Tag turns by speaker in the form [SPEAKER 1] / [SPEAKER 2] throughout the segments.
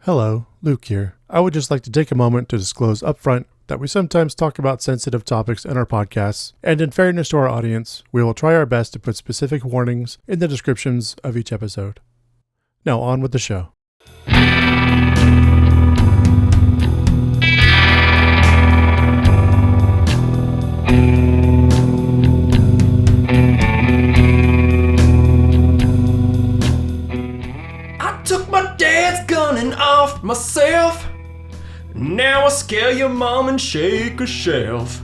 [SPEAKER 1] Hello, Luke here. I would just like to take a moment to disclose upfront that we sometimes talk about sensitive topics in our podcasts, and in fairness to our audience, we will try our best to put specific warnings in the descriptions of each episode. Now on with the show.
[SPEAKER 2] Gunning off myself. Now I scare your mom and shake a shelf.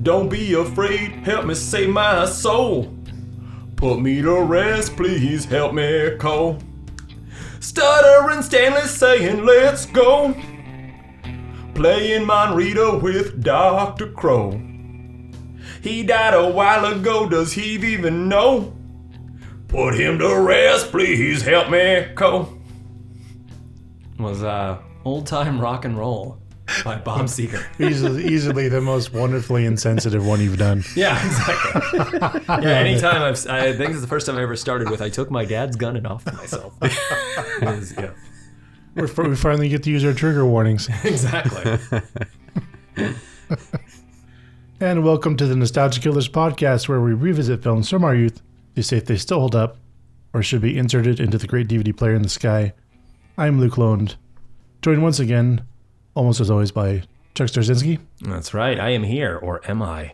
[SPEAKER 2] Don't be afraid, help me save my soul. Put me to rest, please help me call. Stuttering Stanley saying let's go. Playing Mind Reader with Dr. Crow. He died a while ago, does he even know? Put him to rest, please help me call. Was Old Time Rock and Roll by Bob Seger.
[SPEAKER 1] Easily the most wonderfully insensitive one you've done.
[SPEAKER 2] Yeah, exactly. Yeah, anytime I think it's the first time I ever started with I took my dad's gun and off myself. Yeah.
[SPEAKER 1] We finally get to use our trigger warnings.
[SPEAKER 2] Exactly.
[SPEAKER 1] And welcome to the Nostalgia Killers podcast, where we revisit films from our youth to see if they still hold up or should be inserted into the great DVD player in the sky. I'm Luc Londe, joined once again, almost as always, by Chuck Starzenski.
[SPEAKER 2] That's right. I am here, or am I?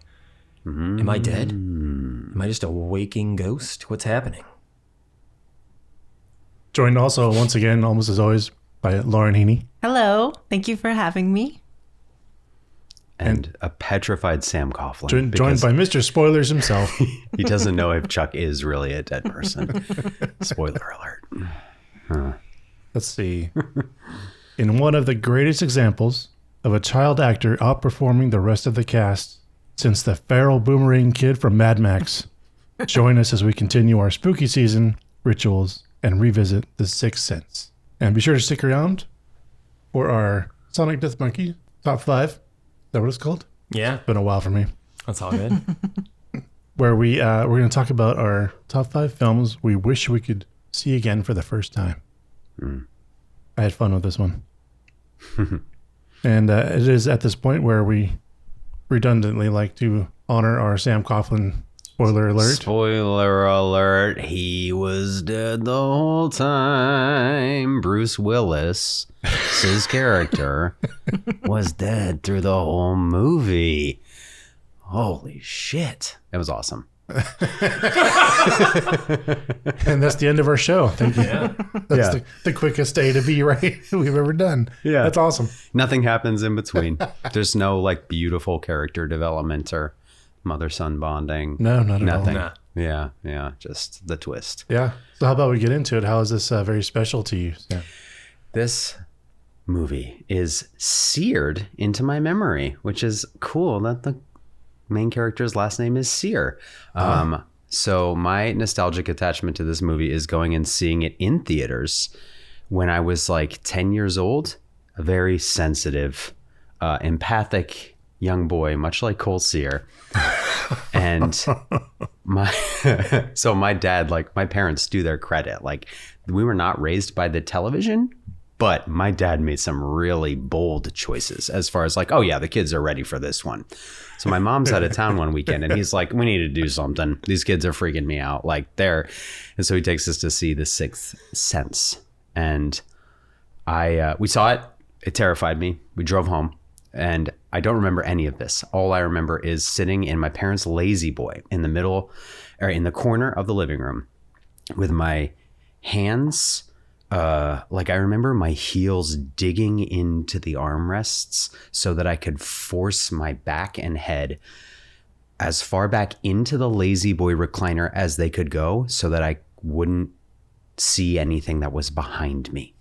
[SPEAKER 2] Am I dead? Am I just a waking ghost? What's happening?
[SPEAKER 1] Joined also, once again, almost as always, by Lauren Heney.
[SPEAKER 3] Hello. Thank you for having me.
[SPEAKER 4] And a petrified Sam Coughlin.
[SPEAKER 1] Joined by Mr. Spoilers himself.
[SPEAKER 4] He doesn't know if Chuck is really a dead person. Spoiler alert.
[SPEAKER 1] Let's see. In one of the greatest examples of a child actor outperforming the rest of the cast since the feral boomerang kid from Mad Max, join us as we continue our spooky season rituals and revisit The Sixth Sense. And be sure to stick around for our Sonic Death Monkey Top 5. Is that what it's called?
[SPEAKER 2] Yeah.
[SPEAKER 1] It's been a while for me.
[SPEAKER 2] That's all good.
[SPEAKER 1] Where we're going to talk about our top 5 films we wish we could see again for the first time. I had fun with this one. And it is at this point where we redundantly like to honor our Sam Coughlin spoiler alert.
[SPEAKER 4] Spoiler alert. He was dead the whole time. Bruce Willis, his character, was dead through the whole movie. Holy shit. It was awesome.
[SPEAKER 1] And that's the end of our show. Thank you.
[SPEAKER 2] Yeah.
[SPEAKER 1] That's the quickest A to B right we've ever done.
[SPEAKER 4] Yeah.
[SPEAKER 1] That's awesome.
[SPEAKER 4] Nothing happens in between. There's no like beautiful character development or mother-son bonding.
[SPEAKER 1] No, not at all.
[SPEAKER 4] Nothing.
[SPEAKER 2] Nah.
[SPEAKER 4] Yeah. Just the twist.
[SPEAKER 1] Yeah. So how about we get into it? How is this very special to you? Yeah.
[SPEAKER 4] This movie is seared into my memory, which is cool. That the main character's last name is Sear. So my nostalgic attachment to this movie is going and seeing it in theaters when I was like 10 years old, a very sensitive, empathic young boy, much like Cole Sear. And my dad, like my parents do their credit. Like we were not raised by the television, but my dad made some really bold choices as far as like, oh yeah, the kids are ready for this one. So my mom's out of town one weekend and he's like, we need to do something. These kids are freaking me out. Like they're, and so he takes us to see The Sixth Sense. And we saw it. It terrified me. We drove home and I don't remember any of this. All I remember is sitting in my parents' lazy boy in the middle or in the corner of the living room with my hands like I remember my heels digging into the armrests so that I could force my back and head as far back into the lazy boy recliner as they could go so that I wouldn't see anything that was behind me.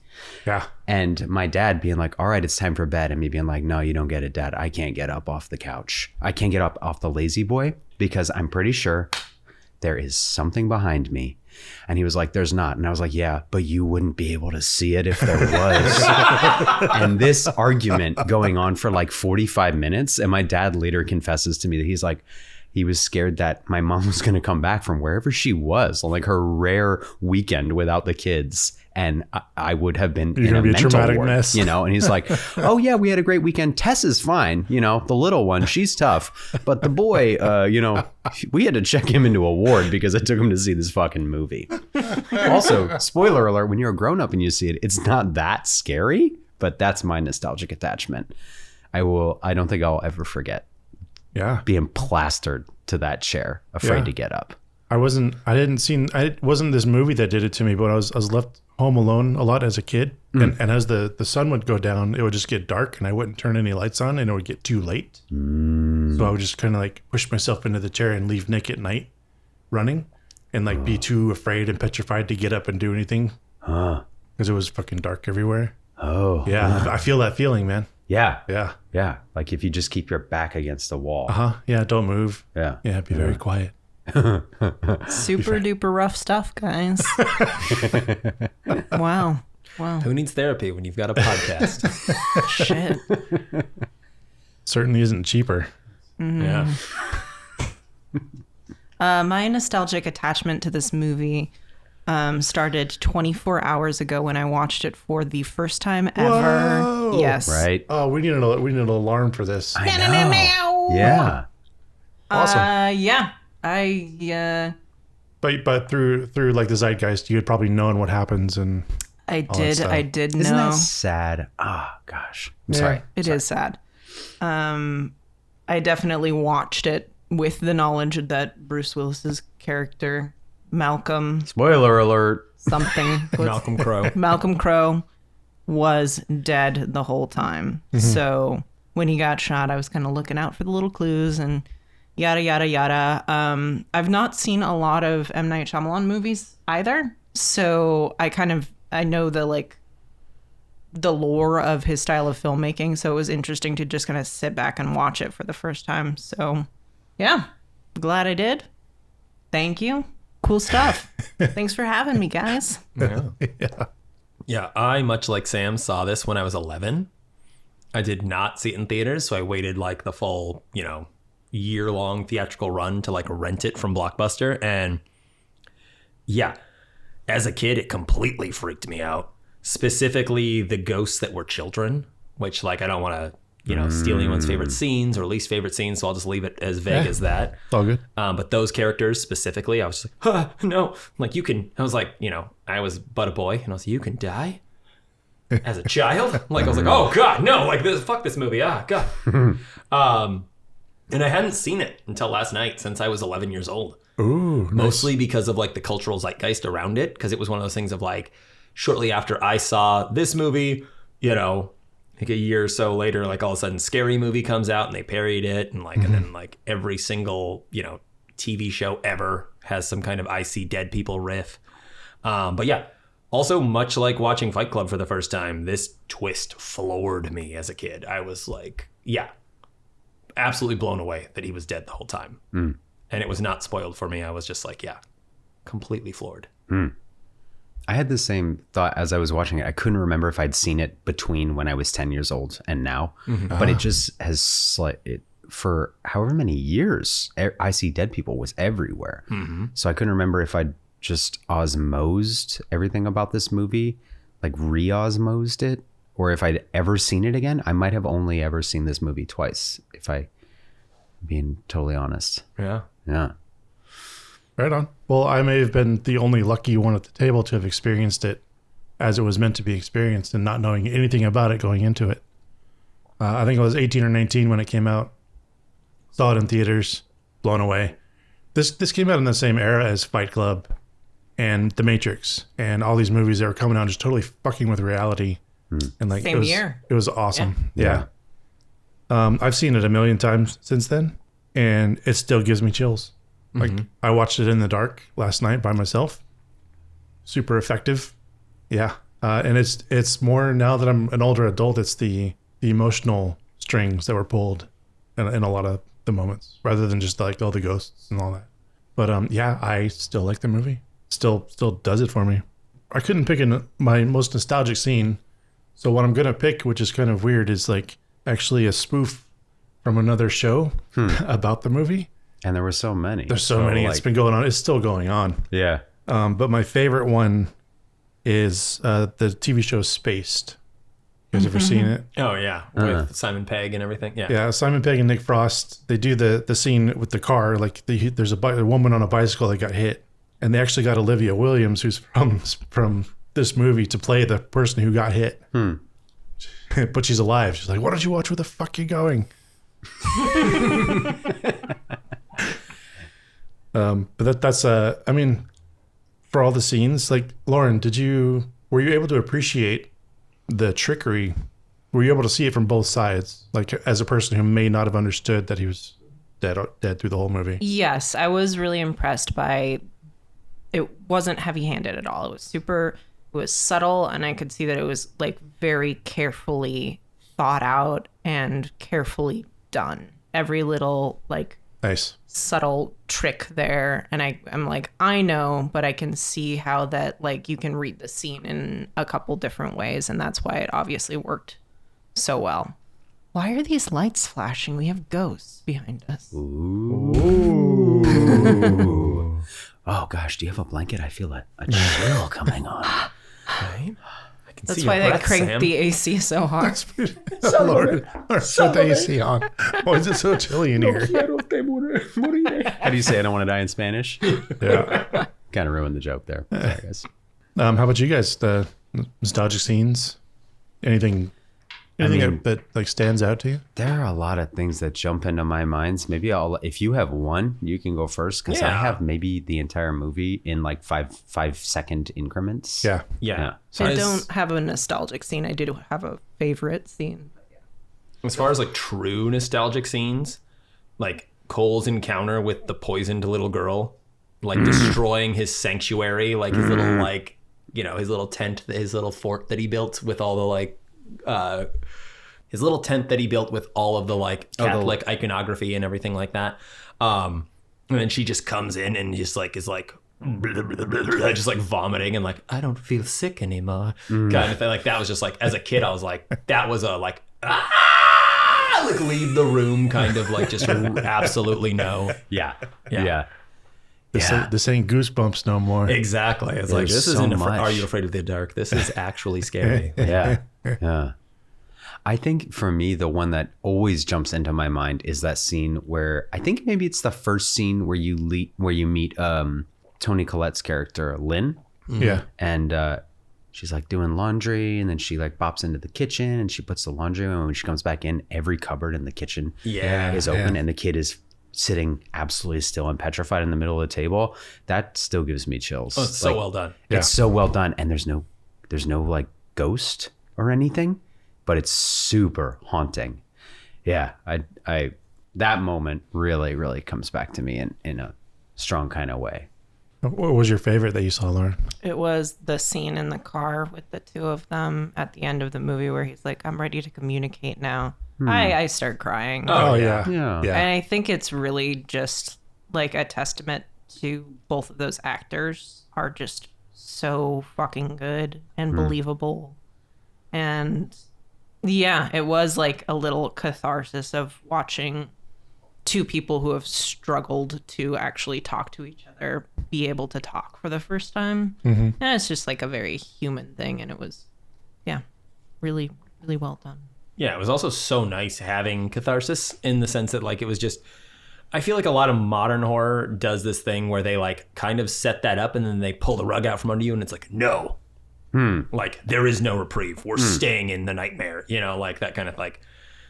[SPEAKER 1] Yeah.
[SPEAKER 4] And my dad being like, all right, it's time for bed. And me being like, no, you don't get it, Dad. I can't get up off the couch. I can't get up off the lazy boy because I'm pretty sure there is something behind me. And he was like, there's not. And I was like, yeah, but you wouldn't be able to see it if there was. And this argument going on for like 45 minutes. And my dad later confesses to me that he's like, he was scared that my mom was going to come back from wherever she was on like her rare weekend without the kids. And I would have been in a mental
[SPEAKER 1] traumatic
[SPEAKER 4] ward,
[SPEAKER 1] mess.
[SPEAKER 4] you know, and he's like, oh yeah, we had a great weekend. Tess is fine. You know, the little one, she's tough. But the boy, you know, we had to check him into a ward because I took him to see this fucking movie. Also, spoiler alert, when you're a grown up and you see it, it's not that scary, but that's my nostalgic attachment. I don't think I'll ever forget being plastered to that chair, afraid to get up.
[SPEAKER 1] It wasn't this movie that did it to me, but I was left home alone a lot as a kid. And as the sun would go down, it would just get dark and I wouldn't turn any lights on and it would get too late. So I would just kind of like push myself into the chair and leave Nick at night running and like be too afraid and petrified to get up and do anything. Because it was fucking dark everywhere.
[SPEAKER 4] Oh.
[SPEAKER 1] Yeah. I feel that feeling, man.
[SPEAKER 4] Yeah.
[SPEAKER 1] Yeah.
[SPEAKER 4] Yeah. Like if you just keep your back against the wall.
[SPEAKER 1] Yeah. Don't move.
[SPEAKER 4] Yeah.
[SPEAKER 1] Yeah. Be very quiet.
[SPEAKER 3] Super duper rough stuff, guys. Wow.
[SPEAKER 2] Who needs therapy when you've got a podcast?
[SPEAKER 3] Shit.
[SPEAKER 1] Certainly isn't cheaper.
[SPEAKER 2] Yeah.
[SPEAKER 3] My nostalgic attachment to this movie started 24 hours ago when I watched it for the first time ever.
[SPEAKER 1] Whoa.
[SPEAKER 3] Yes.
[SPEAKER 4] Right.
[SPEAKER 1] Oh, we need an alarm for this.
[SPEAKER 4] I know. Yeah.
[SPEAKER 1] Awesome.
[SPEAKER 3] Yeah.
[SPEAKER 1] But through like the zeitgeist, you had probably known what happens and
[SPEAKER 3] I did know.
[SPEAKER 4] Isn't that sad? Oh, gosh. I'm sorry.
[SPEAKER 3] It is sad. I definitely watched it with the knowledge that Bruce Willis's character, Malcolm
[SPEAKER 4] Spoiler alert.
[SPEAKER 3] something. Malcolm Crowe was dead the whole time. So when he got shot, I was kind of looking out for the little clues and yada, yada, yada. I've not seen a lot of M. Night Shyamalan movies either. So I know the lore of his style of filmmaking. So it was interesting to just kind of sit back and watch it for the first time. So yeah, glad I did. Thank you. Cool stuff. Thanks for having me, guys.
[SPEAKER 2] Yeah, I, much like Sam, saw this when I was 11. I did not see it in theaters, so I waited like the full, year-long theatrical run to like rent it from Blockbuster. And yeah, as a kid, it completely freaked me out. Specifically, the ghosts that were children, which like I don't want to, steal anyone's favorite scenes or least favorite scenes, so I'll just leave it as vague as that.
[SPEAKER 1] It's all good.
[SPEAKER 2] But those characters specifically, I was just like, no, like you can, I was like, I was but a boy and I was like, you can die as a child? Like, I was like, oh God, no, like this, fuck this movie. God. And I hadn't seen it until last night since I was 11 years old.
[SPEAKER 1] Ooh, nice.
[SPEAKER 2] Mostly because of like the cultural zeitgeist around it. Cause it was one of those things of like, shortly after I saw this movie, like a year or so later, like all of a sudden Scary Movie comes out and they parodied it. And like, and then like every single, TV show ever has some kind of Icy Dead People riff. But yeah, also much like watching Fight Club for the first time, this twist floored me as a kid. I was like, yeah, absolutely blown away that he was dead the whole time. And it was not spoiled for me. I was just like, yeah, completely floored.
[SPEAKER 4] I had the same thought as I was watching it. I couldn't remember if I'd seen it between when I was 10 years old and now, but it just has for however many years, Icy Dead People was everywhere. So I couldn't remember if I'd just osmosed everything about this movie, like re-osmosed it, or if I'd ever seen it again. I might have only ever seen this movie twice, if I being totally honest.
[SPEAKER 2] Yeah.
[SPEAKER 1] Right on. Well, I may have been the only lucky one at the table to have experienced it as it was meant to be experienced and not knowing anything about it going into it. I think I was 18 or 19 when it came out. Saw it in theaters, blown away. This came out in the same era as Fight Club and The Matrix and all these movies that were coming out just totally fucking with reality. And like
[SPEAKER 3] Same year.
[SPEAKER 1] It was awesome. Yeah. I've seen it a million times since then, and it still gives me chills. Like I watched it in the dark last night by myself. Super effective. Yeah. And it's more now that I'm an older adult, it's the emotional strings that were pulled in a lot of the moments rather than just like all the ghosts and all that. But yeah, I still like the movie. Still does it for me. I couldn't pick my most nostalgic scene. So what I'm going to pick, which is kind of weird, is like actually a spoof from another show about the movie.
[SPEAKER 4] And there were so many.
[SPEAKER 1] There's so many. It's been going on. It's still going on.
[SPEAKER 4] Yeah.
[SPEAKER 1] But my favorite one is the TV show Spaced. You guys ever seen it?
[SPEAKER 2] Oh, yeah. With Simon Pegg and everything. Yeah.
[SPEAKER 1] Yeah, Simon Pegg and Nick Frost, they do the scene with the car. Like there's a woman on a bicycle that got hit. And they actually got Olivia Williams, who's from this movie, to play the person who got hit. But she's alive. She's like, why don't you watch where the fuck you're going? But that's I mean, for all the scenes, like, Lauren, were you able to appreciate the trickery? Were you able to see it from both sides? Like, as a person who may not have understood that he was dead through the whole movie?
[SPEAKER 3] Yes, I was really impressed by it. Wasn't heavy-handed at all. It was subtle, and I could see that it was like very carefully thought out and carefully done. Every little like
[SPEAKER 1] Nice.
[SPEAKER 3] subtle trick there, and I'm like, I know, but I can see how that, like, you can read the scene in a couple different ways, and that's why it obviously worked so well. Why are these lights flashing? We have ghosts behind us.
[SPEAKER 4] Ooh. Oh gosh, do you have a blanket? I feel a chill coming on.
[SPEAKER 2] Right? I can
[SPEAKER 3] That's
[SPEAKER 2] see
[SPEAKER 3] why
[SPEAKER 2] your
[SPEAKER 3] they
[SPEAKER 2] breath,
[SPEAKER 3] cranked
[SPEAKER 2] Sam.
[SPEAKER 3] the AC so hard.
[SPEAKER 1] Lord, put the AC on. Why is it so chilly in here?
[SPEAKER 4] How do you say I don't want to die in Spanish?
[SPEAKER 1] Yeah.
[SPEAKER 4] Kind of ruined the joke there. Sorry, guys.
[SPEAKER 1] How about you guys? The nostalgic scenes? Anything that like stands out to you?
[SPEAKER 4] There are a lot of things that jump into my minds. Maybe if you have one, you can go first, because I have maybe the entire movie in like 5-second increments.
[SPEAKER 1] Yeah.
[SPEAKER 4] So
[SPEAKER 3] I don't have a nostalgic scene. I do have a favorite scene.
[SPEAKER 2] As far as like true nostalgic scenes, like Cole's encounter with the poisoned little girl, like destroying his sanctuary, like his little, like, you know, his little tent, his little fort that he built with all the like, his little tent that he built with all of the like Catholic iconography and everything like that. And then she just comes in and just like is like just like vomiting and like, I don't feel sick anymore, kind of thing. Like, that was just like, as a kid, I was like, that was a like, like leave the room kind of like, just absolutely no.
[SPEAKER 4] Yeah.
[SPEAKER 1] This ain't Goosebumps no more.
[SPEAKER 2] Exactly. It's like, this
[SPEAKER 4] so
[SPEAKER 2] isn't
[SPEAKER 4] much.
[SPEAKER 2] Are You Afraid of the Dark? This is actually scary.
[SPEAKER 4] Yeah. I think for me, the one that always jumps into my mind is that scene where, I think maybe it's the first scene where you meet Toni Collette's character, Lynn.
[SPEAKER 1] Yeah.
[SPEAKER 4] And she's like doing laundry, and then she like bops into the kitchen and she puts the laundry in, and when she comes back in, every cupboard in the kitchen is open, and the kid is sitting absolutely still and petrified in the middle of the table. That still gives me chills.
[SPEAKER 2] Oh, it's so well done.
[SPEAKER 4] It's so well done, and there's no like ghost or anything, but it's super haunting. Yeah, I that moment really comes back to me in a strong kind of way.
[SPEAKER 1] What was your favorite that you saw, Lauren?
[SPEAKER 3] It was the scene in the car with the two of them at the end of the movie where he's like, I'm ready to communicate now. I start crying.
[SPEAKER 1] Oh yeah.
[SPEAKER 3] And I think it's really just like a testament to both of those actors are just so fucking good and believable. And yeah, it was like a little catharsis of watching two people who have struggled to actually talk to each other be able to talk for the first time. And it's just like a very human thing, and it was really well done.
[SPEAKER 2] Yeah, it was also so nice having catharsis, in the sense that, like, it was just, I feel like a lot of modern horror does this thing where they like kind of set that up and then they pull the rug out from under you, and it's like, no, like, there is no reprieve. We're staying in the nightmare, you know, like that kind of, like,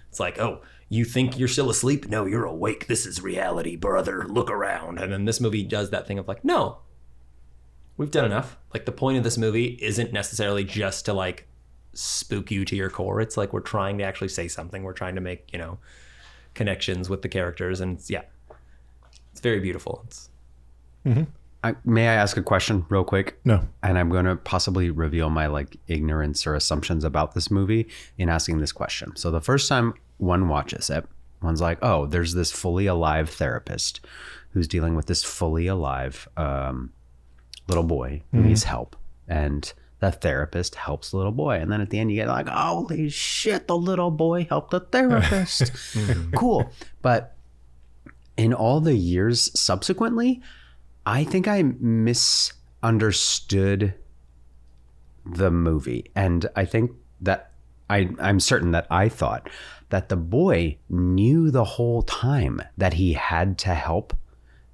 [SPEAKER 2] it's like, oh, you think you're still asleep? No, you're awake. This is reality, brother. Look around. And then this movie does that thing of like, no, we've done enough. Like, the point of this movie isn't necessarily just to like spook you to your core. It's like, we're trying to actually say something. We're trying to make, you know, connections with the characters. And it's very beautiful. It's
[SPEAKER 4] May I ask a question real quick?
[SPEAKER 1] No.
[SPEAKER 4] And I'm going to possibly reveal my like ignorance or assumptions about this movie in asking this question. So the first time one watches it, one's like, oh, there's this fully alive therapist who's dealing with this fully alive little boy who needs help. And the therapist helps the little boy. And then at the end, you get like, holy shit, the little boy helped the therapist. Cool. But in all the years subsequently, I think I misunderstood the movie. And I think that I'm certain that I thought that the boy knew the whole time that he had to help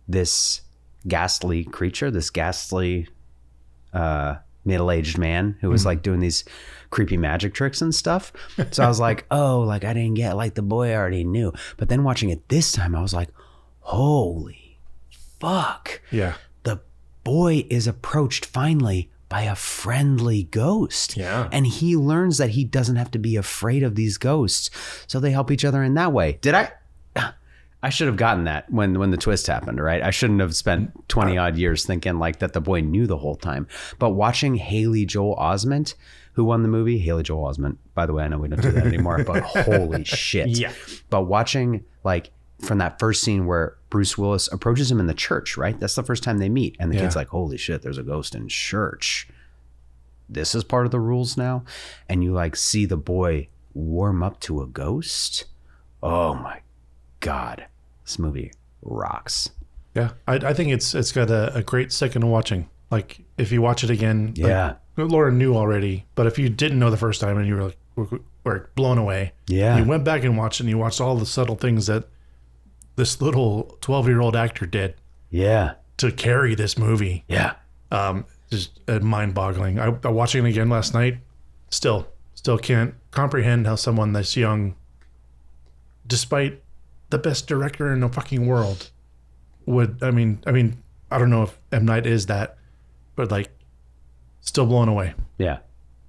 [SPEAKER 4] this ghastly creature, this ghastly middle-aged man who was like doing these creepy magic tricks and stuff. So I was like, oh, like I didn't get, like the boy already knew. But then watching it this time, I was like, holy fuck.
[SPEAKER 1] Yeah.
[SPEAKER 4] The boy is approached finally by a friendly ghost.
[SPEAKER 2] Yeah.
[SPEAKER 4] And he learns that he doesn't have to be afraid of these ghosts. So they help each other in that way. I should have gotten that when the twist happened, right? I shouldn't have spent 20 odd years thinking like that the boy knew the whole time. But watching Haley Joel Osment, who won the movie, Haley Joel Osment, by the way, I know we don't do that anymore, but holy shit.
[SPEAKER 2] Yeah.
[SPEAKER 4] But watching like from that first scene where Bruce Willis approaches him in the church, right? That's the first time they meet. And the kid's like, holy shit, there's a ghost in church. This is part of the rules now. And you like see the boy warm up to a ghost. Oh my God. This movie rocks.
[SPEAKER 1] Yeah, I think it's got a great second watching. Like if you watch it again,
[SPEAKER 4] Yeah.
[SPEAKER 1] like, Laura knew already, but if you didn't know the first time and you were like were blown away,
[SPEAKER 4] Yeah.
[SPEAKER 1] you went back and watched it and you watched all the subtle things that this little 12-year-old actor did
[SPEAKER 4] Yeah.
[SPEAKER 1] to carry this movie.
[SPEAKER 4] Yeah.
[SPEAKER 1] Just mind-boggling. I watching it again last night. Still can't comprehend how someone this young, despite the best director in the fucking world, would. I mean, I don't know if M. Night is that, but like, still blown away.
[SPEAKER 4] Yeah.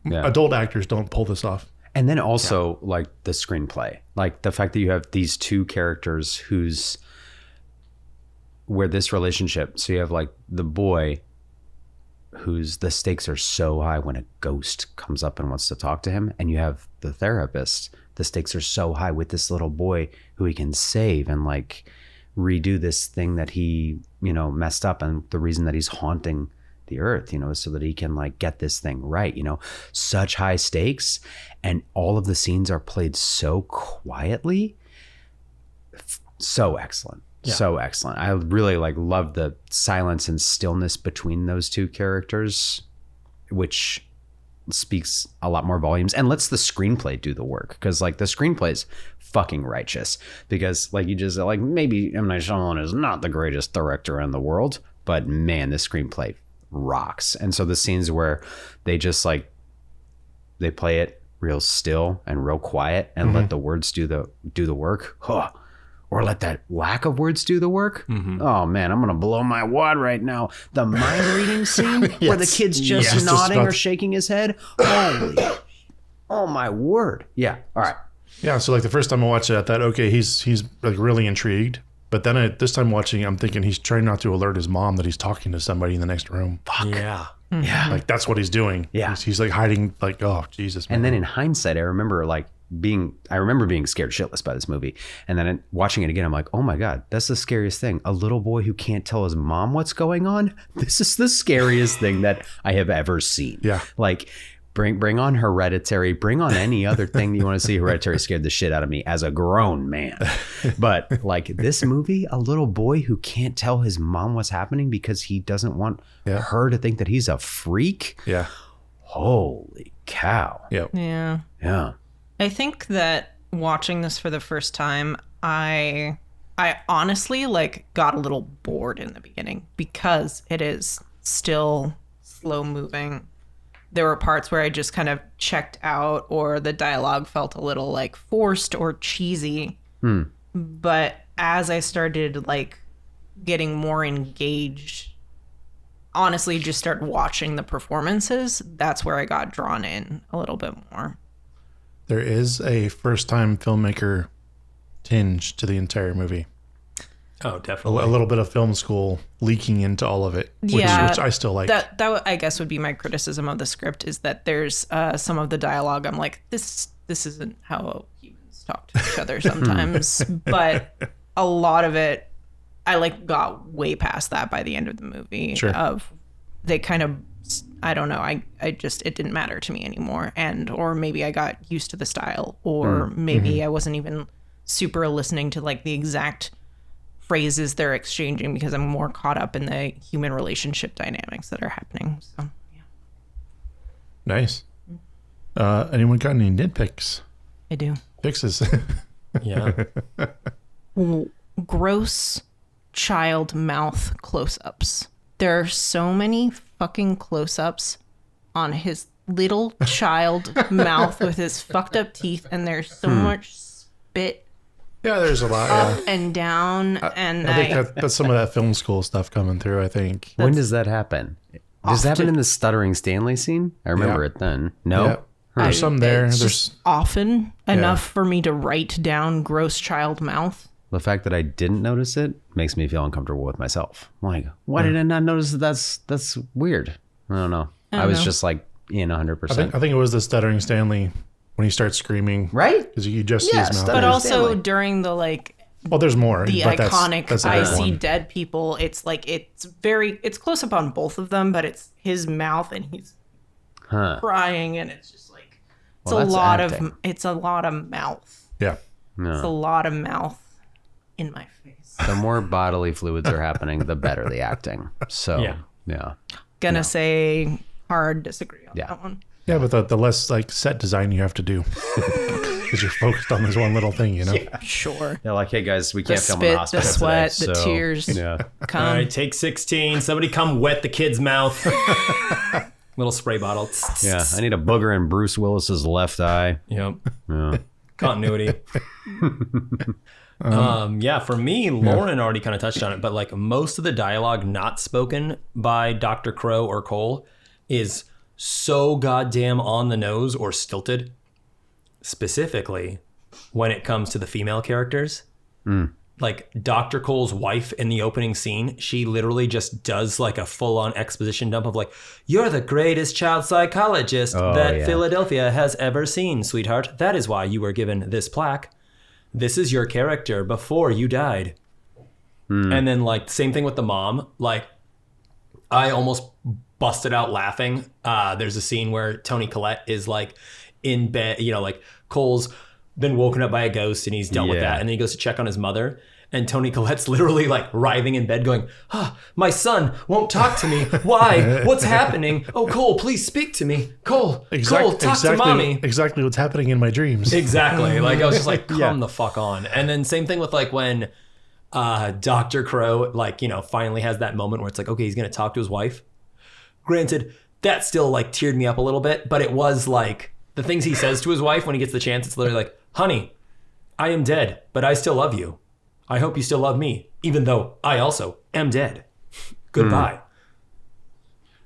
[SPEAKER 4] Yeah.
[SPEAKER 1] Adult actors don't pull this off.
[SPEAKER 4] And then also like the screenplay, like the fact that you have these two characters where this relationship, so you have like the boy whose the stakes are so high when a ghost comes up and wants to talk to him. And you have the therapist, the stakes are so high with this little boy who he can save and like redo this thing that he, messed up. And the reason that he's haunting the earth, is so that he can like get this thing right, such high stakes. And all of the scenes are played so quietly. So excellent. Yeah. So excellent. I really love the silence and stillness between those two characters, which speaks a lot more volumes and lets the screenplay do the work. Because the screenplay's fucking righteous. Because you just maybe M. Night Shyamalan is not the greatest director in the world, but man, this screenplay rocks. And so the scenes where they just they play it real still and real quiet and let the words do the work. Or let that lack of words do the work. Oh man, I'm gonna blow my wad right now. The mind reading scene where the kid's just nodding or shaking his head. Holy, oh my word. Yeah. All right.
[SPEAKER 1] Yeah. So the first time I watched it, I thought, okay, he's really intrigued. But then this time watching, I'm thinking he's trying not to alert his mom that he's talking to somebody in the next room.
[SPEAKER 4] Fuck.
[SPEAKER 2] Yeah.
[SPEAKER 4] Yeah.
[SPEAKER 1] That's what he's doing.
[SPEAKER 4] Yeah.
[SPEAKER 1] He's hiding. Oh Jesus. Man.
[SPEAKER 4] And then in hindsight, I remember being scared shitless by this movie. And then watching it again, I'm like, oh my God, that's the scariest thing. A little boy who can't tell his mom what's going on. This is the scariest thing that I have ever seen.
[SPEAKER 1] Yeah.
[SPEAKER 4] Bring on Hereditary, bring on any other thing you want to see. Hereditary scared the shit out of me as a grown man. But this movie, a little boy who can't tell his mom what's happening because he doesn't want her to think that he's a freak.
[SPEAKER 1] Yeah.
[SPEAKER 4] Holy cow.
[SPEAKER 1] Yeah.
[SPEAKER 3] Yeah.
[SPEAKER 4] Yeah.
[SPEAKER 3] I think that watching this for the first time, I honestly got a little bored in the beginning because it is still slow moving. There were parts where I just kind of checked out or the dialogue felt a little forced or cheesy. But as I started getting more engaged, honestly just started watching the performances, that's where I got drawn in a little bit more.
[SPEAKER 1] There is a first-time filmmaker tinge to the entire movie.
[SPEAKER 2] Oh, definitely.
[SPEAKER 1] A little bit of film school leaking into all of it, which I still like.
[SPEAKER 3] That I guess would be my criticism of the script, is that there's some of the dialogue I'm like, this isn't how humans talk to each other sometimes. But a lot of it, I got way past that by the end of the movie.
[SPEAKER 1] Sure.
[SPEAKER 3] They kind of, I don't know, it didn't matter to me anymore. Or maybe I got used to the style, or maybe I wasn't even super listening to the exact phrases they're exchanging because I'm more caught up in the human relationship dynamics that are happening. So, yeah.
[SPEAKER 1] Nice. Anyone got any nitpicks?
[SPEAKER 3] I do.
[SPEAKER 1] Fixes.
[SPEAKER 2] Yeah.
[SPEAKER 3] Gross child mouth close-ups. There are so many fucking close-ups on his little child mouth with his fucked up teeth, and there's so much spit
[SPEAKER 1] Yeah, there's a lot.
[SPEAKER 3] up
[SPEAKER 1] Yeah.
[SPEAKER 3] and down, and
[SPEAKER 1] I think that's some of that film school stuff coming through, I think.
[SPEAKER 4] When does that happen? Does it happen in the Stuttering Stanley scene? I remember
[SPEAKER 1] Yeah.
[SPEAKER 4] it then. No?
[SPEAKER 1] Yeah. There's some there.
[SPEAKER 3] It's
[SPEAKER 1] There's
[SPEAKER 3] just often enough for me to write down gross child mouth.
[SPEAKER 4] The fact that I didn't notice it makes me feel uncomfortable with myself. I'm like, why did I not notice that? That's weird. I don't know. I was just like in 100%.
[SPEAKER 1] I think it was the Stuttering Stanley when he starts screaming.
[SPEAKER 4] Right?
[SPEAKER 1] Because you just see
[SPEAKER 4] Yeah,
[SPEAKER 1] his mouth.
[SPEAKER 3] But also
[SPEAKER 4] Stanley.
[SPEAKER 3] during the like
[SPEAKER 1] Well, there's more.
[SPEAKER 3] the
[SPEAKER 1] but
[SPEAKER 3] iconic
[SPEAKER 1] that's a big
[SPEAKER 3] Icy
[SPEAKER 1] one.
[SPEAKER 3] Dead People, it's like it's close up on both of them, but it's his mouth and he's crying, and it's just like it's
[SPEAKER 4] Well,
[SPEAKER 3] a
[SPEAKER 4] that's
[SPEAKER 3] lot
[SPEAKER 4] acting.
[SPEAKER 3] of it's a lot of mouth.
[SPEAKER 1] Yeah.
[SPEAKER 3] It's a lot of mouth in my face.
[SPEAKER 4] The more bodily fluids are happening, the better the acting. So, yeah.
[SPEAKER 3] Gonna say hard disagree on
[SPEAKER 4] Yeah.
[SPEAKER 3] that one.
[SPEAKER 1] Yeah, but the less like set design you have to do. Because you're focused on this one little thing, you know?
[SPEAKER 3] Sure.
[SPEAKER 4] They're like, hey guys, we
[SPEAKER 3] The
[SPEAKER 4] can't film in the
[SPEAKER 3] spit, the
[SPEAKER 4] hospital
[SPEAKER 3] sweat,
[SPEAKER 4] today,
[SPEAKER 3] the
[SPEAKER 4] so-
[SPEAKER 3] tears
[SPEAKER 4] Yeah.
[SPEAKER 3] come.
[SPEAKER 2] All right, take 16. Somebody come wet the kid's mouth. Little spray bottle.
[SPEAKER 4] Yeah, I need a booger in Bruce Willis's left eye.
[SPEAKER 2] Yep.
[SPEAKER 4] Yeah.
[SPEAKER 2] Continuity. Yeah, for me, Lauren already kind of touched on it, but like most of the dialogue not spoken by Dr. Crow or Cole is so goddamn on the nose or stilted, specifically when it comes to the female characters. Like Dr. Cole's wife in the opening scene, she literally just does like a full-on exposition dump of like, you're the greatest child psychologist that
[SPEAKER 4] yeah.
[SPEAKER 2] Philadelphia has ever seen, sweetheart. That is why you were given this plaque. This is your character before you died. And then like same thing with the mom. Like I almost busted out laughing. There's a scene where Toni Collette is like in bed, you know, like Cole's been woken up by a ghost and he's dealt with that. And then he goes to check on his mother. And Toni Collette's literally like writhing in bed going, my son won't talk to me. Why? What's happening? Oh, Cole, please speak to me. Cole, Cole, talk to mommy.
[SPEAKER 1] Exactly what's happening in my dreams.
[SPEAKER 2] Exactly. Like I was just like, come the fuck on. And then same thing with like when Dr. Crow, like, you know, finally has that moment where it's like, okay, he's going to talk to his wife. Granted, that still like teared me up a little bit, but it was like the things he says to his wife when he gets the chance. It's literally like, honey, I am dead, but I still love you. I hope you still love me, even though I also am dead. Goodbye.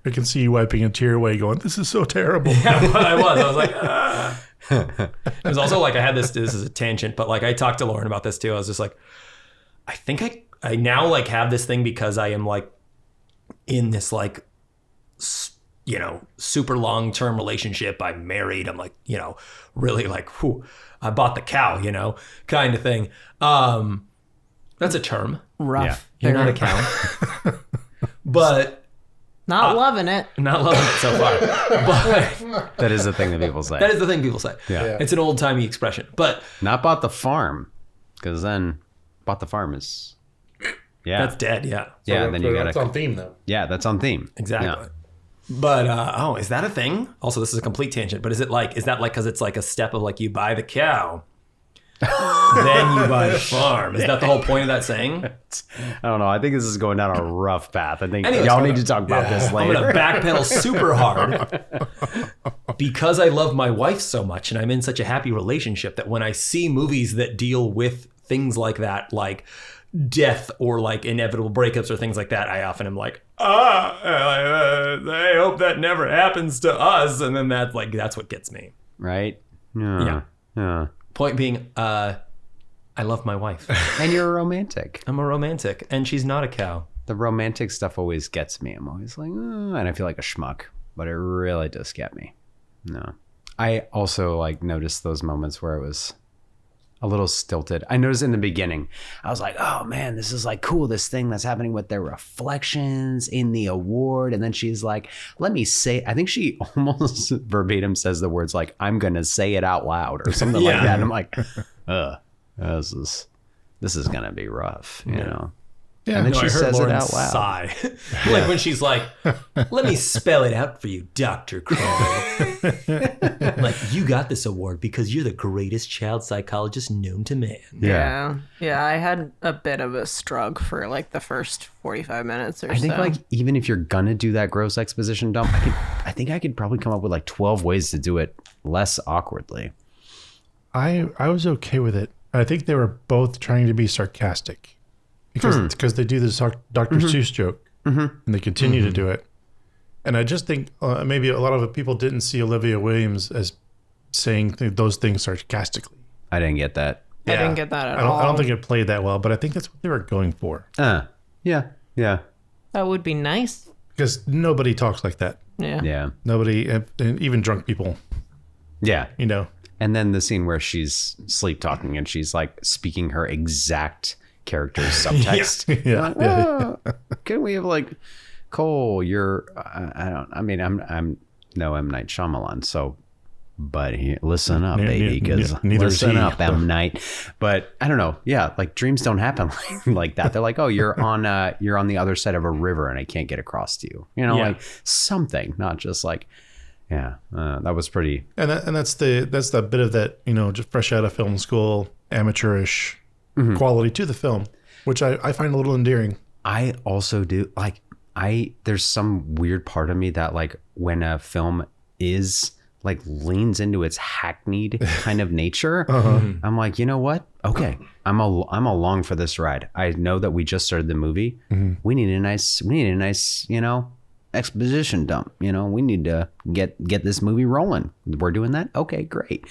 [SPEAKER 1] I can see you wiping a tear away going, this is so terrible.
[SPEAKER 2] Yeah, I was like, ah. It was also like I had this is a tangent, but like I talked to Lauren about this too. I was just like, I think I now like have this thing because I am like in this like, you know, super long-term relationship. I'm married. I'm like, you know, really like, whew, I bought the cow, you know, kind of thing. That's a term.
[SPEAKER 3] Rough.
[SPEAKER 2] You're not a cow. But
[SPEAKER 3] Not loving it.
[SPEAKER 2] not loving it so far. But
[SPEAKER 4] That is the thing that people say.
[SPEAKER 2] that is the thing people say.
[SPEAKER 4] Yeah.
[SPEAKER 2] It's an old-timey expression. But
[SPEAKER 4] Not bought the farm, because then bought the farm is... Yeah.
[SPEAKER 2] that's dead, yeah.
[SPEAKER 4] yeah, then you
[SPEAKER 1] That's
[SPEAKER 4] gotta...
[SPEAKER 1] on theme, though.
[SPEAKER 4] Yeah, that's on theme.
[SPEAKER 2] Exactly.
[SPEAKER 4] Yeah.
[SPEAKER 2] But is that a thing? Also, this is a complete tangent, but is that like because it's like a step of like you buy the cow, then you buy the farm? Is that the whole point of that saying?
[SPEAKER 4] I don't know. I think this is going down a rough path. I think
[SPEAKER 2] Anyways,
[SPEAKER 4] y'all need to talk about this
[SPEAKER 2] I'm
[SPEAKER 4] later.
[SPEAKER 2] gonna backpedal super hard because I love my wife so much and I'm in such a happy relationship that when I see movies that deal with things like that, like death or like inevitable breakups or things like that, I often am like, I hope that never happens to us. And then that's what gets me.
[SPEAKER 4] Right?
[SPEAKER 2] Yeah.
[SPEAKER 4] Yeah.
[SPEAKER 2] Point being, I love my wife.
[SPEAKER 4] And you're a romantic.
[SPEAKER 2] I'm a romantic and she's not a cow.
[SPEAKER 4] The romantic stuff always gets me. I'm always like, oh, and I feel like a schmuck, but it really does get me. No. I also like noticed those moments where it was a little stilted. I noticed in the beginning, I was like, oh man, this is like cool. This thing that's happening with their reflections in the award. And then she's like, let me say, I think she almost verbatim says the words like, I'm going to say it out loud or something like that. And I'm like, this is this is gonna be rough, you know.
[SPEAKER 1] Yeah.
[SPEAKER 4] And then
[SPEAKER 2] No,
[SPEAKER 4] she
[SPEAKER 2] I heard
[SPEAKER 4] says it
[SPEAKER 2] Lauren
[SPEAKER 4] out loud.
[SPEAKER 2] sigh. Like when she's like, let me spell it out for you, Dr. Crow. Like, you got this award because you're the greatest child psychologist known to man.
[SPEAKER 3] Yeah. I had a bit of a struggle for like the first 45 minutes or so.
[SPEAKER 4] I think like even if you're gonna do that gross exposition dump, I think I could probably come up with like 12 ways to do it less awkwardly.
[SPEAKER 1] I was okay with it. I think they were both trying to be sarcastic because they do this Dr. Seuss joke and they continue to do it. And I just think maybe a lot of people didn't see Olivia Williams as saying those things sarcastically.
[SPEAKER 4] I didn't get that.
[SPEAKER 3] I didn't get that at all.
[SPEAKER 1] I don't think it played that well, but I think that's what they were going for.
[SPEAKER 4] Yeah.
[SPEAKER 3] That would be nice.
[SPEAKER 1] Because nobody talks like that.
[SPEAKER 3] Yeah.
[SPEAKER 1] Nobody, and even drunk people,
[SPEAKER 4] Yeah.
[SPEAKER 1] you know.
[SPEAKER 4] And then the scene where she's sleep talking and she's like speaking her exact character's subtext.
[SPEAKER 1] Yeah.
[SPEAKER 4] Like, can we have like Cole? I'm no M. Night Shyamalan, so. But listen up, baby, because listen up, M. Night. But I don't know. Yeah, like dreams don't happen like that. They're like, oh, you're on the other side of a river and I can't get across to you. You know, like something, not just like, that was pretty. And
[SPEAKER 1] that's the bit of that, you know, just fresh out of film school, amateurish quality to the film, which I find a little endearing.
[SPEAKER 4] I also do like there's some weird part of me that like when a film is like leans into its hackneyed kind of nature. I'm like, you know what? Okay, I'm along for this ride. I know that we just started the movie. We need a nice, you know, exposition dump. You know, we need to get this movie rolling. We're doing that. Okay, great.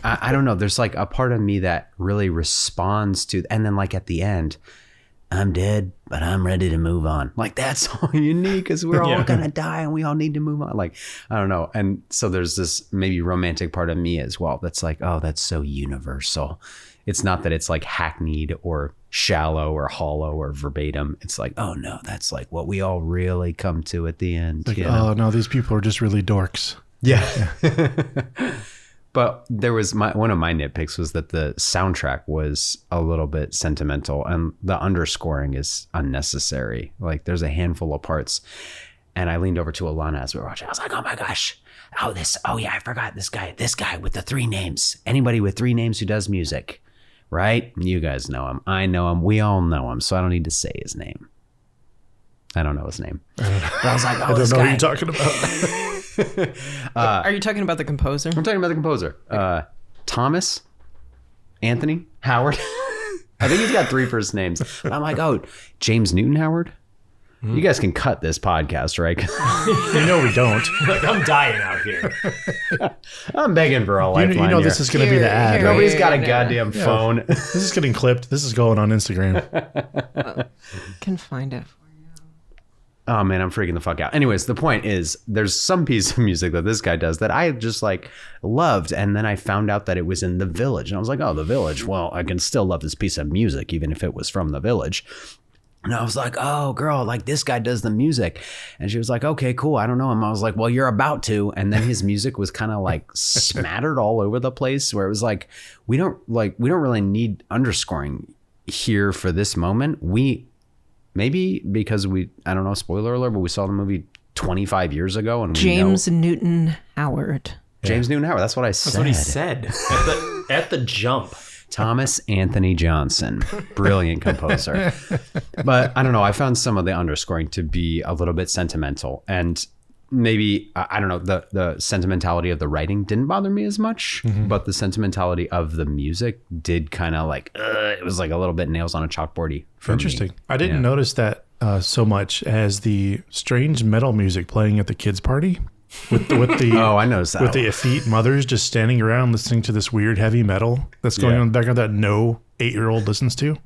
[SPEAKER 4] I don't know. There's like a part of me that really responds to, and then like at the end, I'm dead, but I'm ready to move on. Like, that's all you need because we're all going to die and we all need to move on. Like, I don't know. And so there's this maybe romantic part of me as well that's like, oh, that's so universal. It's not that it's like hackneyed or shallow or hollow or verbatim. It's like, oh, no, that's like what we all really come to at the end.
[SPEAKER 1] Like, oh, no, these people are just really dorks.
[SPEAKER 4] Yeah. But there was one of my nitpicks was that the soundtrack was a little bit sentimental and the underscoring is unnecessary. Like there's a handful of parts. And I leaned over to Alana as we were watching. I was like, oh my gosh. Oh yeah, I forgot this guy with the 3 names. Anybody with 3 names who does music, right? You guys know him. I know him. We all know him. So I don't need to say his name. I don't know his name. But I was like, oh,
[SPEAKER 1] I don't know what you're talking about.
[SPEAKER 3] Are you talking about the composer?
[SPEAKER 4] I'm talking about the composer. Thomas Anthony Howard. I think he's got 3 first names. But I'm like, oh, James Newton Howard. You guys can cut this podcast, right?
[SPEAKER 1] You know we don't.
[SPEAKER 2] Like, I'm dying out here.
[SPEAKER 4] I'm begging for a lifeline.
[SPEAKER 1] You know this is going to be the ad. Right?
[SPEAKER 4] Nobody's got a goddamn phone.
[SPEAKER 1] This is getting clipped. This is going on Instagram.
[SPEAKER 3] Can find it.
[SPEAKER 4] Oh man, I'm freaking the fuck out. Anyways, the point is there's some piece of music that this guy does that I just like loved. And then I found out that it was in The Village. And I was like, oh, The Village. Well, I can still love this piece of music, even if it was from The Village. And I was like, oh, girl, like this guy does the music. And she was like, okay, cool. I don't know him. I was like, well, you're about to. And then his music was kind of like smattered all over the place where it was like, we don't really need underscoring here for this moment. Maybe because I don't know, spoiler alert, but we saw the movie 25 years ago. And
[SPEAKER 3] James Newton Howard.
[SPEAKER 4] James Newton Howard. That's what I said.
[SPEAKER 2] That's what he said at the jump.
[SPEAKER 4] Thomas Anthony Johnson. Brilliant composer. But I don't know. I found some of the underscoring to be a little bit sentimental. And maybe, I don't know, the sentimentality of the writing didn't bother me as much. But the sentimentality of the music did kind of like, it was like a little bit nails on a chalkboardy for
[SPEAKER 1] Interesting.
[SPEAKER 4] me.
[SPEAKER 1] I didn't notice that so much as the strange metal music playing at the kids' party. With the
[SPEAKER 4] oh, I noticed that.
[SPEAKER 1] With the effete mothers just standing around listening to this weird heavy metal that's going on in the background that no 8-year-old listens to.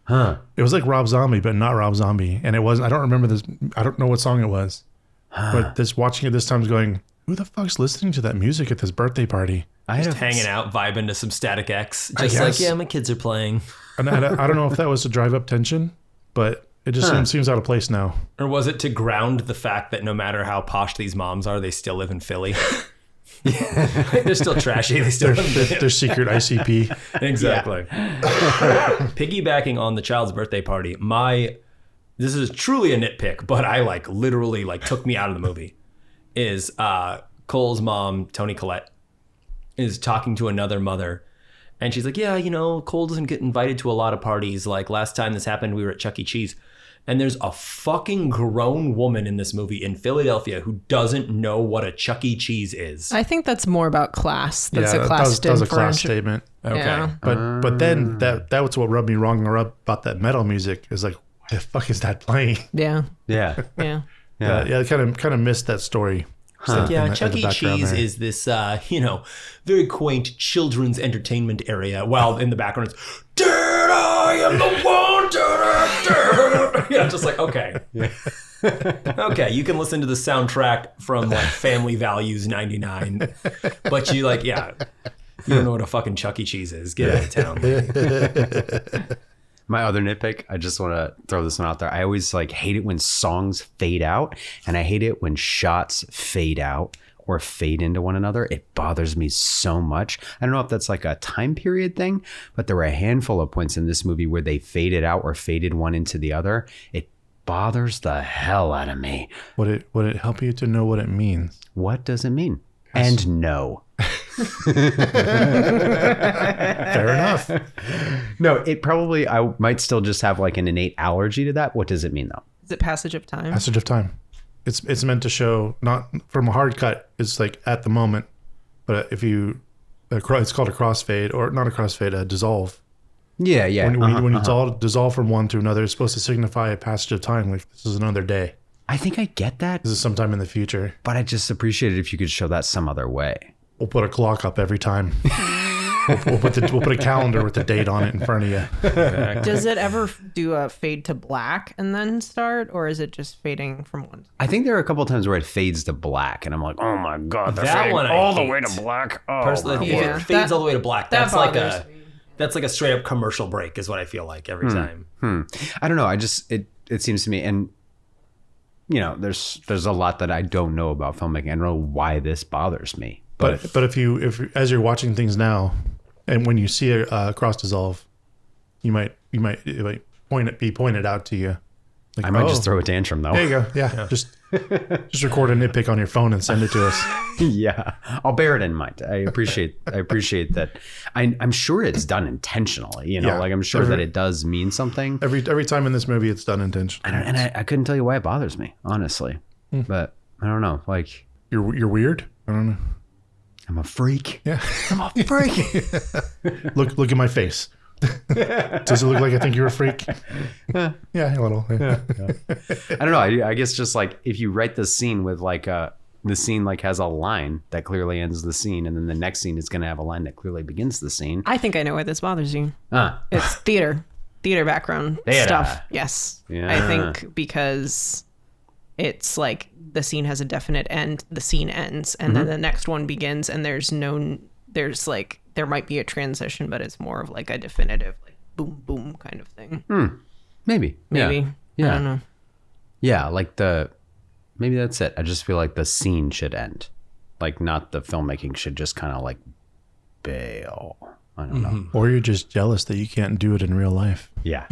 [SPEAKER 4] Huh.
[SPEAKER 1] It was like Rob Zombie, but not Rob Zombie. And it wasn't, I don't remember this. I don't know what song it was. But watching it this time is going, who the fuck's listening to that music at this birthday party?
[SPEAKER 2] Just hanging out, vibing to some Static X. Just like, yeah, my kids are playing.
[SPEAKER 1] And I don't know if that was to drive up tension, but it just seems out of place now.
[SPEAKER 2] Or was it to ground the fact that no matter how posh these moms are, they still live in Philly? They're still trashy. They still
[SPEAKER 1] Their secret ICP.
[SPEAKER 2] Exactly. Piggybacking on the child's birthday party, this is truly a nitpick, but I literally took me out of the movie. Is Cole's mom, Toni Collette, is talking to another mother, and she's like, yeah, Cole doesn't get invited to a lot of parties. Like last time this happened, we were at Chuck E. Cheese. And there's a fucking grown woman in this movie in Philadelphia who doesn't know what a Chuck E. Cheese is.
[SPEAKER 3] I think that's more about class. That's a class
[SPEAKER 1] that was a class statement.
[SPEAKER 2] Okay.
[SPEAKER 3] Yeah.
[SPEAKER 1] But then that was what rubbed me wrong about that metal music. Is like, why the fuck is that playing?
[SPEAKER 3] Yeah.
[SPEAKER 4] Yeah.
[SPEAKER 3] Yeah.
[SPEAKER 1] Yeah, I kind of missed that story.
[SPEAKER 2] Like, yeah, Chuck E. Cheese is this, very quaint children's entertainment area. While in the background it's, Dad, I am the one. Just like, okay. Okay, you can listen to the soundtrack from Family Values 99. But you you don't know what a fucking Chuck E. Cheese is. Get out of town.
[SPEAKER 4] My other nitpick, I just want to throw this one out there. I always hate it when songs fade out, and I hate it when shots fade out or fade into one another. It bothers me so much. I don't know if that's a time period thing, but there were a handful of points in this movie where they faded out or faded one into the other. It bothers the hell out of me.
[SPEAKER 1] Would it help you to know what it means?
[SPEAKER 4] What does it mean? And no.
[SPEAKER 1] Fair enough.
[SPEAKER 4] No, I might still just have an innate allergy to that. What does it mean though?
[SPEAKER 3] Is it passage of time?
[SPEAKER 1] Passage of time. It's meant to show, not from a hard cut, it's at the moment, but if you, it's called a crossfade, or not a crossfade, a dissolve.
[SPEAKER 4] Yeah.
[SPEAKER 1] When you dissolve from one to another, it's supposed to signify a passage of time, like this is another day.
[SPEAKER 4] I think I get that.
[SPEAKER 1] This is sometime in the future.
[SPEAKER 4] But I just appreciate it if you could show that some other way.
[SPEAKER 1] We'll put a clock up every time. we'll put a calendar with the date on it in front of you.
[SPEAKER 3] Does it ever do a fade to black and then start, or is it just fading from one?
[SPEAKER 4] I think there are a couple of times where it fades to black, and I'm like, oh my god, they're
[SPEAKER 2] That
[SPEAKER 4] fading
[SPEAKER 2] one I
[SPEAKER 4] all the
[SPEAKER 2] hate.
[SPEAKER 4] way to black. Oh,
[SPEAKER 2] Personally, if
[SPEAKER 3] Yeah.
[SPEAKER 2] it fades all the way to black,
[SPEAKER 3] that
[SPEAKER 2] that's like
[SPEAKER 3] bothers
[SPEAKER 2] a
[SPEAKER 3] me.
[SPEAKER 2] that's a straight up commercial break is what I feel like every time.
[SPEAKER 4] I don't know. It seems to me, and there's a lot that I don't know about filmmaking. I don't know why this bothers me.
[SPEAKER 1] But if as you're watching things now, and when you see a cross dissolve, it might be pointed out to you.
[SPEAKER 4] I might just throw a tantrum though.
[SPEAKER 1] There you go. Yeah. Just record a nitpick on your phone and send it to us.
[SPEAKER 4] Yeah, I'll bear it in mind. I appreciate that. I'm sure it's done intentionally.
[SPEAKER 1] Yeah.
[SPEAKER 4] I'm sure that it does mean something.
[SPEAKER 1] Every time in this movie, it's done intentionally.
[SPEAKER 4] I couldn't tell you why it bothers me, honestly. But I don't know.
[SPEAKER 1] You're weird. I don't know.
[SPEAKER 4] I'm a freak.
[SPEAKER 1] Yeah.
[SPEAKER 4] I'm a freak.
[SPEAKER 1] Look at my face. Does it look like I think you're a freak? Yeah, a little. Yeah.
[SPEAKER 4] I don't know. I guess just if you write the scene with the scene has a line that clearly ends the scene, and then the next scene is going to have a line that clearly begins the scene.
[SPEAKER 3] I think I know why this bothers you.
[SPEAKER 4] Ah.
[SPEAKER 3] It's theater background
[SPEAKER 4] Theater.
[SPEAKER 3] stuff. Yes.
[SPEAKER 4] Yeah.
[SPEAKER 3] I think because it's the scene has a definite end, the scene ends, and then the next one begins, and there might be a transition, but it's more of a definitive boom boom kind of thing.
[SPEAKER 4] Maybe.
[SPEAKER 3] Yeah.
[SPEAKER 4] Yeah.
[SPEAKER 3] I don't know.
[SPEAKER 4] Yeah, maybe that's it. I just feel like the scene should end. Not the filmmaking should just kind of bail. I don't know.
[SPEAKER 1] Or you're just jealous that you can't do it in real life.
[SPEAKER 4] Yeah.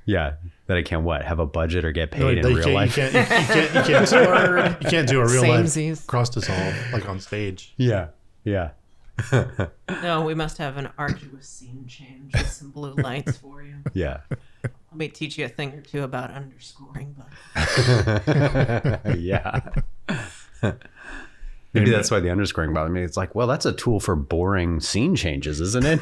[SPEAKER 4] Yeah. That I can't have a budget or get paid in
[SPEAKER 1] You
[SPEAKER 4] real
[SPEAKER 1] can't-
[SPEAKER 4] life.
[SPEAKER 1] You can't do a real life
[SPEAKER 3] Samesies.
[SPEAKER 1] cross dissolve on stage.
[SPEAKER 4] Yeah. Yeah.
[SPEAKER 3] No, we must have an arduous scene change with some blue lights for you.
[SPEAKER 4] Yeah.
[SPEAKER 3] Let me teach you a thing or two about underscoring, bud.
[SPEAKER 4] Yeah. Maybe that's why the underscoring bothered me. It's well, that's a tool for boring scene changes, isn't it?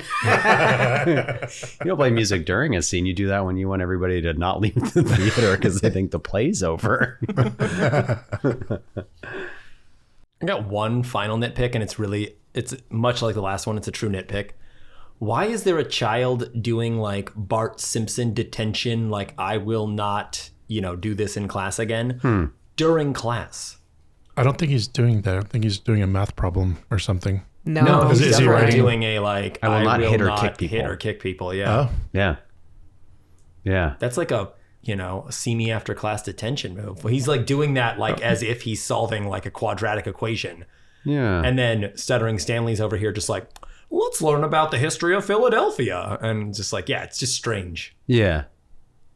[SPEAKER 4] You don't play music during a scene. You do that when you want everybody to not leave the theater because they think the play's over.
[SPEAKER 2] I got one final nitpick, and it's much like the last one. It's a true nitpick. Why is there a child doing Bart Simpson detention? I will not, do this in class again during class.
[SPEAKER 1] I don't think he's doing that. I think he's doing a math problem or something.
[SPEAKER 3] No,
[SPEAKER 1] Is
[SPEAKER 2] He's
[SPEAKER 1] he
[SPEAKER 2] definitely
[SPEAKER 1] writing?
[SPEAKER 2] doing a I
[SPEAKER 4] will not hit or
[SPEAKER 2] not
[SPEAKER 4] kick people.
[SPEAKER 2] Hit or kick people. Yeah.
[SPEAKER 1] Oh,
[SPEAKER 4] Yeah. Yeah.
[SPEAKER 2] That's a a see me after class detention move. He's like doing that like as if he's solving like a quadratic equation.
[SPEAKER 4] Yeah.
[SPEAKER 2] And then Stuttering Stanley's over here just like, let's learn about the history of Philadelphia. And just like, yeah, it's just strange.
[SPEAKER 4] Yeah.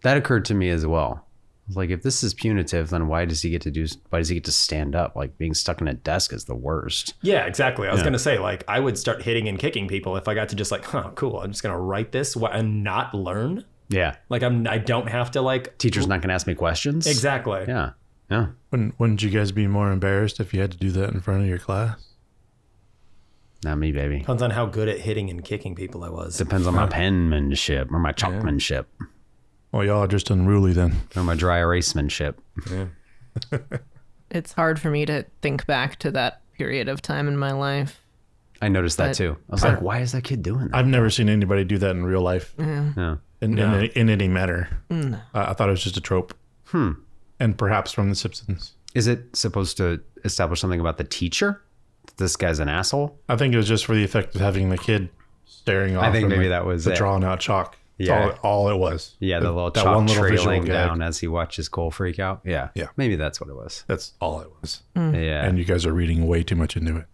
[SPEAKER 4] That occurred to me as well. Like, if this is punitive, then why does he get to stand up? Like, being stuck in a desk is the worst.
[SPEAKER 2] Yeah, exactly. I was going to say, like, I would start hitting and kicking people if I got to just like, cool, I'm just going to write this and not learn.
[SPEAKER 4] Yeah.
[SPEAKER 2] Like, I don't have to like...
[SPEAKER 4] Teacher's not going to ask me questions.
[SPEAKER 2] Exactly.
[SPEAKER 4] Yeah. Yeah.
[SPEAKER 1] Wouldn't you guys be more embarrassed if you had to do that in front of your class?
[SPEAKER 4] Not me, baby.
[SPEAKER 2] Depends on how good at hitting and kicking people I was.
[SPEAKER 4] Depends on my penmanship or my chalkmanship.
[SPEAKER 1] Well, y'all are just unruly then.
[SPEAKER 4] Or my dry erasemanship.
[SPEAKER 2] Yeah.
[SPEAKER 3] It's hard for me to think back to that period of time in my life.
[SPEAKER 4] I noticed that too. I was like, why is that kid doing that?
[SPEAKER 1] I've never seen anybody do that in real life.
[SPEAKER 4] No.
[SPEAKER 1] In any manner. I thought it was just a trope. And perhaps from The Simpsons.
[SPEAKER 4] Is it supposed to establish something about the teacher? This guy's an asshole?
[SPEAKER 1] I think it was just for the effect of having the kid staring off.
[SPEAKER 4] I think
[SPEAKER 1] from,
[SPEAKER 4] maybe
[SPEAKER 1] like,
[SPEAKER 4] that was
[SPEAKER 1] the
[SPEAKER 4] it.
[SPEAKER 1] drawn out chalk.
[SPEAKER 4] Yeah.
[SPEAKER 1] That's all it was.
[SPEAKER 4] Yeah, the little
[SPEAKER 1] that
[SPEAKER 4] chalk
[SPEAKER 1] one little visual
[SPEAKER 4] trailing
[SPEAKER 1] gag.
[SPEAKER 4] down as he watches Cole freak out. Yeah.
[SPEAKER 1] Yeah.
[SPEAKER 4] Maybe that's what it was.
[SPEAKER 1] That's all it was.
[SPEAKER 4] Yeah.
[SPEAKER 1] And you guys are reading way too much into it.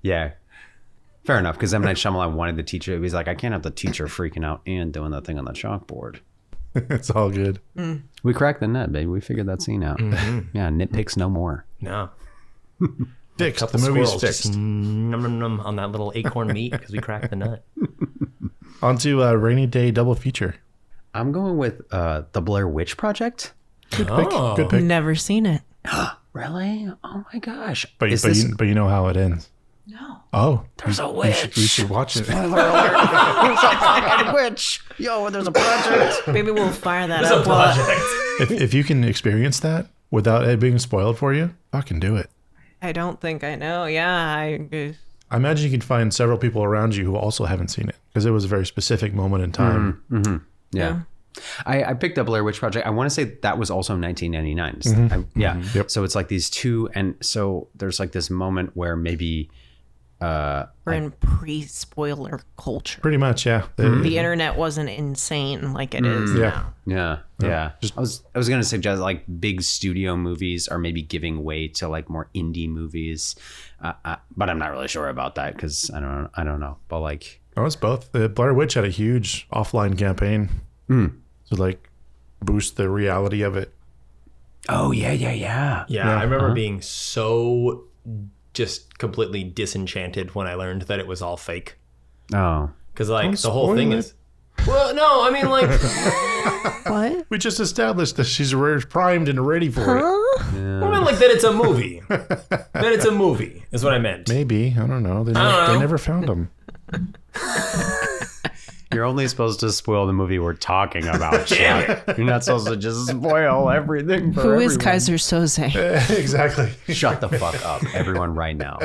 [SPEAKER 4] Yeah. Fair enough, because M. Night Shyamalan wanted the teacher. He's like, I can't have the teacher freaking out and doing that thing on the chalkboard.
[SPEAKER 1] It's all good.
[SPEAKER 4] We cracked the nut, baby. We figured that scene out. Yeah, nitpicks no more.
[SPEAKER 2] No.
[SPEAKER 1] Fixed.
[SPEAKER 2] Couple
[SPEAKER 1] The movie's
[SPEAKER 2] squirrels
[SPEAKER 1] fixed.
[SPEAKER 2] just num on that little acorn meat because we cracked the nut.
[SPEAKER 1] On to Rainy Day double feature.
[SPEAKER 4] I'm going with The Blair Witch Project.
[SPEAKER 1] Good pick. Good pick.
[SPEAKER 3] Never seen it.
[SPEAKER 4] Really? Oh my gosh.
[SPEAKER 1] But you know how it ends.
[SPEAKER 3] No.
[SPEAKER 1] Oh,
[SPEAKER 4] There's a witch.
[SPEAKER 1] we should watch it.
[SPEAKER 4] There's a fucking witch. Yo, there's a project.
[SPEAKER 3] Maybe we'll fire that
[SPEAKER 2] It's a
[SPEAKER 3] up.
[SPEAKER 2] project.
[SPEAKER 1] If you can experience that without it being spoiled for you, fucking do it.
[SPEAKER 3] I don't think I know. Yeah,
[SPEAKER 1] I imagine you can find several people around you who also haven't seen it because it was a very specific moment in time.
[SPEAKER 4] Yeah. I picked up Blair Witch Project. I want to say that was also 1999.
[SPEAKER 1] Yep.
[SPEAKER 4] So it's like these two. And so there's like this moment where maybe...
[SPEAKER 3] we're in pre-spoiler culture.
[SPEAKER 1] Pretty much, yeah.
[SPEAKER 3] The internet wasn't insane like it is now.
[SPEAKER 4] Yeah. I was going to suggest like big studio movies are maybe giving way to like more indie movies. But I'm not really sure about that because I don't know. But like...
[SPEAKER 1] Oh, it's both. The Blair Witch had a huge offline campaign to like boost the reality of it.
[SPEAKER 4] Oh, yeah.
[SPEAKER 2] Yeah, I remember being so just completely disenchanted when I learned that it was all fake.
[SPEAKER 4] Oh.
[SPEAKER 2] Because like
[SPEAKER 1] Don't
[SPEAKER 2] the whole
[SPEAKER 1] spoil
[SPEAKER 2] thing
[SPEAKER 1] it.
[SPEAKER 2] is... Well, no, I mean like...
[SPEAKER 3] What?
[SPEAKER 1] We just established that she's primed and ready for it.
[SPEAKER 2] I mean like that it's a movie. That it's a movie is what I meant.
[SPEAKER 1] Maybe. I don't know. They never found them.
[SPEAKER 4] You're only supposed to spoil the movie we're talking about. Shit. You're not supposed to just spoil everything for
[SPEAKER 3] Who is
[SPEAKER 4] everyone.
[SPEAKER 3] Kaiser Soze?
[SPEAKER 1] Exactly.
[SPEAKER 4] Shut the fuck up, everyone, right now.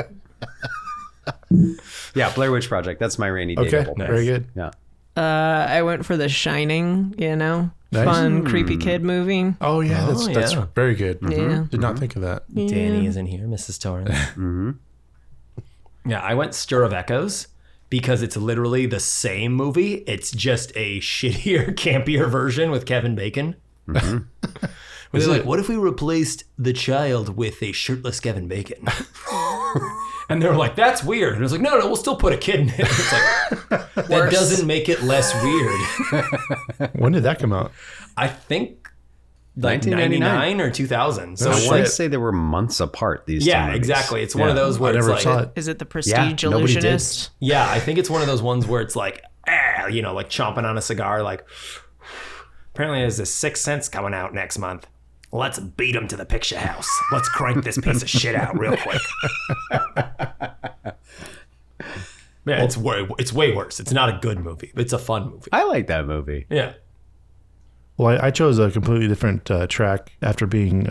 [SPEAKER 4] Yeah, Blair Witch Project. That's my rainy day
[SPEAKER 1] Okay.
[SPEAKER 4] double.
[SPEAKER 1] Very good.
[SPEAKER 4] Yeah.
[SPEAKER 3] I went for The Shining,
[SPEAKER 1] Nice.
[SPEAKER 3] fun, creepy kid movie.
[SPEAKER 1] Oh, yeah. That's
[SPEAKER 2] yeah.
[SPEAKER 1] very good.
[SPEAKER 3] Yeah.
[SPEAKER 1] Did not think of that.
[SPEAKER 2] Danny is in here, Mrs. Torrance. Yeah, I went Stir of Echoes because it's literally the same movie. It's just a shittier, campier version with Kevin Bacon. Where they're like, what if we replaced the child with a shirtless Kevin Bacon? And they were like, that's weird. And I was like, no, we'll still put a kid in it. It's like, that doesn't make it less weird.
[SPEAKER 1] When did that come out?
[SPEAKER 2] I think like
[SPEAKER 4] 1999
[SPEAKER 2] 99 or 2000. So
[SPEAKER 1] Oh,
[SPEAKER 4] I
[SPEAKER 2] it's
[SPEAKER 4] want
[SPEAKER 2] like,
[SPEAKER 4] to say they were months apart, these two
[SPEAKER 2] yeah,
[SPEAKER 4] movies.
[SPEAKER 2] exactly. It's one of those where
[SPEAKER 1] I
[SPEAKER 2] it's
[SPEAKER 1] never
[SPEAKER 2] like,
[SPEAKER 1] saw it.
[SPEAKER 3] Is it The Prestige
[SPEAKER 4] Yeah, nobody did.
[SPEAKER 3] Illusionist?
[SPEAKER 2] yeah, I think it's one of those ones where it's like, like chomping on a cigar, like, apparently there's a Sixth Sense coming out next month. Let's beat him to the picture house. Let's crank this piece of shit out real quick. Yeah, it's way worse. It's not a good movie. It's a fun movie.
[SPEAKER 4] I like that movie.
[SPEAKER 2] Yeah.
[SPEAKER 1] Well, I chose a completely different track after being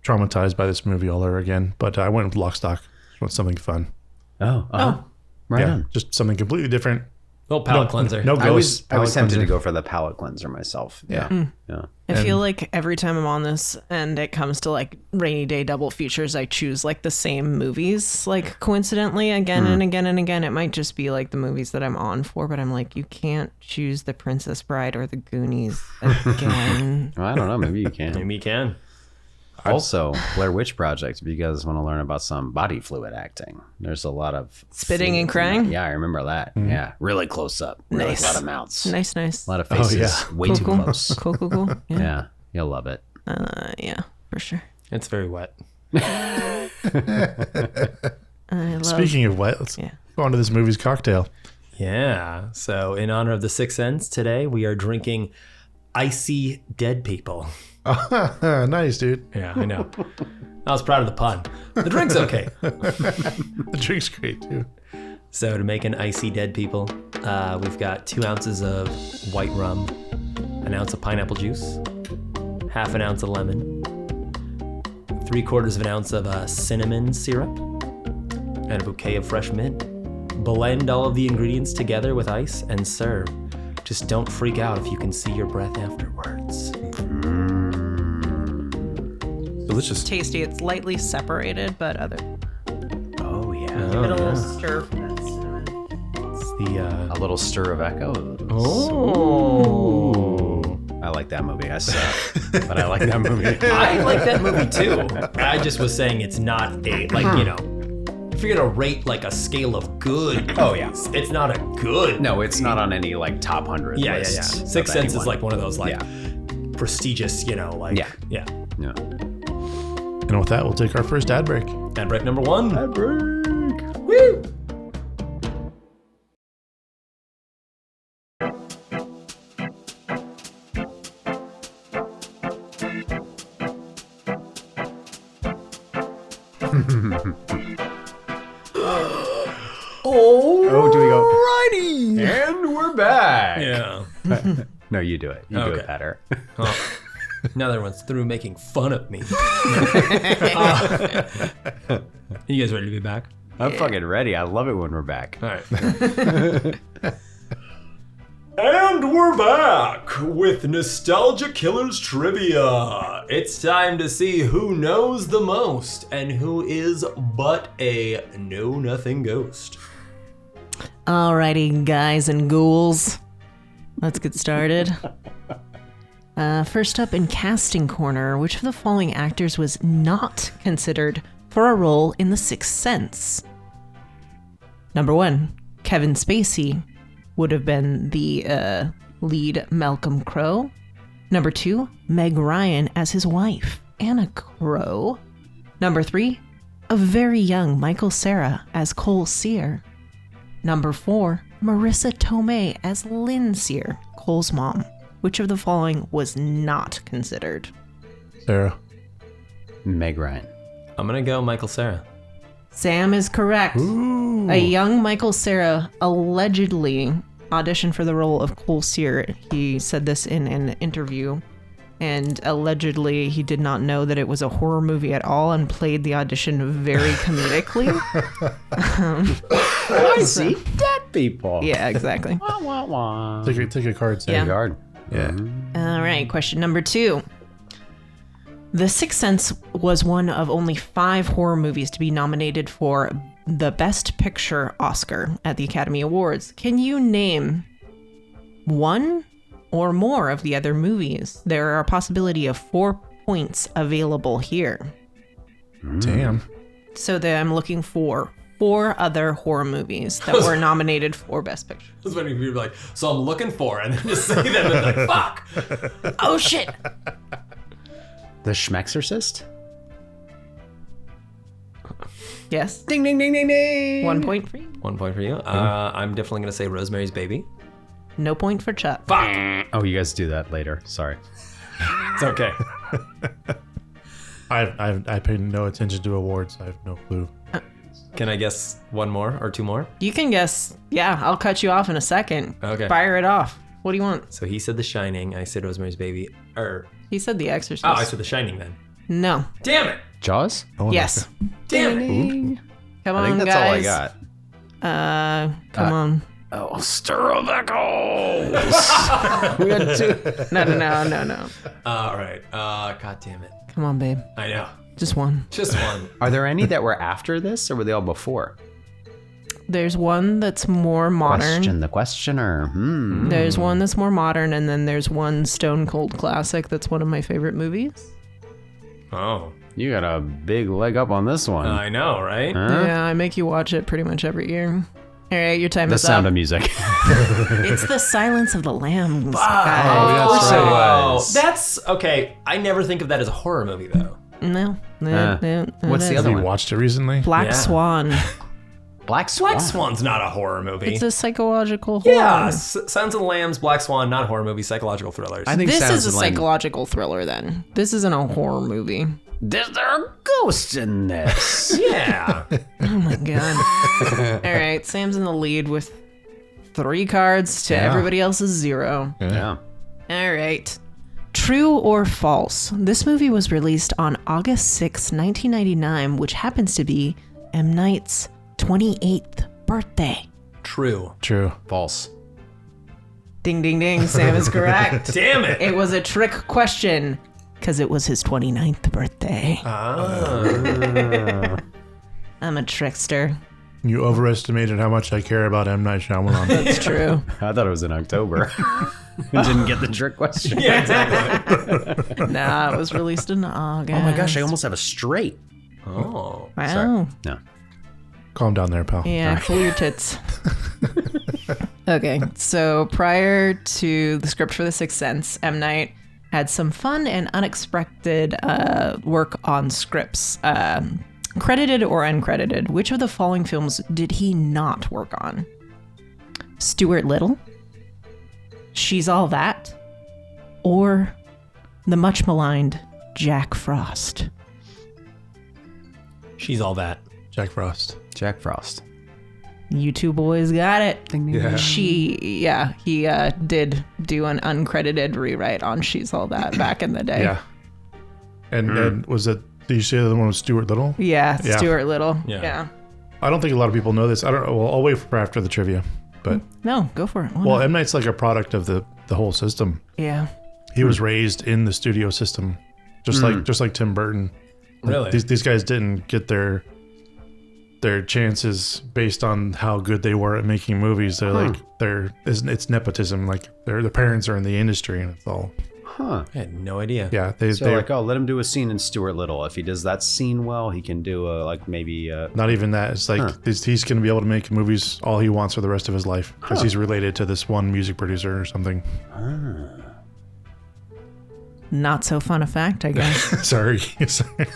[SPEAKER 1] traumatized by this movie all over again. But I went with Lock, Stock. Just want something fun.
[SPEAKER 4] Oh. Right on.
[SPEAKER 1] Just something completely different.
[SPEAKER 2] Little palate cleanser.
[SPEAKER 1] No
[SPEAKER 4] I was
[SPEAKER 1] ghost. palate
[SPEAKER 4] tempted to
[SPEAKER 1] cleanser.
[SPEAKER 4] go for the palate cleanser myself. Yeah. Yeah.
[SPEAKER 3] I feel like every time I'm on this and it comes to like rainy day double features, I choose like the same movies, like coincidentally again and again and again. It might just be like the movies that I'm on for, but I'm like, you can't choose The Princess Bride or The Goonies again.
[SPEAKER 4] Well, I don't know. Maybe you can.
[SPEAKER 2] Maybe you can.
[SPEAKER 4] Also, Blair Witch Project, if you guys want to learn about some body fluid acting, there's a lot of
[SPEAKER 3] Spitting and
[SPEAKER 4] fluid in
[SPEAKER 3] crying?
[SPEAKER 4] that. Yeah, I remember that. Yeah, really close up. Really
[SPEAKER 3] Nice.
[SPEAKER 4] A lot of mouths.
[SPEAKER 3] Nice.
[SPEAKER 4] A lot of faces. Way too
[SPEAKER 3] cool.
[SPEAKER 4] close.
[SPEAKER 3] Cool. Yeah.
[SPEAKER 4] Yeah, you'll love it.
[SPEAKER 3] Yeah, for sure.
[SPEAKER 2] It's very wet.
[SPEAKER 3] I love
[SPEAKER 1] Speaking of wet, let's
[SPEAKER 3] Yeah.
[SPEAKER 1] go on to this movie's cocktail.
[SPEAKER 2] Yeah. So in honor of the Sixth Sense today, we are drinking Icy Dead People.
[SPEAKER 1] Nice, dude.
[SPEAKER 2] Yeah, I know. I was proud of the pun. The drink's okay.
[SPEAKER 1] The drink's great, too.
[SPEAKER 2] So to make an Icy Dead People, we've got 2 ounces of white rum, 1 ounce of pineapple juice, half an ounce of lemon, 3/4 of an ounce of cinnamon syrup, and a bouquet of fresh mint. Blend all of the ingredients together with ice and serve. Just don't freak out if you can see your breath afterwards.
[SPEAKER 1] Delicious.
[SPEAKER 3] tasty. It's lightly separated, but other.
[SPEAKER 4] Oh, yeah.
[SPEAKER 3] Give it a little stir for that cinnamon.
[SPEAKER 2] It's the,
[SPEAKER 4] A little stir of echoes.
[SPEAKER 2] oh.
[SPEAKER 4] I like that movie. I suck. But I like that movie.
[SPEAKER 2] I like that movie too. I just was saying it's not a, like, you know, if you're gonna rate like a scale of good,
[SPEAKER 4] Oh, yeah.
[SPEAKER 2] it's not a good.
[SPEAKER 4] No, it's not on any like top 100
[SPEAKER 2] Yeah.
[SPEAKER 4] lists. of
[SPEAKER 2] Sixth Sense is
[SPEAKER 4] anyone.
[SPEAKER 2] like one of those like
[SPEAKER 4] Yeah.
[SPEAKER 2] prestigious, you know, like
[SPEAKER 4] Yeah.
[SPEAKER 2] yeah.
[SPEAKER 4] Yeah.
[SPEAKER 1] And with that, we'll take our first ad break.
[SPEAKER 2] Ad break number 1.
[SPEAKER 4] Ad break.
[SPEAKER 2] Woo!
[SPEAKER 4] Oh, do we go?
[SPEAKER 2] Alrighty.
[SPEAKER 4] And we're back.
[SPEAKER 2] Yeah.
[SPEAKER 4] No, you do it. You do
[SPEAKER 2] Okay.
[SPEAKER 4] it better.
[SPEAKER 2] Oh. Now that everyone's through making fun of me. You guys ready to be back?
[SPEAKER 4] I'm fucking ready. I love it when we're back.
[SPEAKER 2] All right. And we're back with Nostalgia Killers Trivia. It's time to see who knows the most and who is but a know-nothing ghost.
[SPEAKER 3] Alrighty, guys and ghouls. Let's get started. First up in Casting Corner, which of the following actors was not considered for a role in The Sixth Sense? Number 1, Kevin Spacey would have been the lead Malcolm Crowe. Number 2, Meg Ryan as his wife, Anna Crowe. Number 3, a very young Michael Cera as Cole Sear. Number 4, Marissa Tomei as Lynn Sear, Cole's mom. Which of the following was not considered?
[SPEAKER 1] Sarah.
[SPEAKER 4] Meg Ryan.
[SPEAKER 2] I'm gonna go Michael Cera.
[SPEAKER 3] Sam is correct.
[SPEAKER 1] Ooh.
[SPEAKER 3] A young Michael Cera allegedly auditioned for the role of Cole Sear. He said this in an interview, and allegedly he did not know that it was a horror movie at all and played the audition very comedically.
[SPEAKER 4] Icy Dead People.
[SPEAKER 3] Yeah, exactly.
[SPEAKER 4] Wah, wah, wah.
[SPEAKER 1] Take a card, Sarah.
[SPEAKER 3] Yeah.
[SPEAKER 4] Guard.
[SPEAKER 1] Yeah.
[SPEAKER 3] All right, question number 2. The Sixth Sense was one of only 5 horror movies to be nominated for the Best Picture Oscar at the Academy Awards. Can you name one or more of the other movies? There are a possibility of 4 points available here.
[SPEAKER 1] Damn.
[SPEAKER 3] So that I'm looking for 4 other horror movies that were nominated for Best Picture.
[SPEAKER 2] I was wondering if you'd be like, so I'm looking for, and then just say them and like, fuck.
[SPEAKER 3] Oh shit!
[SPEAKER 4] The Schmexorcist?
[SPEAKER 3] Yes.
[SPEAKER 4] Ding, ding, ding, ding, ding.
[SPEAKER 3] 1 point for you.
[SPEAKER 2] 1 point for you. I'm definitely gonna say Rosemary's Baby.
[SPEAKER 3] No point for Chuck.
[SPEAKER 2] Fuck.
[SPEAKER 4] Oh, you guys do that later. Sorry.
[SPEAKER 2] It's okay.
[SPEAKER 1] I pay no attention to awards. I have no clue.
[SPEAKER 2] Can I guess 1 more or 2 more?
[SPEAKER 3] You can guess. Yeah, I'll cut you off in a second.
[SPEAKER 2] Okay.
[SPEAKER 3] Fire it off. What do you want?
[SPEAKER 2] So he said The Shining. I said Rosemary's Baby.
[SPEAKER 3] He said The Exorcist.
[SPEAKER 2] Oh, I said The Shining then.
[SPEAKER 3] No.
[SPEAKER 2] Damn it.
[SPEAKER 4] Jaws?
[SPEAKER 1] Oh,
[SPEAKER 3] Yes.
[SPEAKER 2] Damn it.
[SPEAKER 3] Come
[SPEAKER 4] I
[SPEAKER 3] on,
[SPEAKER 4] think that's
[SPEAKER 3] guys.
[SPEAKER 4] all I got.
[SPEAKER 3] Come on.
[SPEAKER 4] Oh, Starzenski.
[SPEAKER 3] We got two. No.
[SPEAKER 2] All right. God damn it.
[SPEAKER 3] Come on, babe.
[SPEAKER 2] I know.
[SPEAKER 3] Just one.
[SPEAKER 2] Just one.
[SPEAKER 4] Are there any that were after this, or were they all before?
[SPEAKER 3] There's one that's more modern.
[SPEAKER 4] Question the questioner.
[SPEAKER 3] There's one that's more modern, and then there's one stone cold classic that's one of my favorite movies.
[SPEAKER 2] Oh.
[SPEAKER 4] You got a big leg up on this one.
[SPEAKER 2] I know, right?
[SPEAKER 4] Huh?
[SPEAKER 3] Yeah, I make you watch it pretty much every year. All right, your time
[SPEAKER 4] The
[SPEAKER 3] is
[SPEAKER 4] Sound
[SPEAKER 3] up.
[SPEAKER 4] of Music.
[SPEAKER 3] It's The Silence of the Lambs.
[SPEAKER 2] Oh,
[SPEAKER 3] guys.
[SPEAKER 4] it was.
[SPEAKER 2] That's okay. I never think of that as a horror movie, though.
[SPEAKER 3] No.
[SPEAKER 4] What's the
[SPEAKER 1] Have
[SPEAKER 4] other
[SPEAKER 1] you
[SPEAKER 4] one?
[SPEAKER 1] watched it recently?
[SPEAKER 3] Black
[SPEAKER 2] Yeah.
[SPEAKER 3] Swan.
[SPEAKER 4] Black Swan.
[SPEAKER 2] Black Swan's not a horror movie.
[SPEAKER 3] It's a psychological horror.
[SPEAKER 2] yeah, Sounds of the Lambs, Black Swan, not horror movie, psychological thrillers.
[SPEAKER 4] I think
[SPEAKER 3] This
[SPEAKER 4] Sounds
[SPEAKER 3] is a
[SPEAKER 4] of Lambs-
[SPEAKER 3] psychological thriller then. This isn't a horror movie.
[SPEAKER 4] Is there a ghost in this?
[SPEAKER 2] yeah.
[SPEAKER 3] Oh my god. All right, Sam's in the lead with 3 cards to
[SPEAKER 1] Yeah.
[SPEAKER 3] everybody else's 0.
[SPEAKER 4] Yeah.
[SPEAKER 3] All right. True or false? This movie was released on August 6, 1999, which happens to be M. Night's 28th birthday.
[SPEAKER 2] True.
[SPEAKER 1] True.
[SPEAKER 4] False.
[SPEAKER 3] Ding, ding, ding. Sam is correct.
[SPEAKER 2] Damn it.
[SPEAKER 3] It was a trick question because it was his 29th birthday. I'm a trickster.
[SPEAKER 1] You overestimated how much I care about M. Night Shyamalan.
[SPEAKER 3] It's true.
[SPEAKER 4] I thought it was in October. Didn't get the trick question.
[SPEAKER 2] Yeah, exactly.
[SPEAKER 3] Nah, it was released in August.
[SPEAKER 4] Oh my gosh, I almost have a straight.
[SPEAKER 2] Oh.
[SPEAKER 3] Wow.
[SPEAKER 4] Sorry. No.
[SPEAKER 1] Calm down there, pal.
[SPEAKER 3] Yeah, cool your tits. Okay, so prior to the script for The Sixth Sense, M. Night had some fun and unexpected work on scripts. Credited or uncredited, which of the following films did he not work on? Stuart Little, She's All That, or the much maligned Jack Frost?
[SPEAKER 2] She's all that.
[SPEAKER 1] Jack Frost.
[SPEAKER 4] Jack Frost.
[SPEAKER 3] You two boys got it.
[SPEAKER 1] Yeah.
[SPEAKER 3] He did do an uncredited rewrite on She's All That back in the day.
[SPEAKER 1] Yeah. And was it, did you say the one with Stuart Little?
[SPEAKER 3] Yeah,
[SPEAKER 1] Yeah.
[SPEAKER 3] Stuart Little.
[SPEAKER 2] Yeah.
[SPEAKER 3] Yeah.
[SPEAKER 1] I don't think a lot of people know this. I don't know. Well, I'll wait for after the trivia. But,
[SPEAKER 3] No, go for it. Why
[SPEAKER 1] well,
[SPEAKER 3] not?
[SPEAKER 1] M. Night's like a product of the whole system.
[SPEAKER 3] Yeah.
[SPEAKER 1] He was raised in the studio system, just like Tim Burton.
[SPEAKER 2] Really?
[SPEAKER 1] These guys didn't get their chances based on how good they were at making movies. They're like it's nepotism. Like their parents are in the industry, and it's all
[SPEAKER 4] Huh.
[SPEAKER 2] I had no idea.
[SPEAKER 1] yeah.
[SPEAKER 4] So like, oh, let him do a scene in Stuart Little. If he does that scene well, he can do maybe
[SPEAKER 1] not even that. It's like he's going to be able to make movies all he wants for the rest of his life because he's related to this one music producer or something.
[SPEAKER 3] Not so fun a fact, I guess.
[SPEAKER 1] Sorry.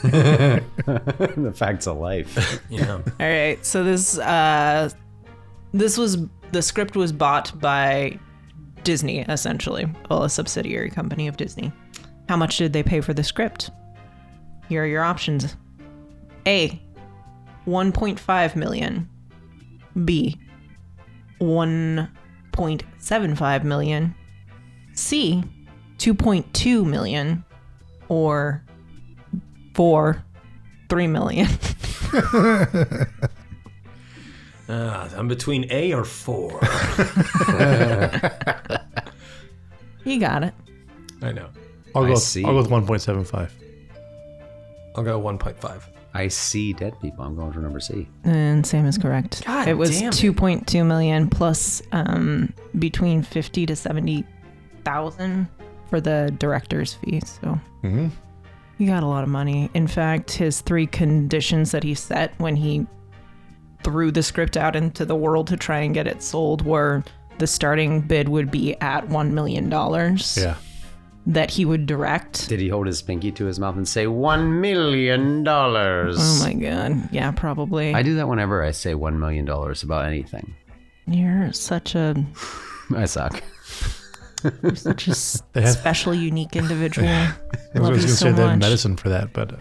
[SPEAKER 4] the facts of life.
[SPEAKER 2] Yeah.
[SPEAKER 3] All right. So this was the script was bought by Disney, essentially, well, a subsidiary company of Disney. How much did they pay for the script? Here are your options. A, 1.5 million. B, 1.75 million. C, 2.2 million. Or 3 million.
[SPEAKER 2] I'm between A or 4.
[SPEAKER 3] You got it.
[SPEAKER 2] I know.
[SPEAKER 1] I'll go
[SPEAKER 4] see.
[SPEAKER 1] with 1.75.
[SPEAKER 2] I'll go 1.5.
[SPEAKER 4] Icy Dead People. I'm going for number C.
[SPEAKER 3] And Sam is correct.
[SPEAKER 2] God
[SPEAKER 3] it was
[SPEAKER 2] damn it.
[SPEAKER 3] 2.2 million plus between 50 to 70,000 for the director's fee. So he got a lot of money. In fact, his 3 conditions that he set when he threw the script out into the world to try and get it sold were the starting bid would be at $1 million.
[SPEAKER 1] Yeah.
[SPEAKER 3] That he would direct.
[SPEAKER 4] Did he hold his pinky to his mouth and say $1 million?
[SPEAKER 3] Oh my god. Yeah, probably.
[SPEAKER 4] I do that whenever I say $1 million about anything.
[SPEAKER 3] You're such a
[SPEAKER 4] I suck.
[SPEAKER 3] special, unique individual.
[SPEAKER 1] I was
[SPEAKER 3] Love
[SPEAKER 1] going
[SPEAKER 3] you
[SPEAKER 1] to
[SPEAKER 3] so
[SPEAKER 1] say they had
[SPEAKER 3] much.
[SPEAKER 1] medicine for that, but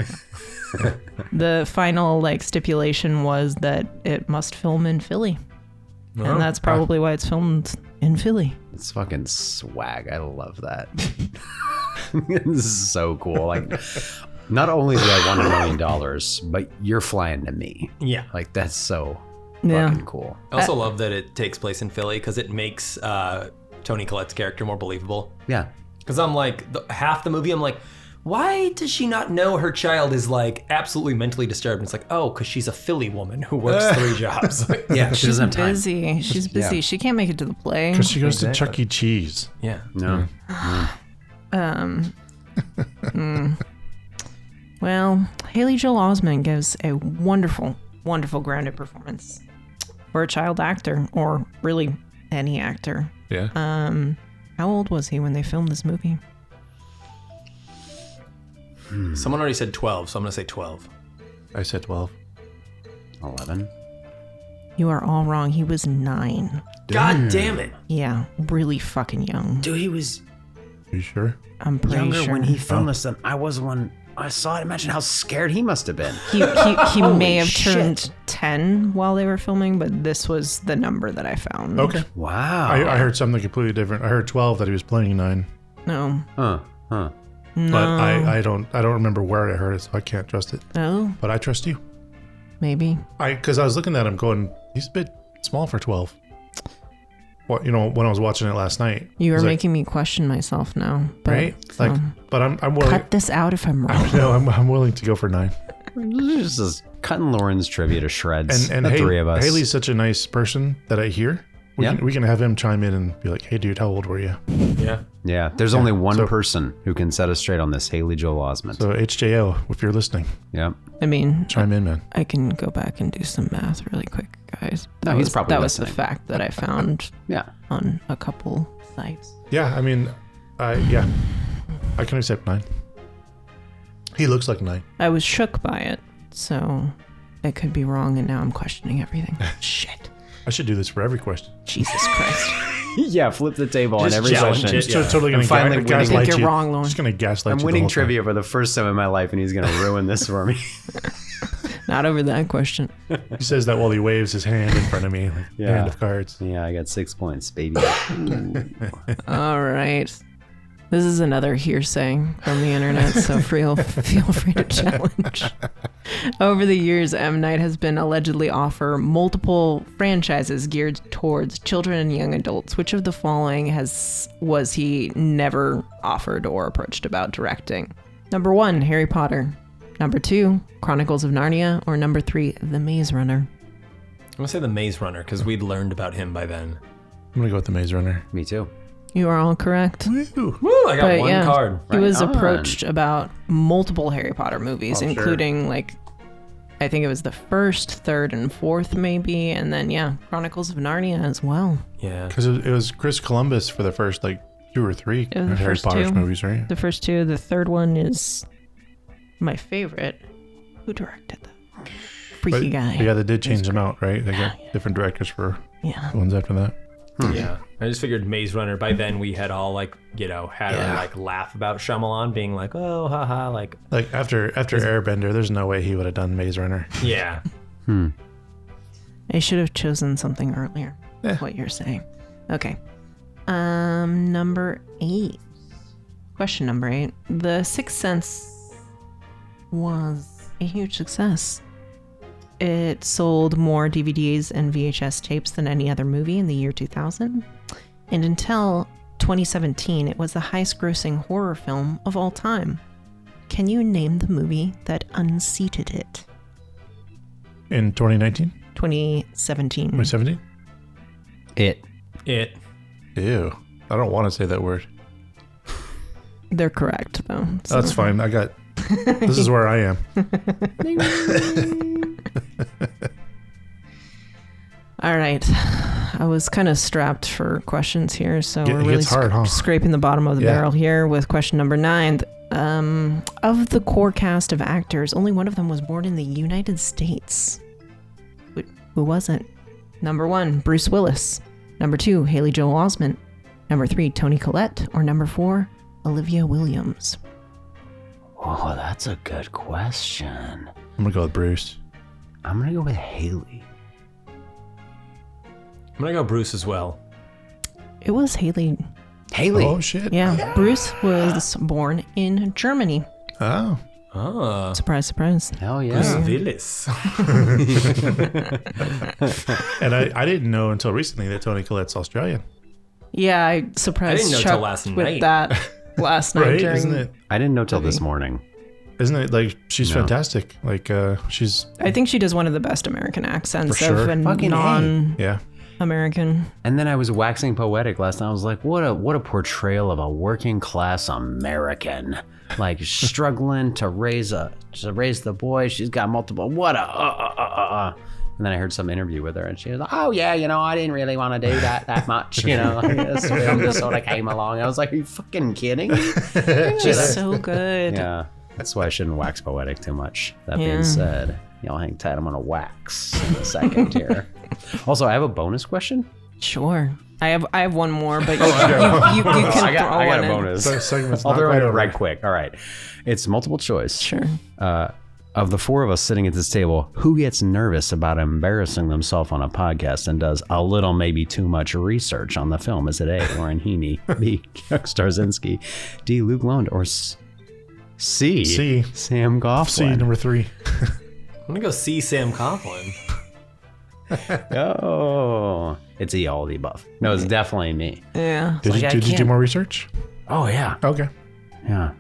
[SPEAKER 3] The final stipulation was that it must film in Philly. And that's probably why it's filmed in Philly.
[SPEAKER 4] It's fucking swag. I love that. This is so cool. Like, not only do I want $1 million, but you're flying to me.
[SPEAKER 2] Yeah.
[SPEAKER 4] Like, that's so fucking cool.
[SPEAKER 2] I also love that it takes place in Philly because it makes Toni Collette's character more believable.
[SPEAKER 4] Yeah.
[SPEAKER 2] Because I'm like, half the movie, I'm like, why does she not know her child is like absolutely mentally disturbed? And it's like, oh, because she's a Philly woman who works 3 jobs.
[SPEAKER 4] Yeah, she doesn't have time.
[SPEAKER 3] Busy. She's busy.
[SPEAKER 4] Yeah.
[SPEAKER 3] She can't make it to the play.
[SPEAKER 1] Because she goes to
[SPEAKER 2] Exactly.
[SPEAKER 1] Chuck E. Cheese.
[SPEAKER 2] Yeah.
[SPEAKER 4] No.
[SPEAKER 3] Well, Haley Joel Osment gives a wonderful, wonderful grounded performance for a child actor, or really any actor.
[SPEAKER 1] Yeah.
[SPEAKER 3] How old was he when they filmed this movie?
[SPEAKER 2] Someone already said 12, so I'm going to say 12.
[SPEAKER 1] I said 12.
[SPEAKER 4] 11.
[SPEAKER 3] You are all wrong. He was 9.
[SPEAKER 2] God damn it.
[SPEAKER 3] Yeah, really fucking young.
[SPEAKER 4] Dude, he was
[SPEAKER 1] Are you sure?
[SPEAKER 3] I'm pretty
[SPEAKER 4] younger
[SPEAKER 3] sure.
[SPEAKER 4] when he filmed this than I was when I saw it. Imagine how scared he must have been.
[SPEAKER 3] He may have
[SPEAKER 4] shit.
[SPEAKER 3] turned 10 while they were filming, but this was the number that I found.
[SPEAKER 1] Okay.
[SPEAKER 4] Wow.
[SPEAKER 1] I heard something completely different. I heard 12 that he was playing 9.
[SPEAKER 3] No.
[SPEAKER 4] Huh.
[SPEAKER 1] But I don't remember where I heard it, so I can't trust it.
[SPEAKER 3] Oh,
[SPEAKER 1] But I trust you.
[SPEAKER 3] maybe.
[SPEAKER 1] Because I was looking at him going, he's a bit small for 12. What, when I was watching it last night.
[SPEAKER 3] You
[SPEAKER 1] I
[SPEAKER 3] are
[SPEAKER 1] was like,
[SPEAKER 3] making me question myself now. But,
[SPEAKER 1] right? Like, but I'm willing.
[SPEAKER 3] cut this out if I'm wrong.
[SPEAKER 1] No, I'm willing to go for 9.
[SPEAKER 4] This is cutting Lauren's trivia to shreds.
[SPEAKER 1] And
[SPEAKER 4] the 3 of us.
[SPEAKER 1] Haley's such a nice person that I hear. We can have him chime in and be like, hey, dude, how old were you?
[SPEAKER 2] Yeah.
[SPEAKER 4] Yeah. There's only one
[SPEAKER 1] so-
[SPEAKER 4] person who can set us straight on this. Haley Joel Osment.
[SPEAKER 1] So HJO, if you're listening,
[SPEAKER 4] Yep.
[SPEAKER 3] I mean,
[SPEAKER 1] chime in, man.
[SPEAKER 3] I can go back and do some math really quick, guys.
[SPEAKER 4] No, he's probably
[SPEAKER 3] That was the
[SPEAKER 4] listening.
[SPEAKER 3] fact that I found
[SPEAKER 4] Yeah.
[SPEAKER 3] on a couple sites.
[SPEAKER 1] Yeah, I mean, I can accept 9. He looks like 9.
[SPEAKER 3] I was shook by it, so it could be wrong, and now I'm questioning everything. Shit.
[SPEAKER 1] I should do this for every question.
[SPEAKER 3] Jesus Christ.
[SPEAKER 4] Yeah. Flip the table on
[SPEAKER 2] Just
[SPEAKER 4] every
[SPEAKER 2] challenge
[SPEAKER 4] question.
[SPEAKER 2] it.
[SPEAKER 1] So totally
[SPEAKER 4] I'm
[SPEAKER 1] going
[SPEAKER 4] finally
[SPEAKER 1] to
[SPEAKER 4] winning.
[SPEAKER 1] gaslight
[SPEAKER 3] I think
[SPEAKER 1] you.
[SPEAKER 3] you're wrong, Lauren.
[SPEAKER 1] Just going to gaslight
[SPEAKER 4] I'm
[SPEAKER 1] you.
[SPEAKER 4] winning
[SPEAKER 1] the whole time.
[SPEAKER 4] trivia for the first time in my life, and he's going to ruin this for me.
[SPEAKER 3] Not over that question.
[SPEAKER 1] He says that while he waves his hand in front of me, like
[SPEAKER 4] Yeah.
[SPEAKER 1] hand of cards.
[SPEAKER 4] Yeah, I got 6 points, baby.
[SPEAKER 3] All right. This is another hearsay from the internet, so feel free to challenge. Over the years, M. Night has been allegedly offered multiple franchises geared towards children and young adults. Which of the following was he never offered or approached about directing? Number 1, Harry Potter. Number 2, Chronicles of Narnia. Or number 3, The Maze Runner.
[SPEAKER 2] I'm going to say the Maze Runner because we'd learned about him by then.
[SPEAKER 1] I'm going to go with the Maze Runner.
[SPEAKER 4] Me too.
[SPEAKER 3] You are all correct.
[SPEAKER 1] Woo.
[SPEAKER 2] Woo, I got
[SPEAKER 3] But
[SPEAKER 2] one
[SPEAKER 3] yeah,
[SPEAKER 2] card.
[SPEAKER 3] he was
[SPEAKER 4] on.
[SPEAKER 3] approached about multiple Harry Potter movies,
[SPEAKER 1] Oh, sure.
[SPEAKER 3] including I think it was the 1st, 3rd, and 4th maybe, and then Chronicles of Narnia as well.
[SPEAKER 2] Yeah.
[SPEAKER 1] Because it was Chris Columbus for the first 2 or 3
[SPEAKER 3] It was the
[SPEAKER 1] Harry
[SPEAKER 3] first
[SPEAKER 1] Potter
[SPEAKER 3] 2.
[SPEAKER 1] movies, right?
[SPEAKER 3] The first 2, the 3rd one is my favorite. Who directed that? Freaky guy.
[SPEAKER 1] Yeah, they did change them out, right? They got different directors for
[SPEAKER 3] Yeah.
[SPEAKER 1] the ones after that.
[SPEAKER 2] Yeah. I just figured Maze Runner. By then we had all had to laugh about Shyamalan being like, oh, haha, like,
[SPEAKER 1] Like after Airbender, there's no way he would have done Maze Runner.
[SPEAKER 2] yeah.
[SPEAKER 3] I should have chosen something earlier.
[SPEAKER 1] Yeah.
[SPEAKER 3] What you're saying. Okay. Number 8. Question number 8. The Sixth Sense was a huge success. It sold more DVDs and VHS tapes than any other movie in the year 2000. And until 2017, it was the highest grossing horror film of all time. Can you name the movie that unseated it?
[SPEAKER 1] In 2019?
[SPEAKER 3] 2017.
[SPEAKER 1] 2017?
[SPEAKER 2] It.
[SPEAKER 1] Ew. I don't want to say that word.
[SPEAKER 3] They're correct, though. so-
[SPEAKER 1] That's fine. This is where I am.
[SPEAKER 3] All right. I was kind of strapped for questions here, so
[SPEAKER 1] It
[SPEAKER 3] we're really
[SPEAKER 1] gets hard, huh?
[SPEAKER 3] scraping the bottom of the
[SPEAKER 1] Yeah.
[SPEAKER 3] barrel here with question number 9. Of the core cast of actors, only one of them was born in the United States. Who was it? Number 1, Bruce Willis. Number 2, Haley Joel Osment. Number 3, Toni Collette. Or number 4, Olivia Williams.
[SPEAKER 4] Oh, that's a good question.
[SPEAKER 1] I'm going to go with Bruce.
[SPEAKER 4] I'm going to go with Haley.
[SPEAKER 2] I'm going to go Bruce as well.
[SPEAKER 3] It was Haley.
[SPEAKER 4] Haley.
[SPEAKER 1] Oh, shit.
[SPEAKER 3] Yeah, Bruce was born in Germany.
[SPEAKER 1] Oh.
[SPEAKER 2] Ah.
[SPEAKER 3] Surprise, surprise.
[SPEAKER 4] Hell yeah.
[SPEAKER 2] Bruce Willis.
[SPEAKER 1] And I didn't know until recently that Toni Collette's Australian.
[SPEAKER 3] Yeah, I surprised
[SPEAKER 2] I didn't know
[SPEAKER 3] Chuck
[SPEAKER 2] till last
[SPEAKER 3] with
[SPEAKER 2] night.
[SPEAKER 3] that last night
[SPEAKER 1] Right?
[SPEAKER 3] during.
[SPEAKER 1] Isn't it?
[SPEAKER 4] I didn't know till this morning.
[SPEAKER 1] Isn't it like she's
[SPEAKER 4] No.
[SPEAKER 1] fantastic? Like she's
[SPEAKER 3] I think she does one of the best American accents
[SPEAKER 1] For sure.
[SPEAKER 3] of a
[SPEAKER 4] Fucking A.
[SPEAKER 3] non-American.
[SPEAKER 4] And then I was waxing poetic last night. I was like, what a portrayal of a working class American. Like struggling to raise the boy. She's got multiple. And then I heard some interview with her, and she was like, "Oh yeah, I didn't really want to do that much, This film just sort of came along." I was like, "Are you fucking kidding me?"
[SPEAKER 3] She's so good.
[SPEAKER 4] Yeah, that's why I shouldn't wax poetic too much. That
[SPEAKER 3] Yeah.
[SPEAKER 4] being said, y'all hang tight. I'm gonna wax in a second here. Also, I have a bonus question.
[SPEAKER 3] Sure. I have one more, but you can
[SPEAKER 4] I
[SPEAKER 3] throw
[SPEAKER 4] got
[SPEAKER 3] one
[SPEAKER 4] a
[SPEAKER 3] in.
[SPEAKER 4] bonus.
[SPEAKER 1] the segment's
[SPEAKER 4] I'll
[SPEAKER 1] not
[SPEAKER 4] throw
[SPEAKER 1] quite
[SPEAKER 4] it
[SPEAKER 1] over.
[SPEAKER 4] right quick. All right, it's multiple choice.
[SPEAKER 3] Sure.
[SPEAKER 4] Of the four of us sitting at this table, who gets nervous about embarrassing themselves on a podcast and does a little, maybe too much research on the film? Is it A, Lauren Heney, B, Chuck Starzenski, D, Luc Londe, or C,
[SPEAKER 1] C.
[SPEAKER 4] Sam Coughlin?
[SPEAKER 1] C number 3.
[SPEAKER 2] I'm gonna go see Sam Coughlin.
[SPEAKER 4] Oh, it's E, all of the above. No, it's definitely me.
[SPEAKER 3] Yeah.
[SPEAKER 1] Did you do more research?
[SPEAKER 4] Oh, yeah.
[SPEAKER 1] Okay.
[SPEAKER 4] Yeah.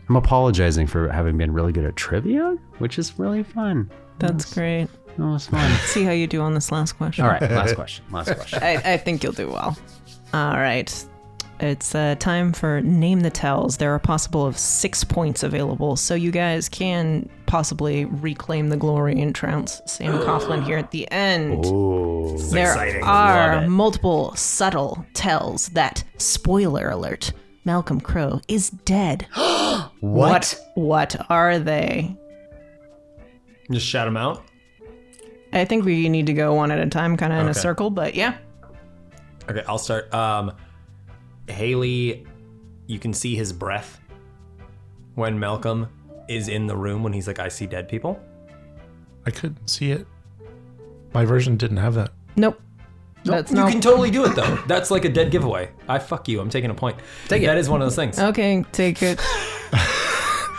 [SPEAKER 4] I'm apologizing for having been really good at trivia, which is really fun.
[SPEAKER 3] That's great.
[SPEAKER 4] That was fun.
[SPEAKER 3] See how you do on this last question.
[SPEAKER 4] All right, last question.
[SPEAKER 3] I think you'll do well. All right. It's time for Name the Tells. There are possible of 6 points available, so you guys can possibly reclaim the glory and trounce Sam Coughlin here at the end.
[SPEAKER 4] Ooh.
[SPEAKER 3] There
[SPEAKER 2] exciting.
[SPEAKER 3] are
[SPEAKER 2] Love it.
[SPEAKER 3] multiple subtle tells that, spoiler alert, Malcolm Crowe is dead.
[SPEAKER 4] What?
[SPEAKER 3] What are they?
[SPEAKER 2] Just shout him out.
[SPEAKER 3] I think we need to go one at a time, kind of in a
[SPEAKER 2] Okay.
[SPEAKER 3] circle, but yeah.
[SPEAKER 2] Okay, I'll start. Haley, you can see his breath when Malcolm is in the room when he's like, "I see dead people."
[SPEAKER 1] I couldn't see it. My version didn't have that.
[SPEAKER 3] Nope. That's
[SPEAKER 2] You
[SPEAKER 3] not.
[SPEAKER 2] can totally do it though. That's like a dead giveaway. Fuck you. I'm taking a point.
[SPEAKER 4] Take it.
[SPEAKER 2] That is one of those things.
[SPEAKER 3] Okay, take it.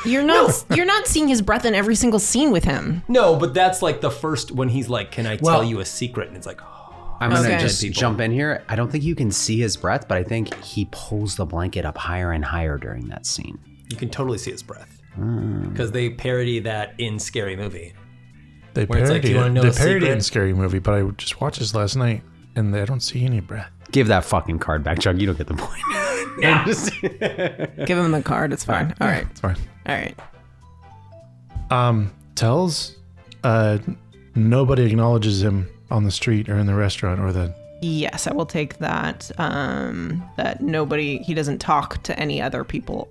[SPEAKER 3] You're not seeing his breath in every single scene with him.
[SPEAKER 2] No, but that's like the first when he's like, "Can I tell you a secret?" And it's like,
[SPEAKER 4] I'm going to
[SPEAKER 3] Okay.
[SPEAKER 4] just
[SPEAKER 2] People.
[SPEAKER 4] jump in here. I don't think you can see his breath, but I think he pulls the blanket up higher and higher during that scene.
[SPEAKER 2] you can totally see his breath because they parody that in Scary Movie.
[SPEAKER 1] They
[SPEAKER 2] Where it's like,
[SPEAKER 1] parodied
[SPEAKER 2] you wanna know
[SPEAKER 1] They
[SPEAKER 2] a
[SPEAKER 1] parodied it
[SPEAKER 2] secret?
[SPEAKER 1] in Scary Movie, but I just watched this last night, and I don't see any breath.
[SPEAKER 4] Give that fucking card back, Chuck. You don't get the point.
[SPEAKER 2] Yeah.
[SPEAKER 3] Give him the card. It's fine. All right.
[SPEAKER 1] It's fine.
[SPEAKER 3] All right.
[SPEAKER 1] Tells nobody acknowledges him on the street or in the restaurant or the...
[SPEAKER 3] Yes, I will take that. That he doesn't talk to any other people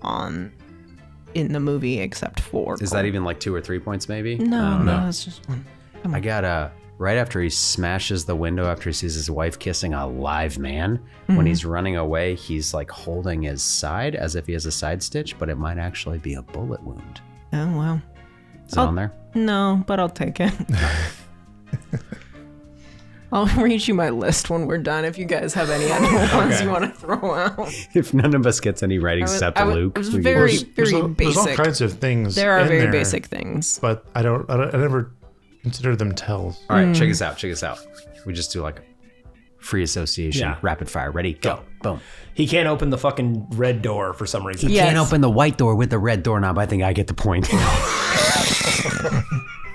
[SPEAKER 3] in the movie except for.
[SPEAKER 4] Is that even like 2 or 3 points, maybe?
[SPEAKER 3] No, it's just one.
[SPEAKER 4] I got right after he smashes the window after he sees his wife kissing a live man. When he's running away, he's like holding his side as if he has a side stitch, but it might actually be a bullet wound.
[SPEAKER 3] Oh wow.
[SPEAKER 4] Is it on there?
[SPEAKER 3] No, but I'll take it. I'll read you my list when we're done. If you guys have any other ones you want to throw out.
[SPEAKER 4] If none of us gets any right except Luke.
[SPEAKER 3] It was
[SPEAKER 4] we can-
[SPEAKER 3] very,
[SPEAKER 1] There's all
[SPEAKER 3] basic.
[SPEAKER 1] kinds of things
[SPEAKER 3] There are
[SPEAKER 1] in
[SPEAKER 3] very
[SPEAKER 1] there,
[SPEAKER 3] basic things.
[SPEAKER 1] But I never consider them tells.
[SPEAKER 4] All right, check us out. We just do like free association,
[SPEAKER 2] Yeah.
[SPEAKER 4] rapid fire. Ready? Go. Boom.
[SPEAKER 2] He can't open the fucking red door for some reason.
[SPEAKER 4] He
[SPEAKER 3] Yes.
[SPEAKER 4] can't open the white door with the red doorknob. I think I get the point.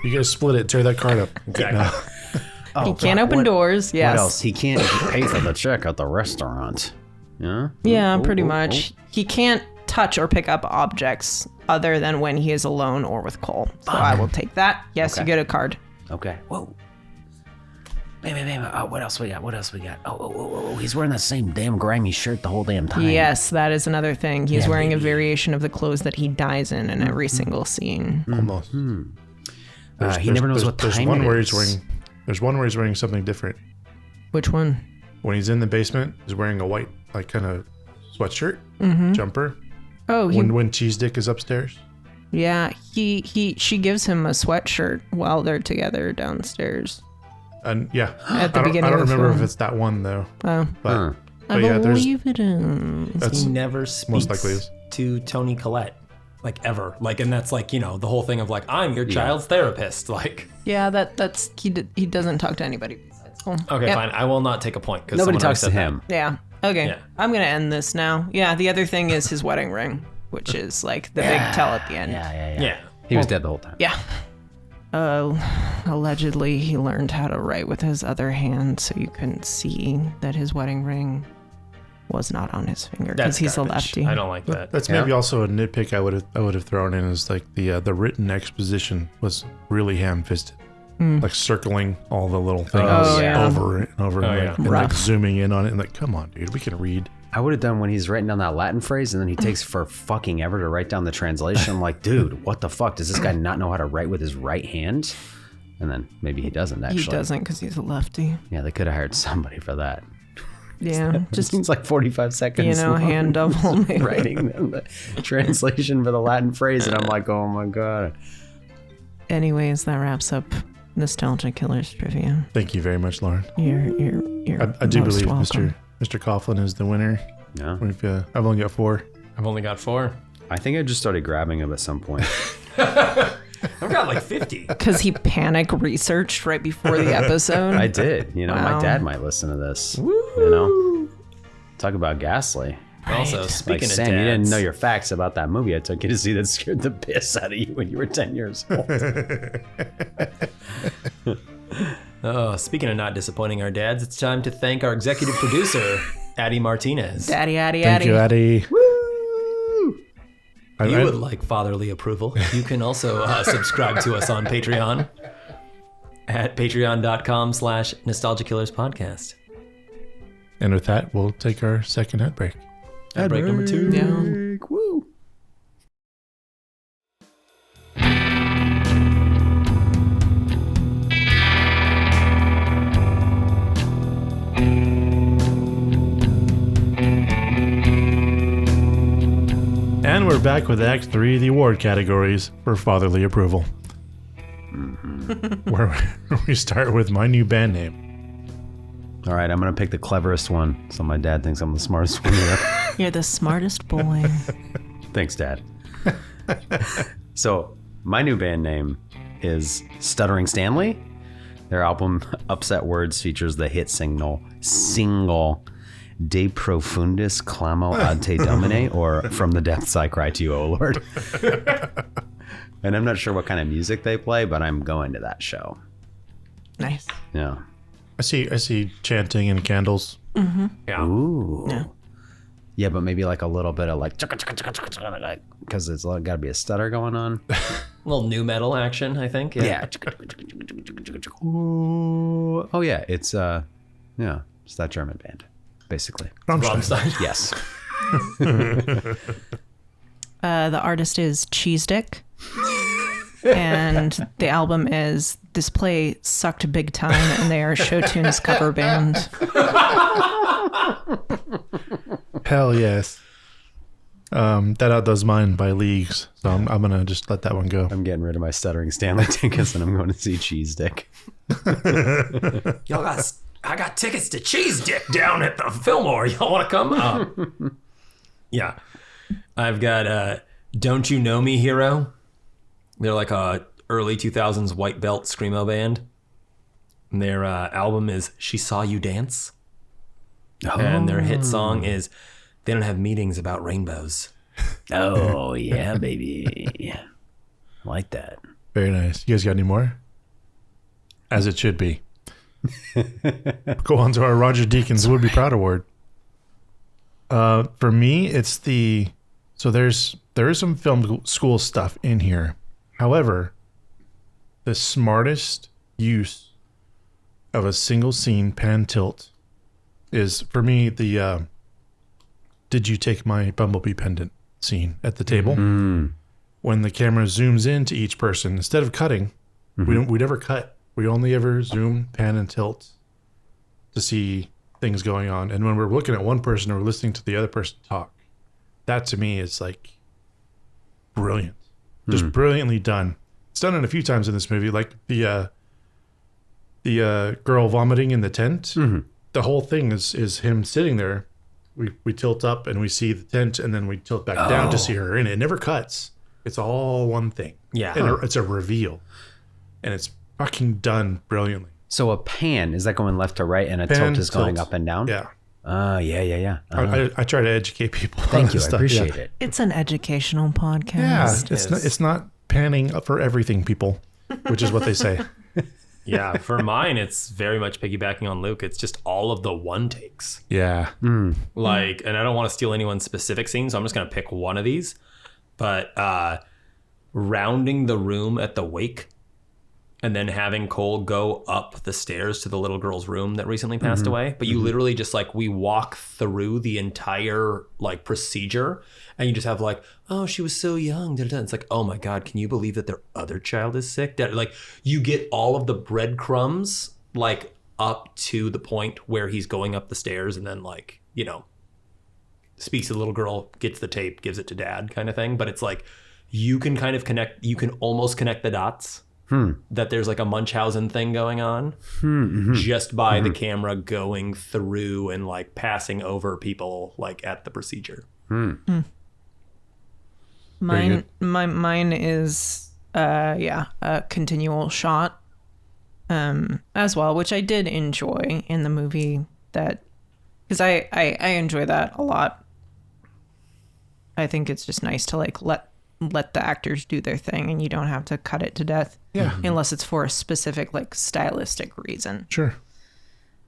[SPEAKER 1] You gotta split it, tear that card up.
[SPEAKER 2] Exactly.
[SPEAKER 1] No.
[SPEAKER 3] He can't open doors. Yes.
[SPEAKER 4] What else? He can't pay for the check at the restaurant. Yeah?
[SPEAKER 3] Yeah,
[SPEAKER 4] Ooh,
[SPEAKER 3] pretty
[SPEAKER 4] ooh,
[SPEAKER 3] much. He can't touch or pick up objects other than when he is alone or with Cole. So I will take that. Yes,
[SPEAKER 4] Okay.
[SPEAKER 3] you get a card.
[SPEAKER 4] ooh. Okay. Whoa. Bam. Oh, what else we got? Oh, he's wearing that same damn grimy shirt the whole damn time.
[SPEAKER 3] Yes, that is another thing. He's
[SPEAKER 4] Yeah,
[SPEAKER 3] wearing a
[SPEAKER 4] baby.
[SPEAKER 3] variation of the clothes that he dies in every single scene.
[SPEAKER 1] Almost.
[SPEAKER 4] He never knows what
[SPEAKER 1] there's
[SPEAKER 4] time
[SPEAKER 1] one
[SPEAKER 4] it
[SPEAKER 1] where
[SPEAKER 4] is.
[SPEAKER 1] he's wearing. There's one where he's wearing something different.
[SPEAKER 3] Which one?
[SPEAKER 1] When he's in the basement, he's wearing a white, like kind of sweatshirt, jumper.
[SPEAKER 3] Oh,
[SPEAKER 1] When Cheese Dick is upstairs.
[SPEAKER 3] yeah. She gives him a sweatshirt while they're together downstairs.
[SPEAKER 1] And yeah,
[SPEAKER 3] At the beginning
[SPEAKER 1] I don't
[SPEAKER 3] of the
[SPEAKER 1] remember
[SPEAKER 3] film.
[SPEAKER 1] if it's that one though.
[SPEAKER 3] Oh,
[SPEAKER 1] But,
[SPEAKER 4] Huh.
[SPEAKER 1] but yeah, there's
[SPEAKER 3] believe it is.
[SPEAKER 1] that's
[SPEAKER 2] He never speaks
[SPEAKER 1] most likely is.
[SPEAKER 2] to Toni Collette. like ever. Like, and that's like, you know, the whole thing of like, I'm your child's therapist. Like,
[SPEAKER 3] Yeah, that's he doesn't talk to anybody besides home.
[SPEAKER 2] okay, fine. I will not take a point because
[SPEAKER 4] Nobody talks to him.
[SPEAKER 3] Yeah. Okay.
[SPEAKER 2] Yeah.
[SPEAKER 3] I'm gonna end this now. Yeah. The other thing is his wedding ring, which is like the big tell at the end.
[SPEAKER 2] Yeah.
[SPEAKER 4] He was dead the whole time.
[SPEAKER 3] Yeah. Allegedly, he learned how to write with his other hand, so you couldn't see that his wedding ring was not on his finger because he's
[SPEAKER 2] garbage.
[SPEAKER 3] a lefty.
[SPEAKER 2] I don't like that.
[SPEAKER 1] That's maybe also a nitpick I would have thrown in is like the written exposition was really ham-fisted, like circling all the little things over and over and like zooming in on it and like, come on, dude, we can read.
[SPEAKER 4] I would have done when he's writing down that Latin phrase and then he takes for fucking ever to write down the translation. I'm like, dude, what the fuck? Does this guy not know how to write with his right hand? And then maybe he doesn't actually.
[SPEAKER 3] He doesn't because he's a lefty.
[SPEAKER 4] Yeah, they could have hired somebody for that.
[SPEAKER 3] Yeah,
[SPEAKER 4] Just seems like 45 seconds.
[SPEAKER 3] long. Hand double. Maybe.
[SPEAKER 4] Writing the translation for the Latin phrase, and I'm like, oh my god.
[SPEAKER 3] Anyways, that wraps up Nostalgia Killers trivia.
[SPEAKER 1] Thank you very much, Lauren.
[SPEAKER 3] You're
[SPEAKER 1] I do
[SPEAKER 3] most
[SPEAKER 1] believe
[SPEAKER 3] welcome.
[SPEAKER 1] Mr. Coughlin is the winner.
[SPEAKER 4] Yeah.
[SPEAKER 1] I've only got 4.
[SPEAKER 2] I've only got 4.
[SPEAKER 4] I think I just started grabbing him at some point.
[SPEAKER 2] I've got like 50.
[SPEAKER 3] Because he panic researched right before the episode.
[SPEAKER 4] I did. You know, my
[SPEAKER 3] Wow.
[SPEAKER 4] dad might listen to this. You know, talk about Ghastly.
[SPEAKER 2] Also,
[SPEAKER 4] Like,
[SPEAKER 2] speaking of
[SPEAKER 4] Sam, you didn't
[SPEAKER 2] dads,
[SPEAKER 4] know your facts about that movie I took you to see that scared the piss out of you when you were 10 years old.
[SPEAKER 2] Speaking of not disappointing our dads, it's time to thank our executive producer, Addie Martinez.
[SPEAKER 3] Daddy,
[SPEAKER 1] Thank you, Addie.
[SPEAKER 2] If you would like fatherly approval, you can also subscribe to us on Patreon at patreon.com/nostalgiakillerspodcast.
[SPEAKER 1] And with that, we'll take our second ad break.
[SPEAKER 2] Ad break number 2.
[SPEAKER 3] Yeah.
[SPEAKER 4] Woo.
[SPEAKER 1] And we're back with Act 3, the award categories for fatherly approval. Where we start with my new band name.
[SPEAKER 4] All right, I'm going to pick the cleverest one so my dad thinks I'm the smartest one here.
[SPEAKER 3] You're the smartest boy.
[SPEAKER 4] Thanks, Dad. So, my new band name is Stuttering Stanley. Their album Upset Words features the hit single De Profundis Clamo Ad Te Domine, or From the Depths I Cry to You, O Lord. And I'm not sure what kind of music they play, but I'm going to that show.
[SPEAKER 3] Nice.
[SPEAKER 4] Yeah.
[SPEAKER 1] I see chanting and candles.
[SPEAKER 2] Yeah.
[SPEAKER 4] Ooh.
[SPEAKER 3] Yeah.
[SPEAKER 4] Yeah, but maybe like a little bit of like, because it's got to be a stutter going on.
[SPEAKER 2] A little new metal action, I think.
[SPEAKER 4] Yeah. Oh yeah, it's it's that German band, basically.
[SPEAKER 2] Rammstein.
[SPEAKER 4] Yes.
[SPEAKER 3] The artist is Cheese Dick. And the album is This Play Sucked Big Time, and they are Showtune's cover band.
[SPEAKER 1] Hell yes. That outdoes mine by leagues, so I'm gonna just let that one go.
[SPEAKER 4] I'm getting rid of my Stuttering Stanley tickets, and I'm going to see Cheese Dick.
[SPEAKER 2] I got tickets to Cheese Dick down at the Fillmore. Y'all want to come? Yeah. I've got Don't You Know Me Hero. They're like a early 2000s white belt screamo band. And their album is She Saw You Dance. And their hit song is They Don't Have Meetings About Rainbows.
[SPEAKER 4] Oh yeah, baby. Like that.
[SPEAKER 1] Very nice. You guys got any more? As it should be. Go on to our Roger Deakins Would Be Proud Award. For me, it's there is some film school stuff in here. However, the smartest use of a single scene pan tilt is, for me, the Did You Take My Bumblebee Pendant scene at the table. When the camera zooms into each person, instead of cutting, we never cut. We only ever zoom, pan, and tilt to see things going on. And when we're looking at one person or listening to the other person talk, that to me is like brilliant. Just brilliantly done. It's done it a few times in this movie, like the girl vomiting in the tent. The whole thing is him sitting there. We tilt up and we see the tent, and then we tilt back down to see her in it. It never cuts. It's all one thing.
[SPEAKER 2] Yeah.
[SPEAKER 1] And it's a reveal. And it's fucking done brilliantly.
[SPEAKER 4] So a pan, is that going left to right and a
[SPEAKER 1] Pan,
[SPEAKER 4] tilt is going
[SPEAKER 1] tilt.
[SPEAKER 4] up and down?
[SPEAKER 1] Yeah.
[SPEAKER 4] Yeah.
[SPEAKER 1] I try to educate people.
[SPEAKER 4] Thank
[SPEAKER 1] on
[SPEAKER 4] you.
[SPEAKER 1] this
[SPEAKER 4] I
[SPEAKER 1] stuff.
[SPEAKER 4] appreciate
[SPEAKER 1] Yeah.
[SPEAKER 4] it.
[SPEAKER 3] It's an educational podcast.
[SPEAKER 1] Yeah. It's not panning for everything, people, which is what they say.
[SPEAKER 2] Yeah, for mine, it's very much piggybacking on Luke. It's just all of the one takes.
[SPEAKER 1] Yeah.
[SPEAKER 2] Like, and I don't want to steal anyone's specific scene, so I'm just going to pick one of these. But rounding the room at the wake and then having Cole go up the stairs to the little girl's room that recently passed away. But you literally just like, we walk through the entire like procedure and you just have like, oh, she was so young. Da-da-da. It's like, oh my God, can you believe that their other child is sick? That like you get all of the breadcrumbs like up to the point where he's going up the stairs and then like, you know, speaks to the little girl, gets the tape, gives it to dad kind of thing. But it's like, you can kind of connect, you can almost connect the dots. That there's like a Munchausen thing going on just by the camera going through and like passing over people like at the procedure.
[SPEAKER 3] Mine is a continual shot as well, which I did enjoy in the movie, that because I enjoy that a lot. I think it's just nice to like let the actors do their thing and you don't have to cut it to death.
[SPEAKER 1] Yeah.
[SPEAKER 3] Unless it's for a specific like stylistic reason.
[SPEAKER 1] Sure.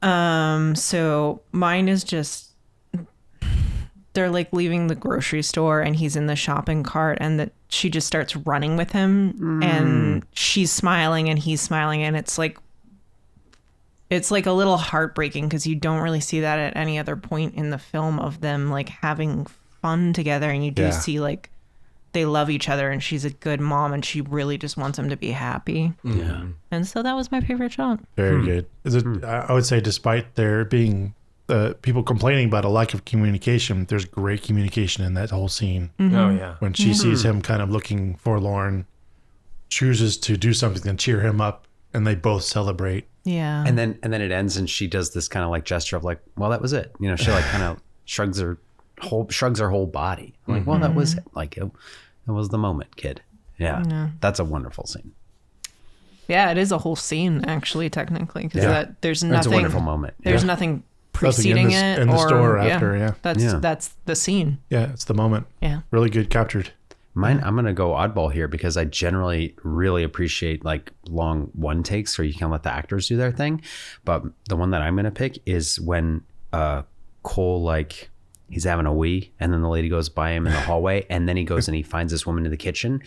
[SPEAKER 3] So mine is just, they're like leaving the grocery store and he's in the shopping cart and she just starts running with him and she's smiling and he's smiling, and it's like a little heartbreaking because you don't really see that at any other point in the film of them like having fun together, and you do see like they love each other and she's a good mom and she really just wants him to be happy.
[SPEAKER 4] Yeah.
[SPEAKER 3] And so that was my favorite shot.
[SPEAKER 1] Very good. Is it? I would say, despite there being people complaining about a lack of communication, there's great communication in that whole scene.
[SPEAKER 2] Oh yeah.
[SPEAKER 1] When she sees him kind of looking forlorn, chooses to do something to cheer him up, and they both celebrate.
[SPEAKER 3] Yeah.
[SPEAKER 4] And then it ends and she does this kind of like gesture of like, well, that was it. You know, she like kind of shrugs her whole body. Like, well, that was it. Like, it was the moment, kid. Yeah. That's a wonderful scene.
[SPEAKER 3] Yeah, it is a whole scene, actually, technically, because there's nothing.
[SPEAKER 4] It's a wonderful moment.
[SPEAKER 3] There's nothing preceding it
[SPEAKER 1] in the
[SPEAKER 3] or
[SPEAKER 1] store after.
[SPEAKER 3] That's the scene.
[SPEAKER 1] Yeah, it's the moment.
[SPEAKER 3] Yeah,
[SPEAKER 1] really good captured.
[SPEAKER 4] Mine, I'm gonna go oddball here because I generally really appreciate like long one takes where you can let the actors do their thing. But the one that I'm gonna pick is when Cole like, he's having a wee and then the lady goes by him in the hallway and then he goes and he finds this woman in the kitchen,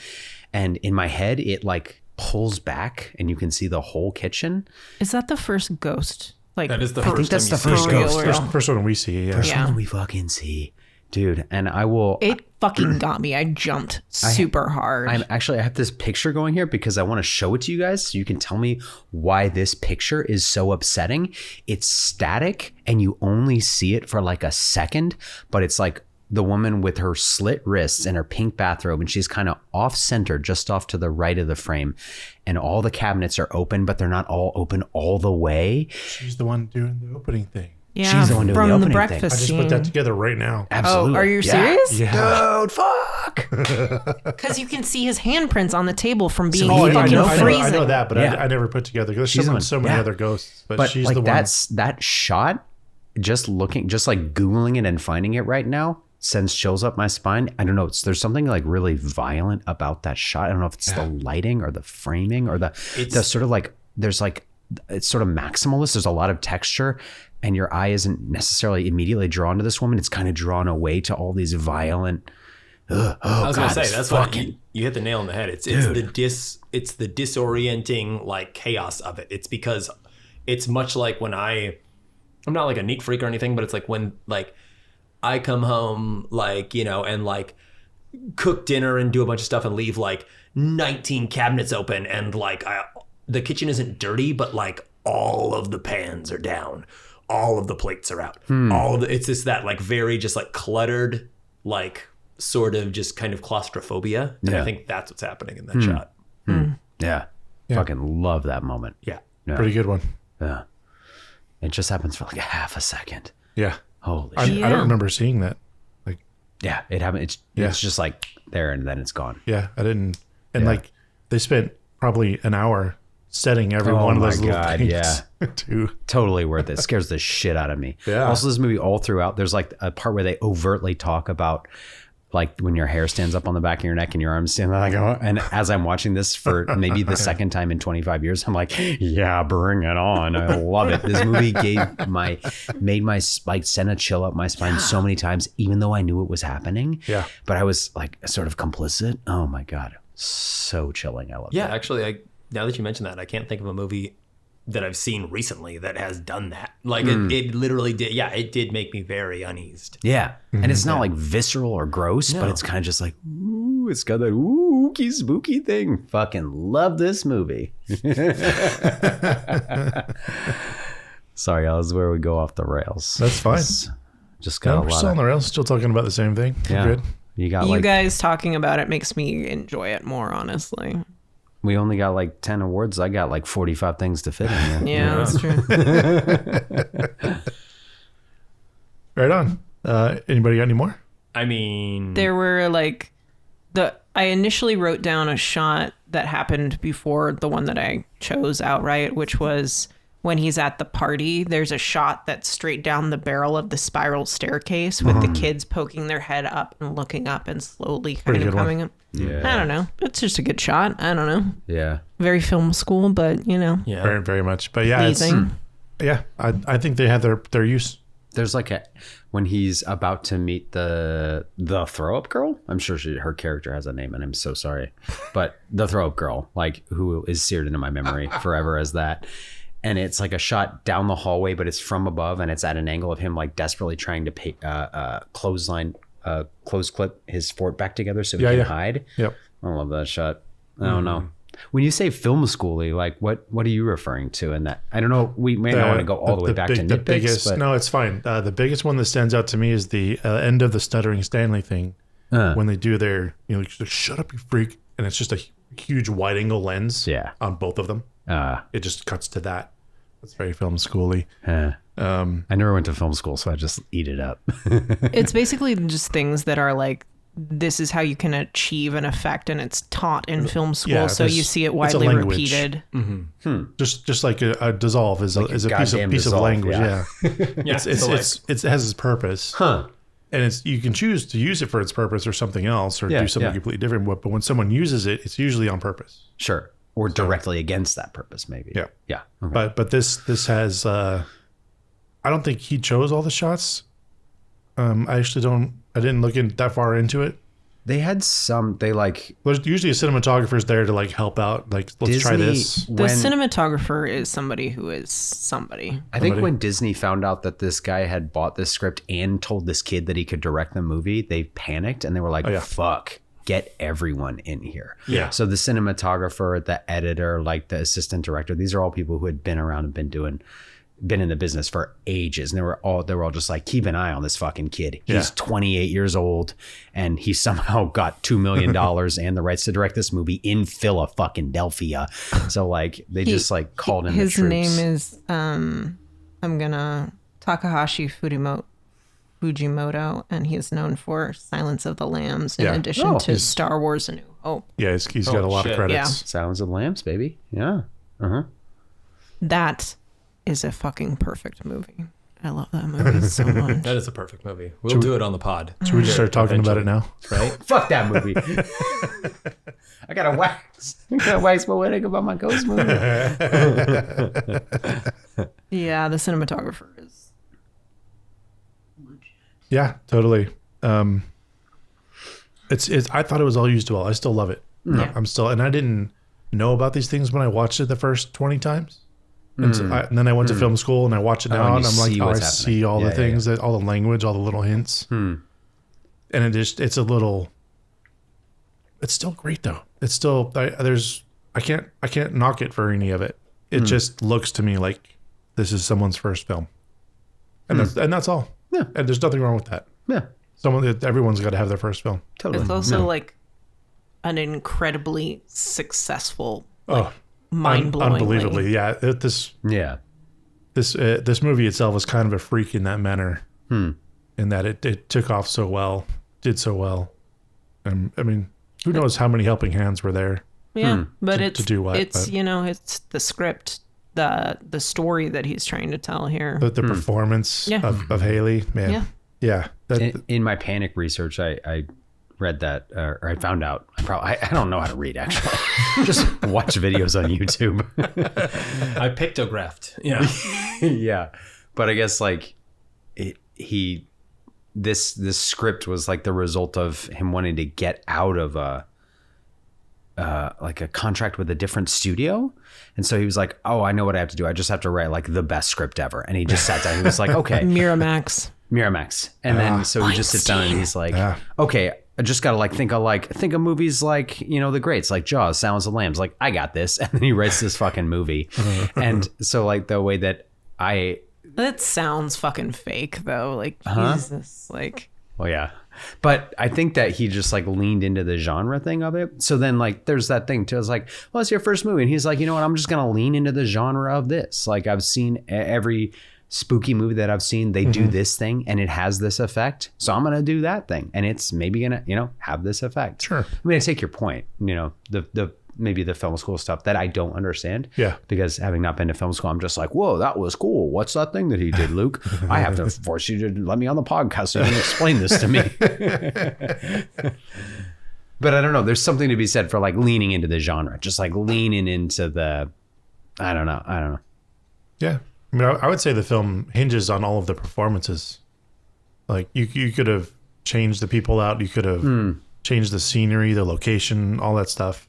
[SPEAKER 4] and in my head it like pulls back and you can see the whole kitchen.
[SPEAKER 3] Is that the first ghost? Like,
[SPEAKER 2] that is the
[SPEAKER 3] I
[SPEAKER 2] first
[SPEAKER 3] think that's
[SPEAKER 2] time
[SPEAKER 3] the
[SPEAKER 2] you
[SPEAKER 3] first
[SPEAKER 2] see it.
[SPEAKER 3] ghost.
[SPEAKER 1] First one we see. Yeah.
[SPEAKER 4] First one we fucking see, dude. And I will.
[SPEAKER 3] It fucking got me. I jumped super hard.
[SPEAKER 4] I have this picture going here because I want to show it to you guys so you can tell me why this picture is so upsetting. It's static and you only see it for like a second, but it's like the woman with her slit wrists and her pink bathrobe, and she's kind of off center, just off to the right of the frame, and all the cabinets are open, but they're not all open all the way.
[SPEAKER 1] She's the one doing the opening thing.
[SPEAKER 3] Yeah,
[SPEAKER 4] she's the one doing
[SPEAKER 3] from
[SPEAKER 4] the
[SPEAKER 3] the
[SPEAKER 4] opening
[SPEAKER 3] breakfast
[SPEAKER 4] thing.
[SPEAKER 1] I just
[SPEAKER 3] scene.
[SPEAKER 1] put that together right now.
[SPEAKER 4] Absolutely.
[SPEAKER 3] Oh, are you serious?
[SPEAKER 1] Yeah.
[SPEAKER 4] Dude, fuck.
[SPEAKER 3] Because you can see his handprints on the table from being
[SPEAKER 1] Oh, I
[SPEAKER 3] fucking
[SPEAKER 1] know
[SPEAKER 3] freezing.
[SPEAKER 1] I know that, but
[SPEAKER 4] Yeah.
[SPEAKER 1] I never put together. There's
[SPEAKER 4] She's the one.
[SPEAKER 1] so many
[SPEAKER 4] Yeah.
[SPEAKER 1] other ghosts, but she's
[SPEAKER 4] like
[SPEAKER 1] the one.
[SPEAKER 4] that shot, just like Googling it and finding it right now sends chills up my spine. I don't know. There's something like really violent about that shot. I don't know if it's the lighting or the framing or the sort of like, there's like, it's sort of maximalist. There's a lot of texture and your eye isn't necessarily immediately drawn to this woman. It's kind of drawn away to all these violent. I
[SPEAKER 2] was gonna say that's fucking, what you hit the nail on the head. It's the disorienting like chaos of it. It's because it's much like when I'm not like a neat freak or anything, but it's like when like I come home like, you know, and like cook dinner and do a bunch of stuff and leave like 19 cabinets open and like the kitchen isn't dirty, but like all of the pans are down, all of the plates are out, it's just that like very just like cluttered, like sort of just kind of claustrophobia. And I think that's what's happening in that shot.
[SPEAKER 4] Yeah. Fucking love that moment.
[SPEAKER 2] Yeah.
[SPEAKER 1] Pretty good one.
[SPEAKER 4] Yeah. It just happens for like a half a second.
[SPEAKER 1] Yeah.
[SPEAKER 4] Holy
[SPEAKER 1] I
[SPEAKER 4] shit.
[SPEAKER 1] don't remember seeing that. Like,
[SPEAKER 4] Yeah, it happened. It's just like there and then it's gone.
[SPEAKER 1] Yeah, I didn't. And like they spent probably an hour setting every one of those little things.
[SPEAKER 4] Yeah.
[SPEAKER 1] Too.
[SPEAKER 4] Totally worth it. Scares the shit out of me.
[SPEAKER 1] Yeah.
[SPEAKER 4] Also, this movie all throughout, there's like a part where they overtly talk about like when your hair stands up on the back of your neck and your arms stand like, oh, and as I'm watching this for maybe the second time in 25 years, I'm like, yeah, bring it on. I love it. This movie made my like send a chill up my spine so many times, even though I knew it was happening.
[SPEAKER 1] Yeah.
[SPEAKER 4] But I was like sort of complicit. Oh my God. So chilling. I love it.
[SPEAKER 2] Yeah, actually, now that you mention that, I can't think of a movie that I've seen recently that has done that. Like it literally did. Yeah, it did make me very uneased.
[SPEAKER 4] Yeah. And it's not like visceral or gross, but it's kind of just like, ooh, it's got that ooky spooky thing. Fucking love this movie. Sorry, that was where we go off the rails.
[SPEAKER 1] That's fine.
[SPEAKER 4] Just got a
[SPEAKER 1] we're
[SPEAKER 4] lot
[SPEAKER 1] still
[SPEAKER 4] of,
[SPEAKER 1] on the rails, still talking about the same thing.
[SPEAKER 4] yeah.
[SPEAKER 1] Good.
[SPEAKER 4] You got
[SPEAKER 3] You
[SPEAKER 4] like,
[SPEAKER 3] guys talking about it makes me enjoy it more, honestly.
[SPEAKER 4] we only got like 10 awards. I got like 45 things to fit in there.
[SPEAKER 3] Yeah, that's true.
[SPEAKER 1] Right on. Anybody got any more?
[SPEAKER 2] I mean,
[SPEAKER 3] There were like I initially wrote down a shot that happened before the one that I chose outright, which was when he's at the party. There's a shot that's straight down the barrel of the spiral staircase with the kids poking their head up and looking up and slowly kind
[SPEAKER 1] Pretty
[SPEAKER 3] of
[SPEAKER 1] good one.
[SPEAKER 3] coming up.
[SPEAKER 4] Yeah.
[SPEAKER 3] I don't know. It's just a good shot. I don't know.
[SPEAKER 4] Yeah.
[SPEAKER 3] Very film school, but you know.
[SPEAKER 2] yeah.
[SPEAKER 1] Very, very much. But yeah,
[SPEAKER 3] Pleasing.
[SPEAKER 1] I think they had their use.
[SPEAKER 4] There's like when he's about to meet the throw up girl. I'm sure her character has a name, and I'm so sorry, but the throw up girl, like who is seared into my memory forever as that. And it's like a shot down the hallway, but it's from above, and it's at an angle of him like desperately trying to close clip his fort back together so he can hide.
[SPEAKER 1] Yep.
[SPEAKER 4] I love that shot. I don't know. When you say film schooly, like what are you referring to in that? I don't know. We may not want to go all the way back to nitpicks.
[SPEAKER 1] The biggest,
[SPEAKER 4] but
[SPEAKER 1] no, it's fine. The biggest one that stands out to me is the end of the Stuttering Stanley thing when they do their, like, shut up, you freak, and it's just a huge wide angle lens. On both of them. It just cuts to that. It's very film schooly.
[SPEAKER 4] I never went to film school, so I just eat it up.
[SPEAKER 3] It's basically just things that are like, this is how you can achieve an effect, and it's taught in film school,
[SPEAKER 1] Yeah,
[SPEAKER 3] so you see it widely repeated.
[SPEAKER 1] Just like a dissolve is a piece of
[SPEAKER 4] dissolve,
[SPEAKER 1] language.
[SPEAKER 4] yeah.
[SPEAKER 1] Yeah. It has its purpose.
[SPEAKER 4] Huh.
[SPEAKER 1] And you can choose to use it for its purpose or something else, or do something completely different. But when someone uses it, it's usually on purpose.
[SPEAKER 4] Sure. Or directly against that purpose, maybe.
[SPEAKER 1] Yeah.
[SPEAKER 4] Yeah. Okay.
[SPEAKER 1] But this has I don't think he chose all the shots. I didn't look that far into it.
[SPEAKER 4] They had some.
[SPEAKER 1] There's usually a cinematographer's there to like help out. Like, let's try this.
[SPEAKER 3] The cinematographer is somebody who is somebody.
[SPEAKER 4] I think when Disney found out that this guy had bought this script and told this kid that he could direct the movie, they panicked and they were like, fuck, get everyone in here.
[SPEAKER 1] Yeah.
[SPEAKER 4] So the cinematographer, the editor, like the assistant director, these are all people who had been around and been in the business for ages, and they were all just like, keep an eye on this fucking kid. He's 28 years old, and he somehow got $2 million and the rights to direct this movie in Philadelphia. So like they just like called in
[SPEAKER 3] his
[SPEAKER 4] the troops.
[SPEAKER 3] name is Takahashi Fujimoto, and he is known for Silence of the Lambs in addition to Star Wars: A New Hope.
[SPEAKER 1] Yeah, he's got a lot of credits.
[SPEAKER 3] Yeah.
[SPEAKER 4] Silence of the Lambs, baby. Yeah.
[SPEAKER 3] That is a fucking perfect movie. I love that movie so much.
[SPEAKER 2] That is a perfect movie. We'll do it on the pod.
[SPEAKER 1] Should we just start talking about it now?
[SPEAKER 2] Right?
[SPEAKER 4] Fuck that movie. I gotta wax my wedding about my ghost movie.
[SPEAKER 3] Yeah, the cinematographer is.
[SPEAKER 1] Yeah, totally. It's. I thought it was all used well. I still love it.
[SPEAKER 3] Yeah.
[SPEAKER 1] And I didn't know about these things when I watched it the first 20 times. And, and then I went to film school and I watch it now and I'm like, I see all the things, that all the language, all the little hints. And it's a little, it's still great though. It's still, I can't knock it for any of it. It just looks to me like this is someone's first film. And that's all.
[SPEAKER 4] Yeah.
[SPEAKER 1] And there's nothing wrong with that.
[SPEAKER 4] Yeah.
[SPEAKER 1] Everyone's got to have their first film.
[SPEAKER 4] Totally.
[SPEAKER 3] It's also like an incredibly successful, mind-blowing.
[SPEAKER 1] Unbelievably, yeah. This movie itself was kind of a freak in that manner, in that it took off so well. did so well. I mean, who knows how many helping hands were there?
[SPEAKER 3] Yeah, but
[SPEAKER 1] to do what,
[SPEAKER 3] it's
[SPEAKER 1] but-
[SPEAKER 3] it's the script, the story that he's trying to tell here.
[SPEAKER 1] The performance
[SPEAKER 3] Yeah.
[SPEAKER 1] of Haley, man. Yeah.
[SPEAKER 4] In my panic research, I read that, or I found out. I don't know how to read, actually. Just watch videos on YouTube.
[SPEAKER 2] I pictographed. Yeah.
[SPEAKER 4] Yeah, but I guess like this script was like the result of him wanting to get out of like a contract with a different studio. And so he was like, oh, I know what I have to do. I just have to write like the best script ever. And he just sat down. He was like, okay,
[SPEAKER 3] Miramax.
[SPEAKER 4] And then so he just sits down and he's like, okay, I just got to think of movies like, the greats, like Jaws, Silence of the Lambs. Like, I got this. And then he writes this fucking movie. And so like the way that
[SPEAKER 3] That sounds fucking fake though. Like, Jesus, like.
[SPEAKER 4] Well, yeah. But I think that he just like leaned into the genre thing of it. So then like there's that thing too. It's like, well, it's your first movie. And he's like, you know what? I'm just going to lean into the genre of this. Like I've seen every spooky movie that I've seen. They do this thing and it has this effect. So I'm going to do that thing. And it's maybe going to, have this effect.
[SPEAKER 1] Sure.
[SPEAKER 4] I mean, I take your point, maybe the film school stuff that I don't understand.
[SPEAKER 1] Yeah.
[SPEAKER 4] Because having not been to film school, I'm just like, whoa, that was cool. What's that thing that he did, Luke? I have to force you to let me on the podcast so you can explain this to me. But I don't know. There's something to be said for like leaning into the genre, just like leaning into the, I don't know.
[SPEAKER 1] Yeah. I mean, I would say the film hinges on all of the performances. Like you could have changed the people out. You could have changed the scenery, the location, all that stuff.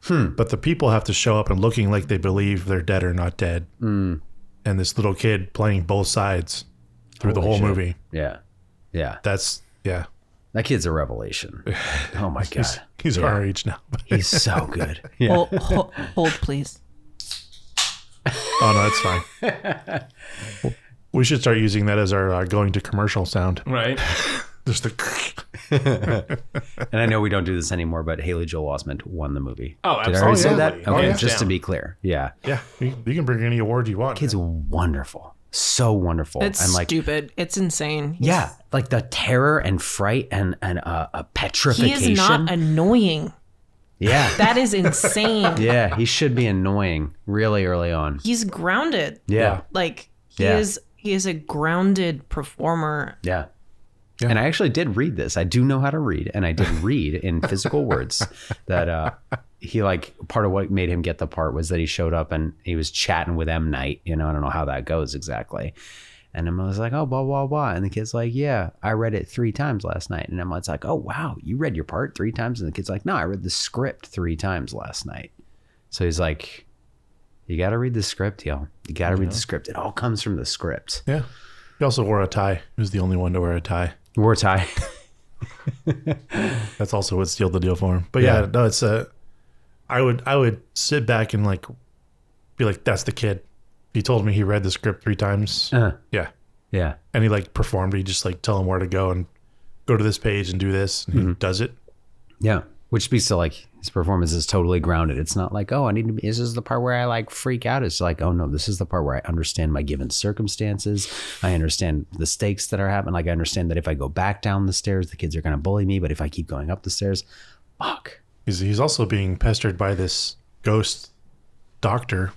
[SPEAKER 1] But the people have to show up and looking like they believe they're dead or not dead. And this little kid playing both sides through the whole movie.
[SPEAKER 4] Yeah. Yeah.
[SPEAKER 1] Yeah.
[SPEAKER 4] That kid's a revelation. Oh my God.
[SPEAKER 1] He's our age now.
[SPEAKER 4] He's so good. Yeah.
[SPEAKER 3] Hold, please.
[SPEAKER 1] Oh, no, that's fine. We should start using that as our going to commercial sound.
[SPEAKER 2] Right.
[SPEAKER 1] Just the.
[SPEAKER 4] And I know we don't do this anymore, but Haley Joel Osment won the movie.
[SPEAKER 2] Oh,
[SPEAKER 4] Did I already say
[SPEAKER 2] absolutely.
[SPEAKER 4] that?
[SPEAKER 2] Oh,
[SPEAKER 4] Okay,
[SPEAKER 2] yeah.
[SPEAKER 4] just to be clear. Yeah.
[SPEAKER 1] Yeah, you can bring any award you want.
[SPEAKER 4] Kid's wonderful. So wonderful.
[SPEAKER 3] It's
[SPEAKER 4] and like,
[SPEAKER 3] stupid. It's insane.
[SPEAKER 4] yeah, like the terror and fright and a petrification.
[SPEAKER 3] He is not annoying.
[SPEAKER 4] Yeah.
[SPEAKER 3] That is insane.
[SPEAKER 4] Yeah, he should be annoying really early on.
[SPEAKER 3] He's grounded.
[SPEAKER 4] Yeah.
[SPEAKER 3] Like he is a grounded performer.
[SPEAKER 4] Yeah. And I actually did read this. I do know how to read, and I did read in physical words that he like part of what made him get the part was that he showed up and he was chatting with M. Night. I don't know how that goes exactly. And Emma was like, oh, blah, blah, blah. And the kid's like, yeah, I read it 3 times last night. And Emma's like, oh, wow, you read your part 3 times? And the kid's like, no, I read the script 3 times last night. So he's like, you got to read the script, y'all. You got to read the script. It all comes from the script.
[SPEAKER 1] Yeah. He also wore a tie. He was the only one to wear a tie.
[SPEAKER 4] Wore a tie.
[SPEAKER 1] That's also what sealed the deal for him. But yeah, no, it's I would sit back and like be like, that's the kid. He told me he read the script 3 times. Yeah.
[SPEAKER 4] Yeah.
[SPEAKER 1] And he like performed. He just like tell him where to go and go to this page and do this. And he does it.
[SPEAKER 4] Yeah. Which speaks to like his performance is totally grounded. It's not like, oh, I need to be, this is the part where I like freak out. It's like, oh no, this is the part where I understand my given circumstances. I understand the stakes that are happening. Like I understand that if I go back down the stairs, the kids are going to bully me. But if I keep going up the stairs, fuck.
[SPEAKER 1] He's also being pestered by this ghost doctor.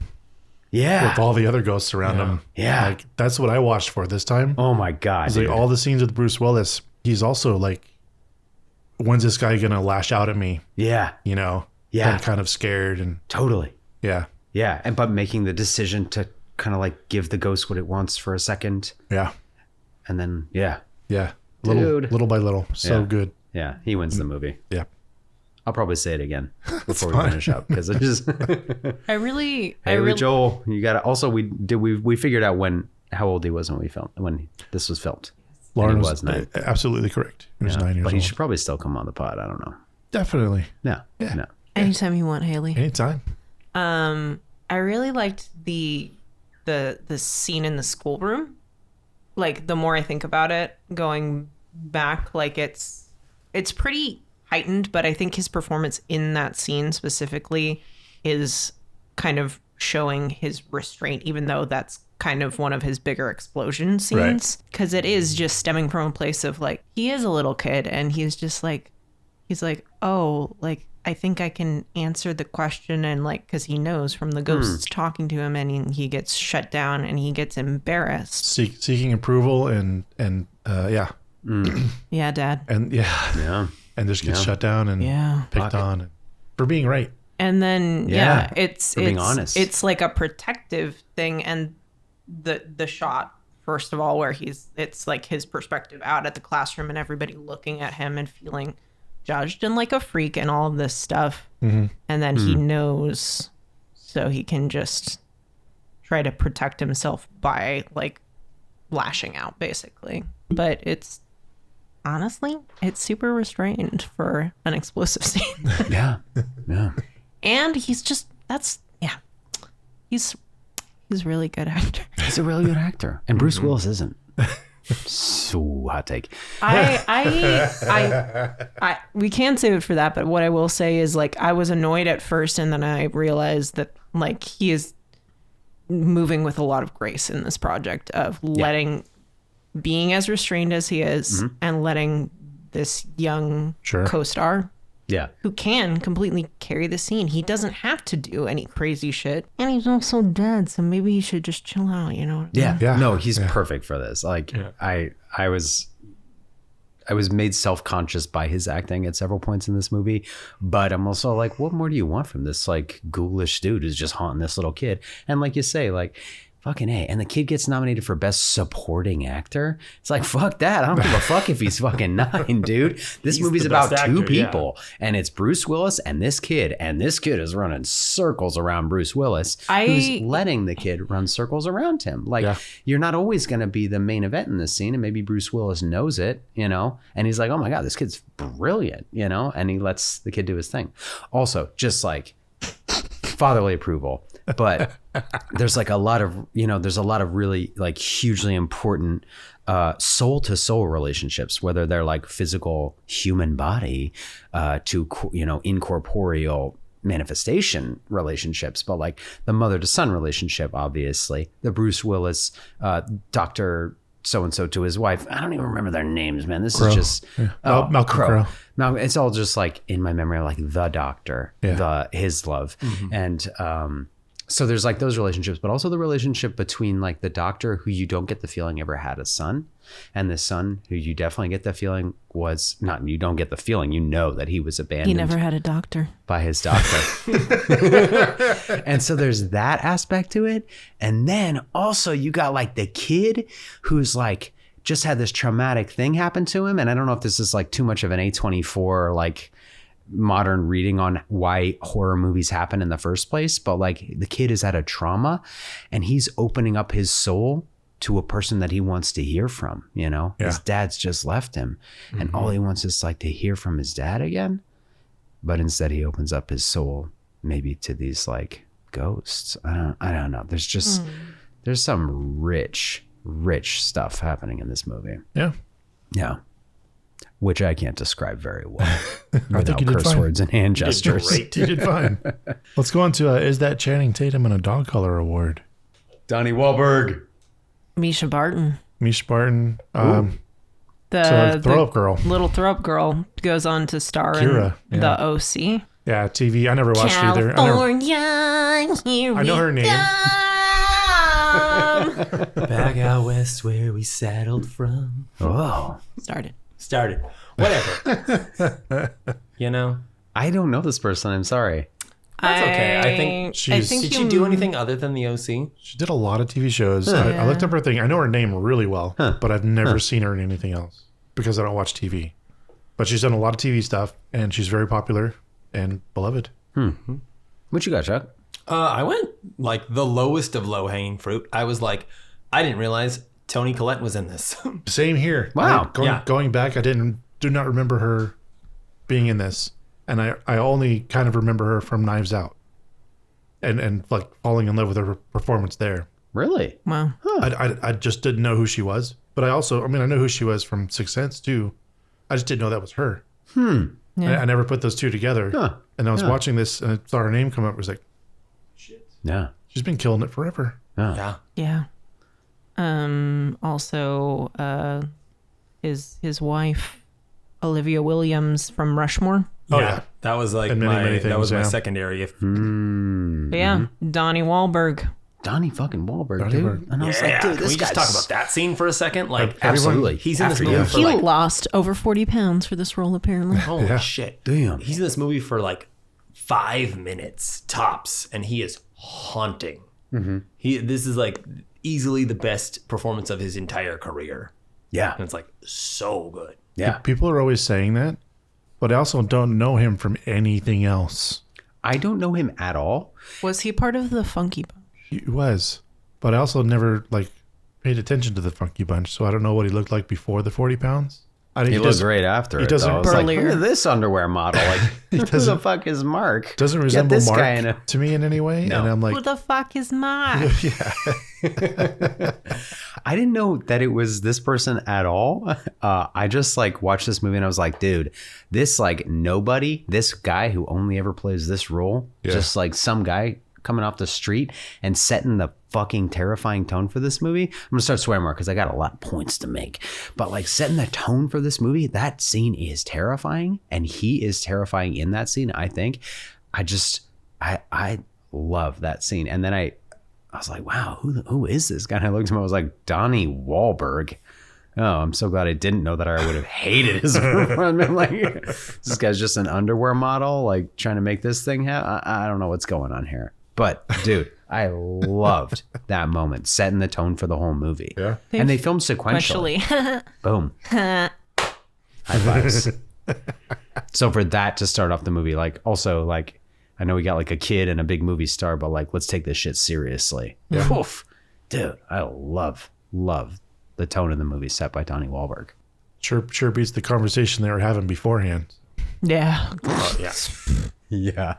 [SPEAKER 4] Yeah.
[SPEAKER 1] With all the other ghosts around him.
[SPEAKER 4] Yeah.
[SPEAKER 1] Like that's what I watched for this time.
[SPEAKER 4] Oh my God.
[SPEAKER 1] It's like all the scenes with Bruce Willis. He's also like, when's this guy gonna lash out at me?
[SPEAKER 4] Yeah.
[SPEAKER 1] Yeah. I'm kind of scared and
[SPEAKER 4] totally.
[SPEAKER 1] Yeah.
[SPEAKER 4] Yeah. And but making the decision to kind of like give the ghost what it wants for a second.
[SPEAKER 1] Yeah.
[SPEAKER 4] And then yeah.
[SPEAKER 1] Little by little. So good.
[SPEAKER 4] Yeah. He wins the movie.
[SPEAKER 1] Yeah.
[SPEAKER 4] I'll probably say it again before we finish up because I just
[SPEAKER 3] Haley
[SPEAKER 4] Joel, you got to also we figured out how old he was when this was filmed.
[SPEAKER 1] Lauren
[SPEAKER 4] was 9.
[SPEAKER 1] Absolutely correct. He was 9 years
[SPEAKER 4] but
[SPEAKER 1] old.
[SPEAKER 4] he should probably still come on the pod. I don't know.
[SPEAKER 1] Definitely.
[SPEAKER 4] No.
[SPEAKER 3] anytime you want, Haley.
[SPEAKER 1] Anytime.
[SPEAKER 3] I really liked the scene in the schoolroom. Like the more I think about it, going back, like it's pretty heightened, but I think his performance in that scene specifically is kind of showing his restraint, even though that's kind of one of his bigger explosion scenes, because it is just stemming from a place of like, he is a little kid and he's just like, oh, like, I think I can answer the question, and like, because he knows from the ghosts talking to him, and he gets shut down and he gets embarrassed.
[SPEAKER 1] Seeking approval and yeah.
[SPEAKER 3] Yeah, Dad.
[SPEAKER 1] And yeah. And just gets shut down and picked on for being right.
[SPEAKER 3] And then it's
[SPEAKER 4] being honest.
[SPEAKER 3] It's like a protective thing, and the shot, first of all, where it's like his perspective out at the classroom and everybody looking at him and feeling judged and like a freak and all of this stuff. And then he knows, so he can just try to protect himself by like lashing out, basically. But it's honestly, it's super restrained for an explosive scene.
[SPEAKER 4] Yeah.
[SPEAKER 3] And he's just, he's a really good actor.
[SPEAKER 4] He's a really good actor. And Bruce Willis isn't. So hot take.
[SPEAKER 3] We can save it for that, but what I will say is like, I was annoyed at first, and then I realized that like he is moving with a lot of grace in this project of being as restrained as he is and letting this young co-star who can completely carry the scene. He doesn't have to do any crazy shit. And he's also dead, so maybe he should just chill out, you know?
[SPEAKER 4] Yeah. No, he's perfect for this. Like I was made self-conscious by his acting at several points in this movie, but I'm also like, what more do you want from this like ghoulish dude who's just haunting this little kid? And like you say, like, fucking A. And the kid gets nominated for Best Supporting Actor. It's like, fuck that. I don't give a fuck if he's fucking 9, dude. This movie's about two people. And it's Bruce Willis and this kid. And this kid is running circles around Bruce Willis, who's letting the kid run circles around him. Like, you're not always going to be the main event in this scene. And maybe Bruce Willis knows it, you know? And he's like, oh my God, this kid's brilliant, you know? And he lets the kid do his thing. Also, just like fatherly approval. But there's like a lot of really like hugely important soul to soul relationships, whether they're like physical human body to, you know, incorporeal manifestation relationships, but like the mother to son relationship, obviously the Bruce Willis, Dr. so-and-so to his wife. I don't even remember their names, man. This is just
[SPEAKER 1] Malcolm Crowe.
[SPEAKER 4] Now it's all just like in my memory, like the doctor, his love. And, so there's like those relationships, but also the relationship between like the doctor who you don't get the feeling ever had a son, and the son who you definitely get the feeling was not, you don't get the feeling, you know that he was abandoned.
[SPEAKER 3] He never had a doctor.
[SPEAKER 4] By his doctor. And so there's that aspect to it. And then also you got like the kid who's like just had this traumatic thing happen to him. And I don't know if this is like too much of an A24 like modern reading on why horror movies happen in the first place, but like the kid is at a trauma and he's opening up his soul to a person that he wants to hear from, you know? His dad's just left him and all he wants is like to hear from his dad again, but instead he opens up his soul maybe to these like ghosts. I don't know. There's just there's some rich stuff happening in this movie. Yeah. Which I can't describe very well without curse words and hand gestures.
[SPEAKER 1] You did fine. Let's go on to Is That Channing Tatum and a Dog Color Award?
[SPEAKER 4] Donnie Wahlberg.
[SPEAKER 3] Misha Barton.
[SPEAKER 1] The
[SPEAKER 3] throw-up
[SPEAKER 1] girl.
[SPEAKER 3] Little throw-up girl goes on to star
[SPEAKER 1] Kira,
[SPEAKER 3] in the OC.
[SPEAKER 1] Yeah, TV. I never watched either. I know her name.
[SPEAKER 2] Back out west where we settled from.
[SPEAKER 4] Oh.
[SPEAKER 2] Started. Whatever. You know?
[SPEAKER 4] I don't know this person. I'm sorry.
[SPEAKER 2] That's okay. I think did she do anything other than the OC?
[SPEAKER 1] She did a lot of TV shows. I looked up her thing. I know her name really well, but I've never seen her in anything else because I don't watch TV. But she's done a lot of TV stuff, and she's very popular and beloved.
[SPEAKER 4] What you got, Chuck?
[SPEAKER 2] I went like the lowest of low-hanging fruit. I was like, I didn't realize Toni Collette was in this.
[SPEAKER 1] Same here.
[SPEAKER 4] Wow.
[SPEAKER 1] Going back, I do not remember her being in this. And I only kind of remember her from Knives Out. And like falling in love with her performance there.
[SPEAKER 4] Really?
[SPEAKER 3] Wow.
[SPEAKER 1] I just didn't know who she was. But I know who she was from Sixth Sense too. I just didn't know that was her.
[SPEAKER 3] Yeah.
[SPEAKER 1] I never put those two together. And I was watching this and I saw her name come up. I was like, shit.
[SPEAKER 4] Yeah.
[SPEAKER 1] She's been killing it forever.
[SPEAKER 2] Yeah.
[SPEAKER 3] Also, his wife, Olivia Williams from Rushmore.
[SPEAKER 1] Oh, yeah.
[SPEAKER 2] That was like
[SPEAKER 1] And many
[SPEAKER 2] that was my
[SPEAKER 1] things, yeah.
[SPEAKER 2] secondary.
[SPEAKER 3] But yeah, Donnie Wahlberg.
[SPEAKER 4] Donnie fucking Wahlberg,
[SPEAKER 1] Donnie
[SPEAKER 4] dude.
[SPEAKER 1] Wahlberg.
[SPEAKER 4] And I was like,
[SPEAKER 2] Can
[SPEAKER 4] dude, this
[SPEAKER 2] we just
[SPEAKER 4] guy's
[SPEAKER 2] talk about that scene for a second? Like,
[SPEAKER 4] absolutely.
[SPEAKER 2] He's in this
[SPEAKER 4] After
[SPEAKER 2] movie
[SPEAKER 4] you.
[SPEAKER 2] for
[SPEAKER 3] He
[SPEAKER 2] like,
[SPEAKER 3] lost over 40 pounds for this role, apparently.
[SPEAKER 2] holy shit.
[SPEAKER 4] Damn.
[SPEAKER 2] He's in this movie for like 5 minutes tops, and he is haunting. This is like easily the best performance of his entire career.
[SPEAKER 4] Yeah.
[SPEAKER 2] And it's like so good.
[SPEAKER 4] Yeah.
[SPEAKER 1] People are always saying that, but I also don't know him from anything else.
[SPEAKER 4] I don't know him at all.
[SPEAKER 3] Was he part of the Funky Bunch?
[SPEAKER 1] He was, but I also never paid attention to the Funky Bunch, so I don't know what he looked like before the 40 pounds. I think
[SPEAKER 4] He looked great after
[SPEAKER 1] he
[SPEAKER 4] it,
[SPEAKER 1] doesn't-
[SPEAKER 4] though. I was like,
[SPEAKER 3] Burlier.
[SPEAKER 4] look at this underwear model. Like, who the fuck is Mark?
[SPEAKER 1] Doesn't
[SPEAKER 4] Get
[SPEAKER 1] resemble
[SPEAKER 4] this
[SPEAKER 1] Mark
[SPEAKER 4] guy in a-
[SPEAKER 1] to me in any way,
[SPEAKER 4] No.
[SPEAKER 1] and I'm like,
[SPEAKER 3] Who the fuck is Mark?
[SPEAKER 4] I didn't know that it was this person at all. I just watched this movie and I was like, dude, this nobody, this guy who only ever plays this role, just some guy coming off the street and setting the fucking terrifying tone for this movie. I'm gonna start swearing more because I got a lot of points to make. But setting the tone for this movie, that scene is terrifying, and he is terrifying in that scene. I think I love that scene. And then I was like, wow, who is this guy? And I looked at him, I was like, Donnie Wahlberg. Oh, I'm so glad I didn't know that, or I would have hated his performance. I'm like, this guy's just an underwear model, trying to make this thing happen. I don't know what's going on here. But dude, I loved that moment, setting the tone for the whole movie.
[SPEAKER 1] Yeah.
[SPEAKER 4] And they filmed sequentially. Boom. High fives. So for that to start off the movie, also I know we got a kid and a big movie star, but let's take this shit seriously. Yeah. Oof. Dude, I love the tone of the movie set by Donnie Wahlberg.
[SPEAKER 1] sure beats the conversation they were having beforehand.
[SPEAKER 3] Yeah.
[SPEAKER 2] Yeah.
[SPEAKER 4] Yeah.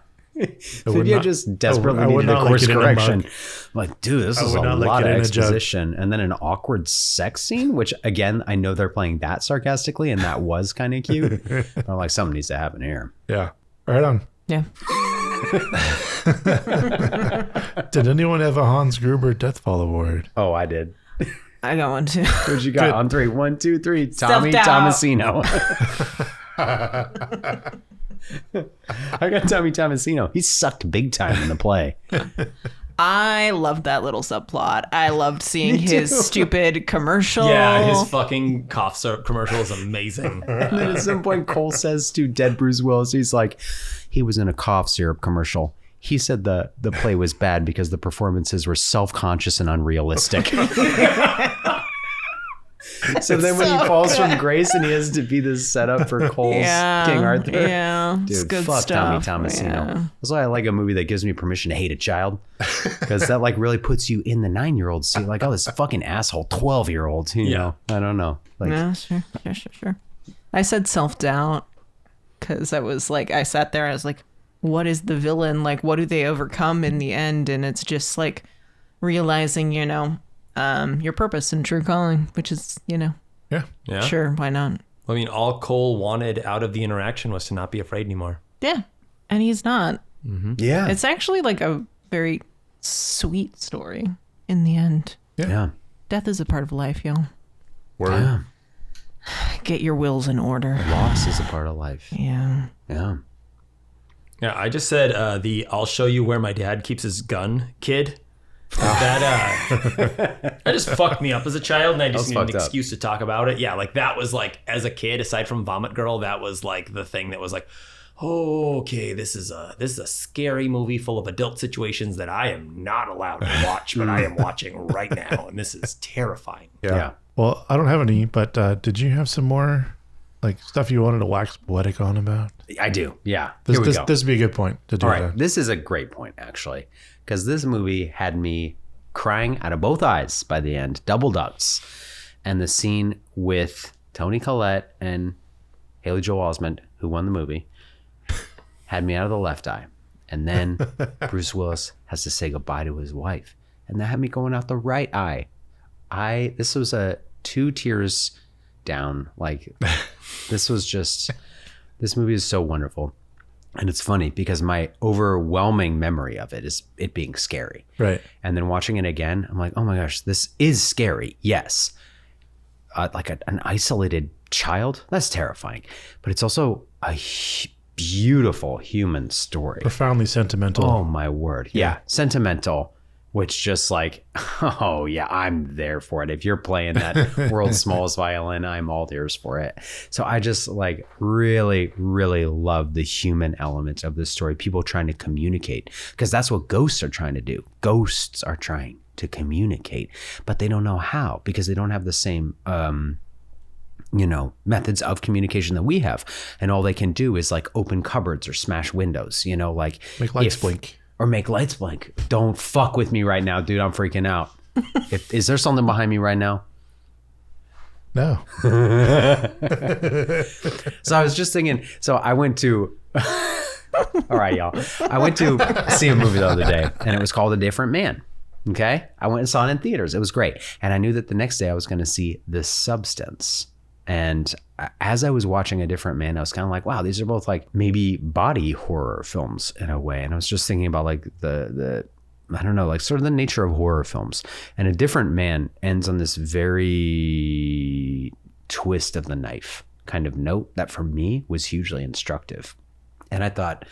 [SPEAKER 1] would
[SPEAKER 4] You
[SPEAKER 1] not-
[SPEAKER 4] just desperately
[SPEAKER 1] I would
[SPEAKER 4] needed a
[SPEAKER 1] not like
[SPEAKER 4] course
[SPEAKER 1] it in a
[SPEAKER 4] correction.
[SPEAKER 1] mug.
[SPEAKER 4] I'm like, dude, this is a
[SPEAKER 1] would not like
[SPEAKER 4] lot
[SPEAKER 1] it
[SPEAKER 4] of
[SPEAKER 1] in a jug.
[SPEAKER 4] exposition. And then an awkward sex scene, which again, I know they're playing that sarcastically, and that was kind of cute. But I'm like, something needs to happen here.
[SPEAKER 1] Yeah. Right on.
[SPEAKER 3] Yeah.
[SPEAKER 1] Did anyone have a Hans Gruber Deathfall Award?
[SPEAKER 4] Oh, I did.
[SPEAKER 3] I got one too.
[SPEAKER 4] Who'd you got on 3? 1, 2, 3. Tommy
[SPEAKER 3] Self-doubt.
[SPEAKER 4] Tomasino. I got Tommy Tomasino. He sucked big time in the play.
[SPEAKER 3] I loved that little subplot. I loved seeing
[SPEAKER 4] Me
[SPEAKER 3] his
[SPEAKER 4] too.
[SPEAKER 3] stupid commercial.
[SPEAKER 2] Yeah, his fucking cough syrup commercial is amazing.
[SPEAKER 4] And then at some point, Cole says to dead Bruce Willis, he's like, he was in a cough syrup commercial. He said the play was bad because the performances were self-conscious and unrealistic. So then when he falls from grace and he has to be this setup for Cole's King Arthur.
[SPEAKER 3] Yeah, it's
[SPEAKER 4] Dude,
[SPEAKER 3] good
[SPEAKER 4] fuck
[SPEAKER 3] stuff.
[SPEAKER 4] Tommy Tomasino.
[SPEAKER 3] Yeah.
[SPEAKER 4] That's why I like a movie that gives me permission to hate a child. Because that really puts you in the 9-year-old seat. Oh, this fucking asshole 12-year-old. You know, I don't know.
[SPEAKER 3] Yeah, sure. I said self-doubt because I was I sat there, I was like, what is the villain? What do they overcome in the end? And it's just realizing, your purpose and true calling, which is,
[SPEAKER 1] Yeah.
[SPEAKER 2] Yeah.
[SPEAKER 3] sure, why not?
[SPEAKER 2] I mean, all Cole wanted out of the interaction was to not be afraid anymore.
[SPEAKER 3] Yeah. And he's not.
[SPEAKER 4] Yeah.
[SPEAKER 3] It's actually a very sweet story in the end.
[SPEAKER 4] Yeah.
[SPEAKER 3] Death is a part of life, y'all.
[SPEAKER 4] Yeah.
[SPEAKER 3] Get your wills in order.
[SPEAKER 4] Loss is a part of life.
[SPEAKER 3] Yeah.
[SPEAKER 4] Yeah.
[SPEAKER 2] Yeah, I just said I'll show you where my dad keeps his gun kid. That just fucked me up as a child, and I just needed an
[SPEAKER 4] fucked up.
[SPEAKER 2] excuse to talk about it. Yeah, that was as a kid, aside from Vomit Girl, that was the thing that was oh, okay, this is a scary movie full of adult situations that I am not allowed to watch, but I am watching right now, and this is terrifying.
[SPEAKER 4] Yeah.
[SPEAKER 1] Well, I don't have any, but did you have some more stuff you wanted to wax poetic on about?
[SPEAKER 4] I do. Yeah.
[SPEAKER 1] This
[SPEAKER 4] Here we go.
[SPEAKER 1] this would be a good point to do
[SPEAKER 4] All right.
[SPEAKER 1] that.
[SPEAKER 4] This is a great point, actually, because this movie had me crying out of both eyes by the end, double ducks. And the scene with Toni Collette and Haley Joel Osment, who won the movie, had me out of the left eye. And then Bruce Willis has to say goodbye to his wife. And that had me going out the right eye. This was a 2 tears down. This movie is so wonderful. And it's funny because my overwhelming memory of it is it being scary.
[SPEAKER 1] Right.
[SPEAKER 4] And then watching it again, I'm like, oh my gosh, this is scary. Yes. Like an isolated child, that's terrifying. But it's also a beautiful human story.
[SPEAKER 1] Profoundly sentimental.
[SPEAKER 4] Oh my word. Yeah. Sentimental, which just like, oh yeah, I'm there for it. If you're playing that world's smallest violin, I'm all ears for it. So I just like really, really love the human element of this story. People trying to communicate, because that's what ghosts are trying to do. Ghosts are trying to communicate, but they don't know how, because they don't have the same, methods of communication that we have. And all they can do is like open cupboards or smash windows, like
[SPEAKER 1] make lights blink.
[SPEAKER 4] Or make lights blink. Don't fuck with me right now, dude. I'm freaking out. Is there something behind me right now?
[SPEAKER 1] No.
[SPEAKER 4] So I was just thinking, so I went to, all right, y'all. I went to see a movie the other day, and it was called A Different Man. Okay. I went and saw it in theaters. It was great. And I knew that the next day I was going to see The Substance. And as I was watching A Different Man, I was kind of like, wow, these are both like maybe body horror films in a way. And I was just thinking about like the I don't know, like sort of the nature of horror films. And A Different Man ends on this very twist of the knife kind of note that for me was hugely instructive. And I thought,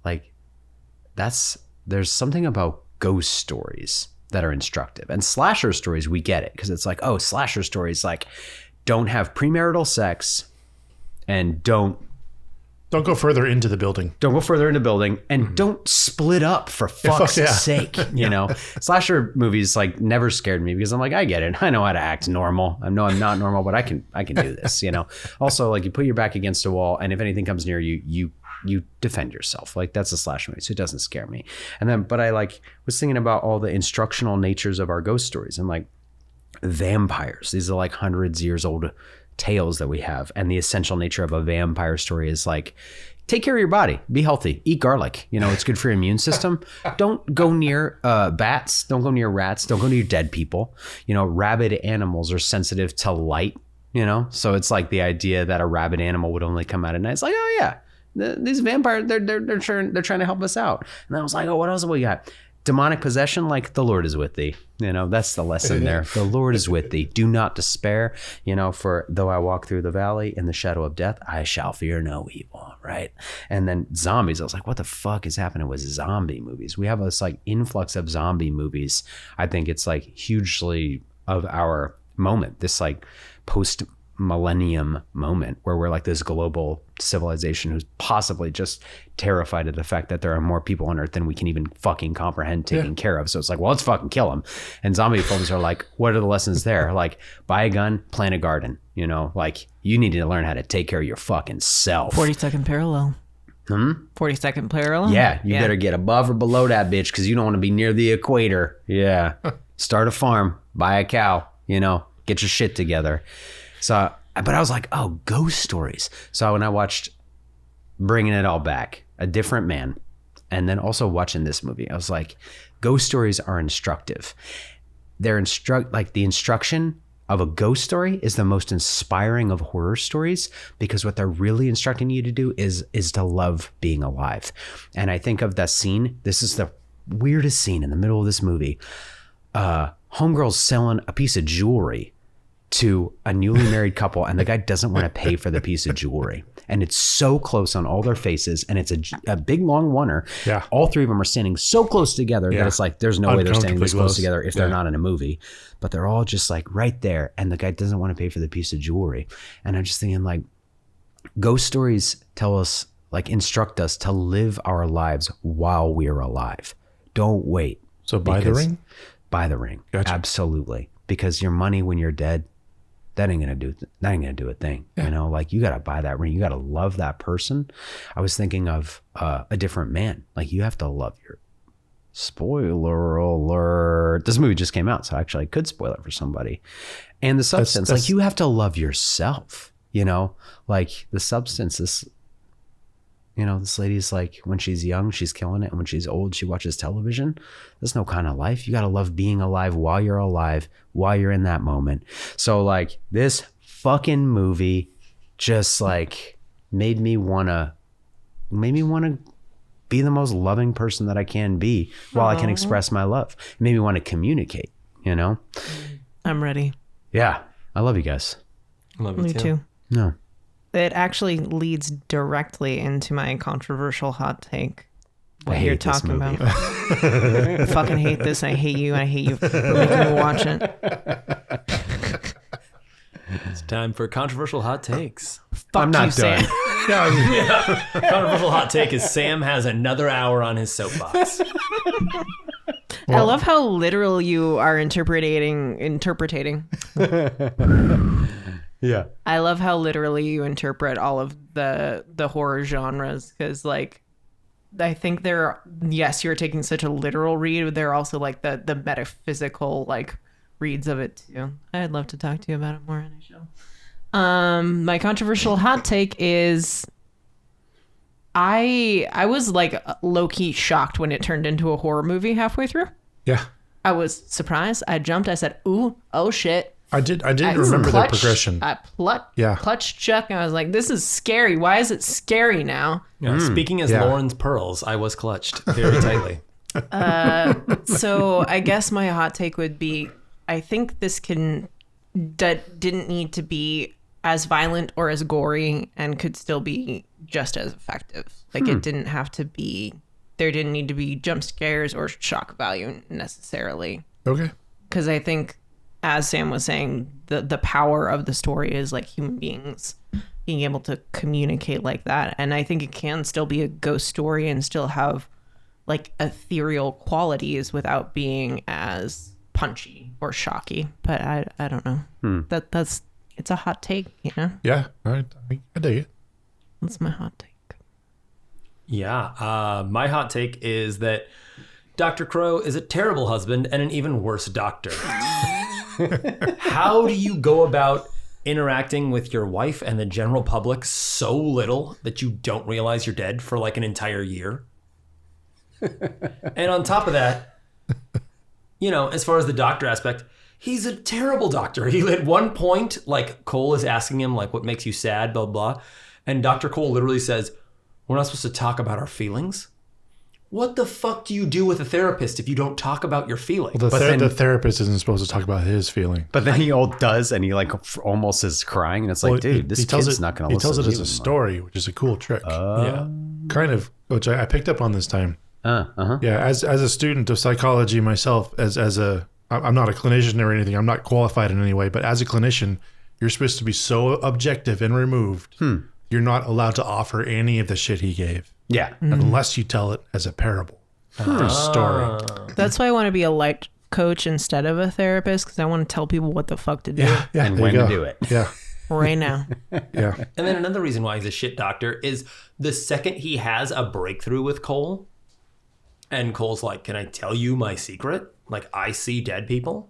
[SPEAKER 4] like, there's something about ghost stories that are instructive. And slasher stories, we get it, because it's like, oh, slasher stories like don't have premarital sex and don't
[SPEAKER 1] go further into the building.
[SPEAKER 4] Don't go further into the building, and don't split up for fuck's sake. You know, slasher movies like never scared me, because I'm like, I get it. I know how to act normal. I know I'm not normal, but I can do this, Also, like, you put your back against a wall, and if anything comes near you, you defend yourself. Like, that's a slasher movie, so it doesn't scare me. And then, but I was thinking about all the instructional natures of our ghost stories, and like vampires. These are like hundreds years old tales that we have, and the essential nature of a vampire story is like, take care of your body, be healthy, eat garlic, it's good for your immune system. Don't go near bats, don't go near rats, don't go near dead people. Rabid animals are sensitive to light, so it's like the idea that a rabid animal would only come out at night. It's like, oh yeah, these vampires, they're trying to help us out. And I was like, oh, what else have we got? Demonic possession, like, the Lord is with thee. That's the lesson there. The Lord is with thee. Do not despair. For though I walk through the valley in the shadow of death, I shall fear no evil, right? And then zombies. I was like, what the fuck is happening with zombie movies? We have this like influx of zombie movies. I think it's like hugely of our moment, this like post-millennium moment where we're like this global civilization who's possibly just terrified of the fact that there are more people on Earth than we can even fucking comprehend taking care of. So it's like, well, let's fucking kill them. And zombie films are like, what are the lessons there? Like, buy a gun, plant a garden. Like, you need to learn how to take care of your fucking self.
[SPEAKER 3] 42nd parallel. 42nd parallel.
[SPEAKER 4] Yeah, you better get above or below that bitch, because you don't want to be near the equator. Yeah. Start a farm, buy a cow. Get your shit together. So, but I was like, oh, ghost stories. So when I watched Bringing It All Back, A Different Man, and then also watching this movie, I was like, ghost stories are instructive. They're the instruction of a ghost story is the most inspiring of horror stories, because what they're really instructing you to do is to love being alive. And I think of that scene. This is the weirdest scene in the middle of this movie. Homegirl's selling a piece of jewelry to a newly married couple, and the guy doesn't want to pay for the piece of jewelry. And it's so close on all their faces, and it's a big long oneer. Yeah. All three of them are standing so close together that it's like, there's no way they're standing this close together if they're not in a movie. But they're all just like right there, and the guy doesn't want to pay for the piece of jewelry. And I'm just thinking, like, ghost stories tell us, like, instruct us to live our lives while we're alive. Don't wait.
[SPEAKER 1] So buy the ring?
[SPEAKER 4] Buy the ring.
[SPEAKER 1] Gotcha.
[SPEAKER 4] Absolutely. Because your money when you're dead, that ain't gonna do a thing.
[SPEAKER 1] Yeah.
[SPEAKER 4] Like, you gotta buy that ring. You gotta love that person. I was thinking of A Different Man. Like, you have to love your, spoiler alert, this movie just came out, so actually I could spoil it for somebody. And The Substance, like, you have to love yourself. Like, The Substance, this lady's like, when she's young, she's killing it. And when she's old, she watches television. There's no kind of life. You got to love being alive while you're alive, while you're in that moment. So, like, this fucking movie just like made me want to, made me want to be the most loving person that I can be while I can express my love. It made me want to communicate, you know?
[SPEAKER 3] I'm ready.
[SPEAKER 4] Yeah. I love you guys.
[SPEAKER 2] Love
[SPEAKER 3] Me
[SPEAKER 2] you
[SPEAKER 3] too.
[SPEAKER 4] No.
[SPEAKER 3] It actually leads directly into my controversial hot take. What
[SPEAKER 4] I
[SPEAKER 3] you're
[SPEAKER 4] hate this
[SPEAKER 3] talking
[SPEAKER 4] movie.
[SPEAKER 3] about. I fucking hate this. I hate you. And I hate you for making me watch it.
[SPEAKER 2] It's time for controversial hot takes.
[SPEAKER 3] Fuck
[SPEAKER 4] I'm not
[SPEAKER 3] you, Sam.
[SPEAKER 4] done.
[SPEAKER 2] Controversial hot take is Sam has another hour on his soapbox.
[SPEAKER 3] I love how literal you are interpreting.
[SPEAKER 4] Yeah.
[SPEAKER 3] I love how literally you interpret all of the horror genres, because like I think you're taking such a literal read, but they're also like the metaphysical like reads of it too. I'd love to talk to you about it more on a show. My controversial hot take is I was like low-key shocked when it turned into a horror movie halfway through.
[SPEAKER 1] Yeah.
[SPEAKER 3] I was surprised. I jumped. I said, ooh, oh shit.
[SPEAKER 1] I didn't remember the progression.
[SPEAKER 3] I
[SPEAKER 1] Yeah.
[SPEAKER 3] clutched Chuck, and I was like, this is scary. Why is it scary now?
[SPEAKER 2] Yeah, speaking as
[SPEAKER 1] Yeah.
[SPEAKER 2] Lauren's pearls, I was clutched very tightly.
[SPEAKER 3] So I guess my hot take would be, I think this didn't need to be as violent or as gory and could still be just as effective. Like it didn't have to be, there didn't need to be jump scares or shock value necessarily.
[SPEAKER 1] Okay.
[SPEAKER 3] Because I think, as Sam was saying, the power of the story is like human beings being able to communicate like that. And I think it can still be a ghost story and still have like ethereal qualities without being as punchy or shocky. But I don't know. It's a hot take, you know?
[SPEAKER 1] Yeah. I dig it.
[SPEAKER 3] That's my hot take.
[SPEAKER 2] Yeah, my hot take is that Dr. Crow is a terrible husband and an even worse doctor. How do you go about interacting with your wife and the general public so little that you don't realize you're dead for like an entire year? And on top of that, you know, as far as the doctor aspect, he's a terrible doctor. He at one point, like Cole is asking him like, what makes you sad, blah, blah. And Dr. Cole literally says, we're not supposed to talk about our feelings. What the fuck do you do with a therapist if you don't talk about your feelings?
[SPEAKER 1] Well,
[SPEAKER 4] then-
[SPEAKER 1] the therapist isn't supposed to talk about his feeling.
[SPEAKER 4] But then he all does, and he like almost is crying, and it's like,
[SPEAKER 1] Well,
[SPEAKER 4] dude, this kid's not going to
[SPEAKER 1] He
[SPEAKER 4] listen
[SPEAKER 1] tells it
[SPEAKER 4] to
[SPEAKER 1] as
[SPEAKER 4] you
[SPEAKER 1] a
[SPEAKER 4] anymore.
[SPEAKER 1] story, which is a cool trick.
[SPEAKER 2] Yeah.
[SPEAKER 1] Kind of, which I picked up on this time.
[SPEAKER 4] Uh-huh.
[SPEAKER 1] Yeah, as a student of psychology myself, I'm not a clinician or anything. I'm not qualified in any way, but as a clinician, you're supposed to be so objective and removed. You're not allowed to offer any of the shit he gave
[SPEAKER 4] Yeah.
[SPEAKER 1] unless you tell it as a parable or a story.
[SPEAKER 3] That's why I want to be a life coach instead of a therapist, because I want to tell people what the fuck to do
[SPEAKER 1] Yeah,
[SPEAKER 4] And
[SPEAKER 1] there
[SPEAKER 4] when
[SPEAKER 1] you
[SPEAKER 4] to
[SPEAKER 1] go.
[SPEAKER 4] do it.
[SPEAKER 1] Yeah,
[SPEAKER 3] right now.
[SPEAKER 1] yeah.
[SPEAKER 2] And then another reason why he's a shit doctor is the second he has a breakthrough with Cole, and Cole's like, can I tell you my secret? Like, I see dead people.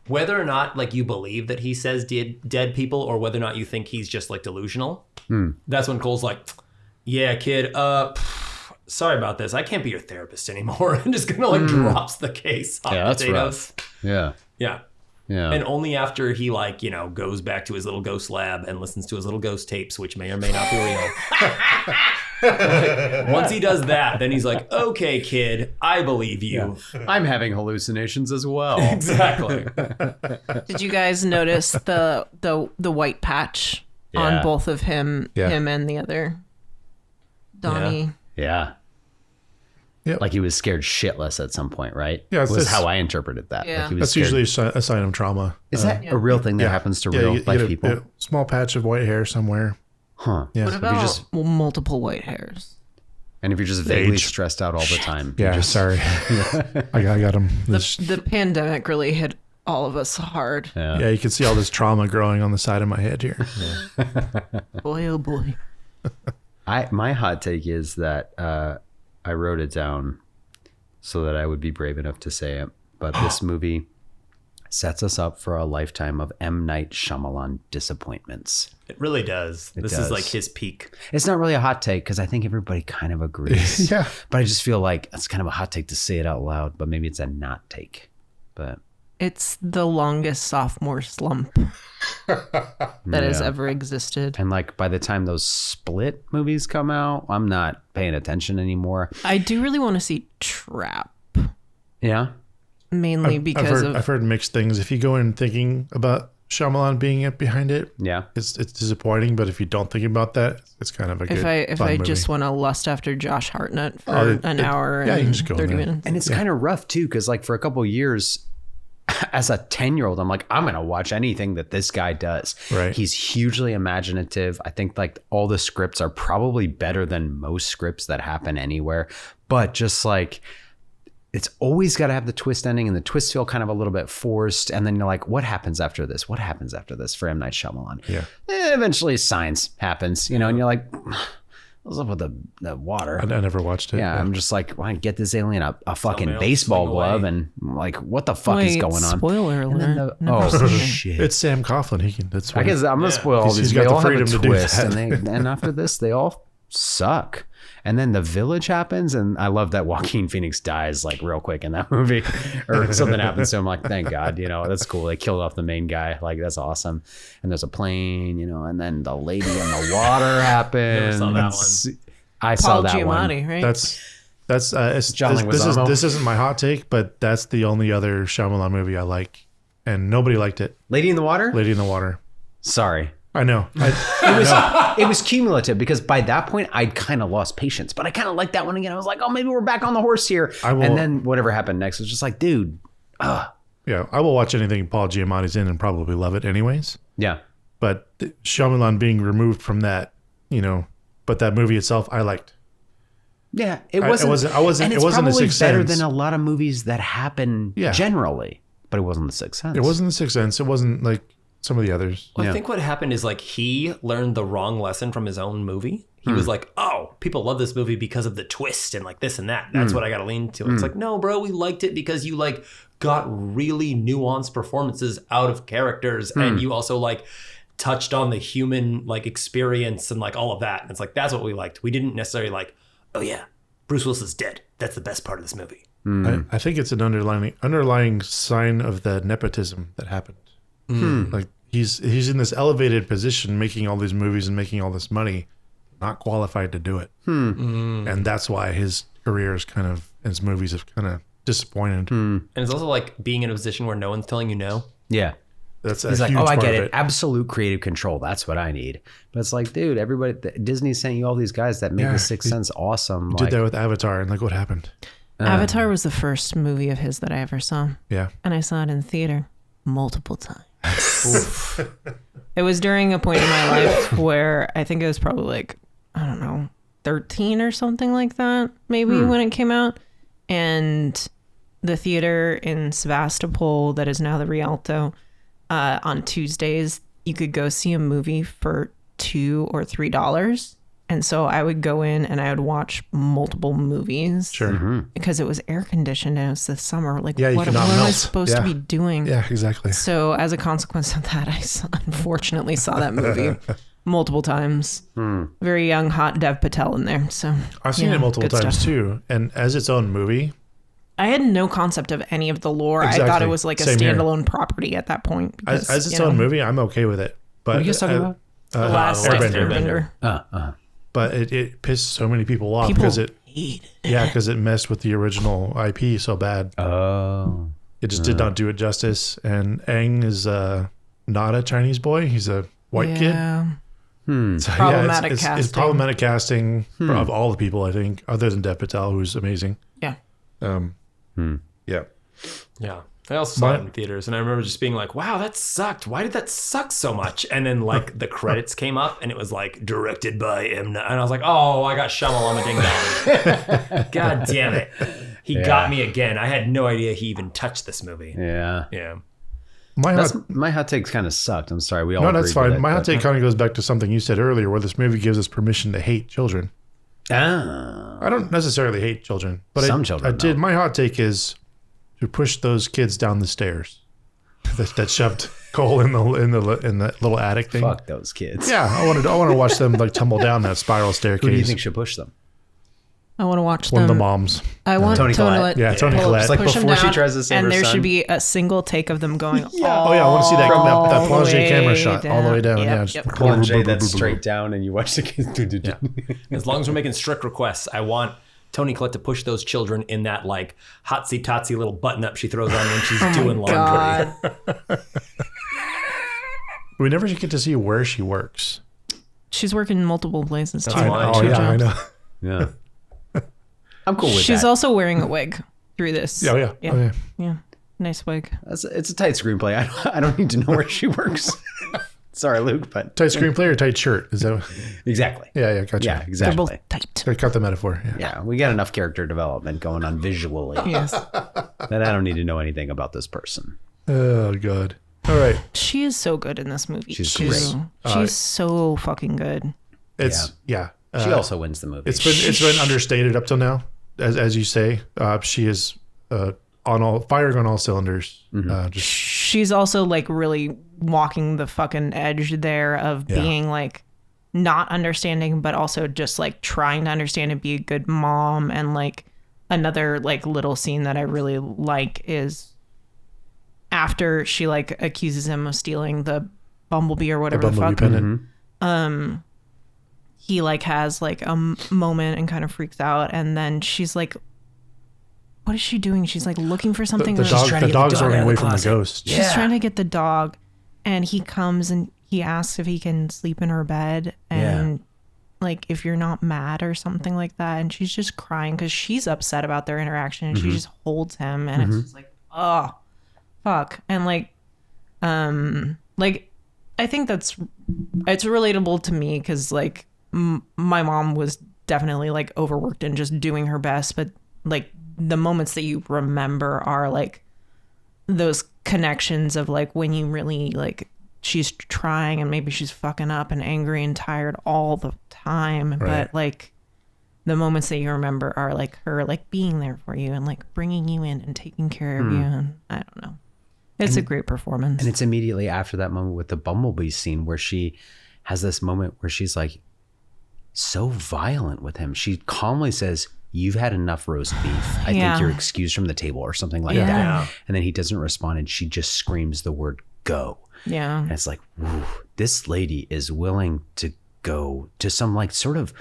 [SPEAKER 2] Whether or not, like, you believe that he says dead people, or whether or not you think he's just, like, delusional, that's when Cole's like, yeah, kid, sorry about this. I can't be your therapist anymore. And just kind of, like, drops the case. Hot
[SPEAKER 4] Yeah, that's
[SPEAKER 2] potatoes.
[SPEAKER 4] Yeah.
[SPEAKER 2] Yeah.
[SPEAKER 4] Yeah.
[SPEAKER 2] And only after he, like, you know, goes back to his little ghost lab and listens to his little ghost tapes, which may or may not be real. Like, once he does that, then he's like, okay, kid, I believe you.
[SPEAKER 4] I'm having hallucinations as well.
[SPEAKER 2] Exactly.
[SPEAKER 3] Did you guys notice the white patch on
[SPEAKER 4] Yeah.
[SPEAKER 3] both of him
[SPEAKER 1] Yeah.
[SPEAKER 3] and the other Donnie?
[SPEAKER 4] Yeah.
[SPEAKER 1] Yep.
[SPEAKER 4] Like he was scared shitless at some point, right?
[SPEAKER 1] Yeah, it's
[SPEAKER 4] was
[SPEAKER 1] this-
[SPEAKER 4] how I interpreted that.
[SPEAKER 3] Yeah.
[SPEAKER 4] Like he was
[SPEAKER 1] That's
[SPEAKER 4] scared.
[SPEAKER 1] usually a sign of trauma.
[SPEAKER 4] Is that a real thing that happens to real
[SPEAKER 1] you
[SPEAKER 4] life
[SPEAKER 1] get a
[SPEAKER 4] people?
[SPEAKER 1] small patch of white hair somewhere.
[SPEAKER 4] Huh.
[SPEAKER 1] Yeah.
[SPEAKER 3] What about multiple white hairs?
[SPEAKER 4] And if you're just vaguely
[SPEAKER 1] Age.
[SPEAKER 4] stressed out all the time.
[SPEAKER 1] Yeah, sorry. I got him.
[SPEAKER 3] The pandemic really hit all of us hard.
[SPEAKER 1] Yeah, you can see all this trauma growing on the side of my head here.
[SPEAKER 3] Boy, oh boy.
[SPEAKER 4] My hot take is that I wrote it down so that I would be brave enough to say it. But this movie sets us up for a lifetime of M. Night Shyamalan disappointments.
[SPEAKER 2] It really does. This
[SPEAKER 4] does.
[SPEAKER 2] is like his peak.
[SPEAKER 4] It's not really a hot take because I think everybody kind of agrees.
[SPEAKER 1] Yeah.
[SPEAKER 4] But I just feel like it's kind of a hot take to say it out loud, but maybe it's a not take. But
[SPEAKER 3] It's the longest sophomore slump that has ever existed.
[SPEAKER 4] And like by the time those Split movies come out, I'm not paying attention anymore.
[SPEAKER 3] I do really want to see Trap.
[SPEAKER 4] Yeah.
[SPEAKER 3] Mainly because
[SPEAKER 1] I've heard mixed things. If you go in thinking about Shyamalan being behind it, it's disappointing. But if you don't think about that, it's kind of a good.
[SPEAKER 3] If I
[SPEAKER 1] movie.
[SPEAKER 3] just want to lust after Josh Hartnett for an hour and
[SPEAKER 1] you can just go
[SPEAKER 3] 30
[SPEAKER 1] there.
[SPEAKER 3] minutes.
[SPEAKER 4] And it's kind of rough too, because like for a couple of years, as a 10-year-old, I'm like, I'm gonna watch anything that this guy does.
[SPEAKER 1] Right.
[SPEAKER 4] He's hugely imaginative. I think like all the scripts are probably better than most scripts that happen anywhere. But just like, it's always got to have the twist ending, and the twists feel kind of a little bit forced. And then you're like, what happens after this? What happens after this for M. Night Shyamalan?
[SPEAKER 1] Yeah.
[SPEAKER 4] Eventually science happens, you know, and you're like, what's up with the water?
[SPEAKER 1] I never watched it.
[SPEAKER 4] Yeah, I'm just like, why get this alien a fucking baseball glove, and like, what the fuck is going on?
[SPEAKER 3] Spoiler alert.
[SPEAKER 4] Oh shit!
[SPEAKER 1] It's Sam Coughlin. That's
[SPEAKER 4] I guess I'm gonna spoil all these.
[SPEAKER 1] He's got
[SPEAKER 4] They
[SPEAKER 1] the
[SPEAKER 4] all have a
[SPEAKER 1] freedom to do
[SPEAKER 4] twist,
[SPEAKER 1] that.
[SPEAKER 4] and after this, they all suck. And then The Village happens, and I love that Joaquin Phoenix dies like real quick in that movie, or something happens to him. Like, thank God, you know, that's cool. They killed off the main guy, like that's awesome. And there's a plane, you know, and then the lady in the water happens.
[SPEAKER 2] Never saw that one.
[SPEAKER 4] I saw that
[SPEAKER 3] Giamatti,
[SPEAKER 4] one.
[SPEAKER 3] right?
[SPEAKER 4] John Leguizamo.
[SPEAKER 1] This isn't my hot take, but that's the only other Shyamalan movie I like, and nobody liked it.
[SPEAKER 4] Lady in the Water.
[SPEAKER 1] Lady in the Water.
[SPEAKER 4] Sorry.
[SPEAKER 1] I know.
[SPEAKER 4] It was cumulative, because by that point I'd kind of lost patience, but I kind of liked that one again. I was like, oh, maybe we're back on the horse here. And then whatever happened next was just like, dude.
[SPEAKER 1] Yeah, I will watch anything Paul Giamatti's in and probably love it anyways.
[SPEAKER 4] Yeah.
[SPEAKER 1] But Shyamalan being removed from that, you know, but that movie itself, I liked.
[SPEAKER 4] Yeah, it wasn't.
[SPEAKER 1] And
[SPEAKER 4] it
[SPEAKER 1] it wasn't
[SPEAKER 4] probably
[SPEAKER 1] The Sixth
[SPEAKER 4] better
[SPEAKER 1] Sense.
[SPEAKER 4] than a lot of movies that happen generally, but it wasn't The Sixth Sense.
[SPEAKER 1] It wasn't The Sixth Sense. It wasn't like some of the others.
[SPEAKER 2] Well, I think what happened is like he learned the wrong lesson from his own movie. He was like, oh, people love this movie because of the twist and like this and that. That's what I got to lean to. It's like, no, bro, we liked it because you like got really nuanced performances out of characters. And you also like touched on the human like experience and like all of that. And it's like, that's what we liked. We didn't necessarily like, oh yeah, Bruce Willis is dead. That's the best part of this movie.
[SPEAKER 1] I think it's an underlying sign of the nepotism that happened. Like he's in this elevated position, making all these movies and making all this money, not qualified to do it. And that's why his career is kind of, his movies have kind of disappointed.
[SPEAKER 2] And it's also like being in a position where no one's telling you no.
[SPEAKER 4] Yeah.
[SPEAKER 1] That's
[SPEAKER 4] He's
[SPEAKER 1] a
[SPEAKER 4] like,
[SPEAKER 1] huge
[SPEAKER 4] oh, I
[SPEAKER 1] part
[SPEAKER 4] get
[SPEAKER 1] of
[SPEAKER 4] it. Absolute creative control. That's what I need. But it's like, dude, everybody, Disney sent you all these guys that made The Sixth Sense awesome.
[SPEAKER 1] Did that with Avatar, and look what happened.
[SPEAKER 3] Avatar was the first movie of his that I ever saw.
[SPEAKER 1] Yeah.
[SPEAKER 3] And I saw it in theater multiple times. It was during a point in my life where I think it was probably like, I don't know, 13 or something like that, maybe when it came out. And the theater in Sevastopol, that is now the Rialto, on Tuesdays, you could go see a movie for $2 or $3. And so I would go in and I would watch multiple movies.
[SPEAKER 1] Sure.
[SPEAKER 3] Because it was air conditioned and it was the summer. Like,
[SPEAKER 1] Yeah, you
[SPEAKER 3] what am
[SPEAKER 1] cannot
[SPEAKER 3] I
[SPEAKER 1] melt.
[SPEAKER 3] supposed to be doing?
[SPEAKER 1] Yeah, exactly.
[SPEAKER 3] So as a consequence of that, I unfortunately saw that movie multiple times. Very young, hot Dev Patel in there. So
[SPEAKER 1] I've seen it multiple
[SPEAKER 3] good
[SPEAKER 1] times
[SPEAKER 3] stuff.
[SPEAKER 1] too. And as its own movie,
[SPEAKER 3] I had no concept of any of the lore. I thought
[SPEAKER 1] Exactly.
[SPEAKER 3] it was like a
[SPEAKER 1] Same here.
[SPEAKER 3] standalone property at that point. Because,
[SPEAKER 1] as its
[SPEAKER 3] you know,
[SPEAKER 1] own movie, I'm okay with it. But
[SPEAKER 4] What are you guys talking about?
[SPEAKER 3] The last
[SPEAKER 1] Airbender.
[SPEAKER 3] Airbender.
[SPEAKER 1] But it pissed so many people off
[SPEAKER 3] People
[SPEAKER 1] because it
[SPEAKER 3] hate it.
[SPEAKER 1] because it messed with the original IP so bad.
[SPEAKER 4] Oh.
[SPEAKER 1] It just did not do it justice. And Aang is not a Chinese boy; he's a white kid. So,
[SPEAKER 3] Problematic
[SPEAKER 1] it's
[SPEAKER 3] casting.
[SPEAKER 1] problematic casting of all the people, I think, other than Dev Patel, who's amazing.
[SPEAKER 3] Yeah.
[SPEAKER 1] Yeah.
[SPEAKER 2] Yeah. I also saw it in theaters, and I remember just being like, wow, that sucked. Why did that suck so much? And then, like, the credits came up, and it was, like, directed by M. Night. And I was like, oh, I got Shyamalama Ding Dong. God damn it. He got me again. I had no idea he even touched this movie.
[SPEAKER 4] Yeah.
[SPEAKER 2] Yeah.
[SPEAKER 4] My hot takes kind of sucked. I'm sorry. We all
[SPEAKER 1] No, that's
[SPEAKER 4] agreed with
[SPEAKER 1] fine.
[SPEAKER 4] it,
[SPEAKER 1] My hot
[SPEAKER 4] but-
[SPEAKER 1] take kind of goes back to something you said earlier, where this movie gives us permission to hate children. I don't necessarily hate children, but
[SPEAKER 4] Some children,
[SPEAKER 1] I did.
[SPEAKER 4] no.
[SPEAKER 1] My hot take is to push those kids down the stairs that shoved Cole in the little attic thing.
[SPEAKER 4] Fuck those kids.
[SPEAKER 1] Yeah, I want to watch them like tumble down that spiral staircase.
[SPEAKER 4] Who do you think should push them?
[SPEAKER 3] I want to watch
[SPEAKER 1] One of the
[SPEAKER 3] them.
[SPEAKER 1] moms.
[SPEAKER 3] I want
[SPEAKER 4] Toni Collette.
[SPEAKER 1] Yeah, Toni Collette.
[SPEAKER 4] Just like
[SPEAKER 3] push
[SPEAKER 4] before
[SPEAKER 3] them
[SPEAKER 4] she
[SPEAKER 3] down,
[SPEAKER 4] tries to save
[SPEAKER 3] and
[SPEAKER 4] her
[SPEAKER 3] there
[SPEAKER 4] son.
[SPEAKER 3] should be a single take of them going.
[SPEAKER 1] Oh yeah, I want to see that plonge camera shot all the way down.
[SPEAKER 3] Yep,
[SPEAKER 1] Yeah,
[SPEAKER 3] yep.
[SPEAKER 4] Plunge that's straight down, and you watch the kids.
[SPEAKER 2] Yeah. As long as we're making strict requests, I want Toni Collette to push those children in that like hotsy-totsy little button-up she throws on when she's doing laundry.
[SPEAKER 3] God.
[SPEAKER 1] We never get to see where she works.
[SPEAKER 3] She's working in multiple places too.
[SPEAKER 2] That's why.
[SPEAKER 1] Oh
[SPEAKER 2] Two
[SPEAKER 1] yeah, I know.
[SPEAKER 4] Yeah. I'm cool with that.
[SPEAKER 3] She's also wearing a wig through this.
[SPEAKER 1] Oh yeah.
[SPEAKER 3] Yeah.
[SPEAKER 1] Oh, yeah.
[SPEAKER 3] Yeah. Nice wig.
[SPEAKER 4] It's a tight screenplay. I don't need to know where she works. Sorry, Luke, but
[SPEAKER 1] Tight screenplay or tight shirt? Is that?
[SPEAKER 4] exactly.
[SPEAKER 1] Yeah, gotcha.
[SPEAKER 4] Yeah,
[SPEAKER 3] They're
[SPEAKER 4] exactly.
[SPEAKER 3] both tight.
[SPEAKER 1] I cut the metaphor. Yeah.
[SPEAKER 4] Yeah, we got enough character development going on visually
[SPEAKER 3] Yes.
[SPEAKER 4] that I don't need to know anything about this person.
[SPEAKER 1] Oh god. All right.
[SPEAKER 3] She is so good in this movie.
[SPEAKER 4] She's
[SPEAKER 3] too.
[SPEAKER 4] great.
[SPEAKER 3] She's so fucking good.
[SPEAKER 1] It's yeah.
[SPEAKER 4] She also wins the movie.
[SPEAKER 1] It's been understated up till now, as you say. She is firing on all cylinders. Just
[SPEAKER 3] She's also like really walking the fucking edge there of being like not understanding, but also just like trying to understand and be a good mom. And like another like little scene that I really like is after she like accuses him of stealing the bumblebee or whatever the fuck.
[SPEAKER 1] pendant.
[SPEAKER 3] He like has like a moment and kind of freaks out, and then she's like, what is she doing? She's like looking for something.
[SPEAKER 1] The dog's running away from the ghost.
[SPEAKER 3] She's trying to get the dog, and he comes and he asks if he can sleep in her bed, and like if you're not mad or something like that. And she's just crying because she's upset about their interaction, and she just holds him, and it's just like, oh, fuck. And like I think it's relatable to me because like my mom was definitely like overworked and just doing her best, but like the moments that you remember are like those connections of like when you really like she's trying and maybe she's fucking up and angry and tired all the time, but like the moments that you remember are like her like being there for you and like bringing you in and taking care of you, and I don't know, it's a great performance.
[SPEAKER 4] And it's immediately after that moment with the bumblebee scene where she has this moment where she's like so violent with him. She calmly says, "You've had enough roast beef. I think you're excused from the table," or something like that.
[SPEAKER 2] Yeah.
[SPEAKER 4] And then he doesn't respond, and she just screams the word "go."
[SPEAKER 3] Yeah.
[SPEAKER 4] And it's like, whew, this lady is willing to go to some like sort of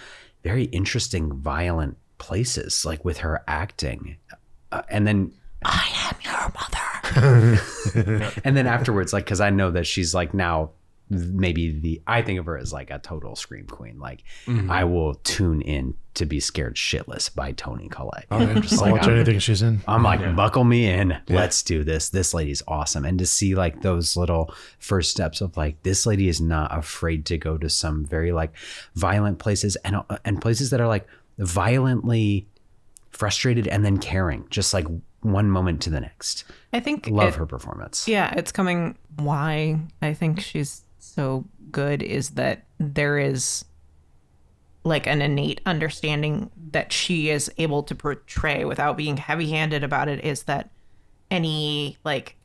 [SPEAKER 4] very interesting, violent places, like with her acting. And then I am your mother. And then afterwards, like, because I know that she's like now maybe I think of her as like a total scream queen. Like I will tune in to be scared shitless by Toni Collette.
[SPEAKER 1] I'll watch anything she's in.
[SPEAKER 4] I'm like, buckle me in. Let's do this. This lady's awesome. And to see like those little first steps of like, this lady is not afraid to go to some very like violent places and places that are like violently frustrated and then caring, just like one moment to the next.
[SPEAKER 3] I think
[SPEAKER 4] love her performance.
[SPEAKER 3] Yeah, it's coming. Why I think she's so good is that there is like an innate understanding that she is able to portray without being heavy-handed about it, is that any like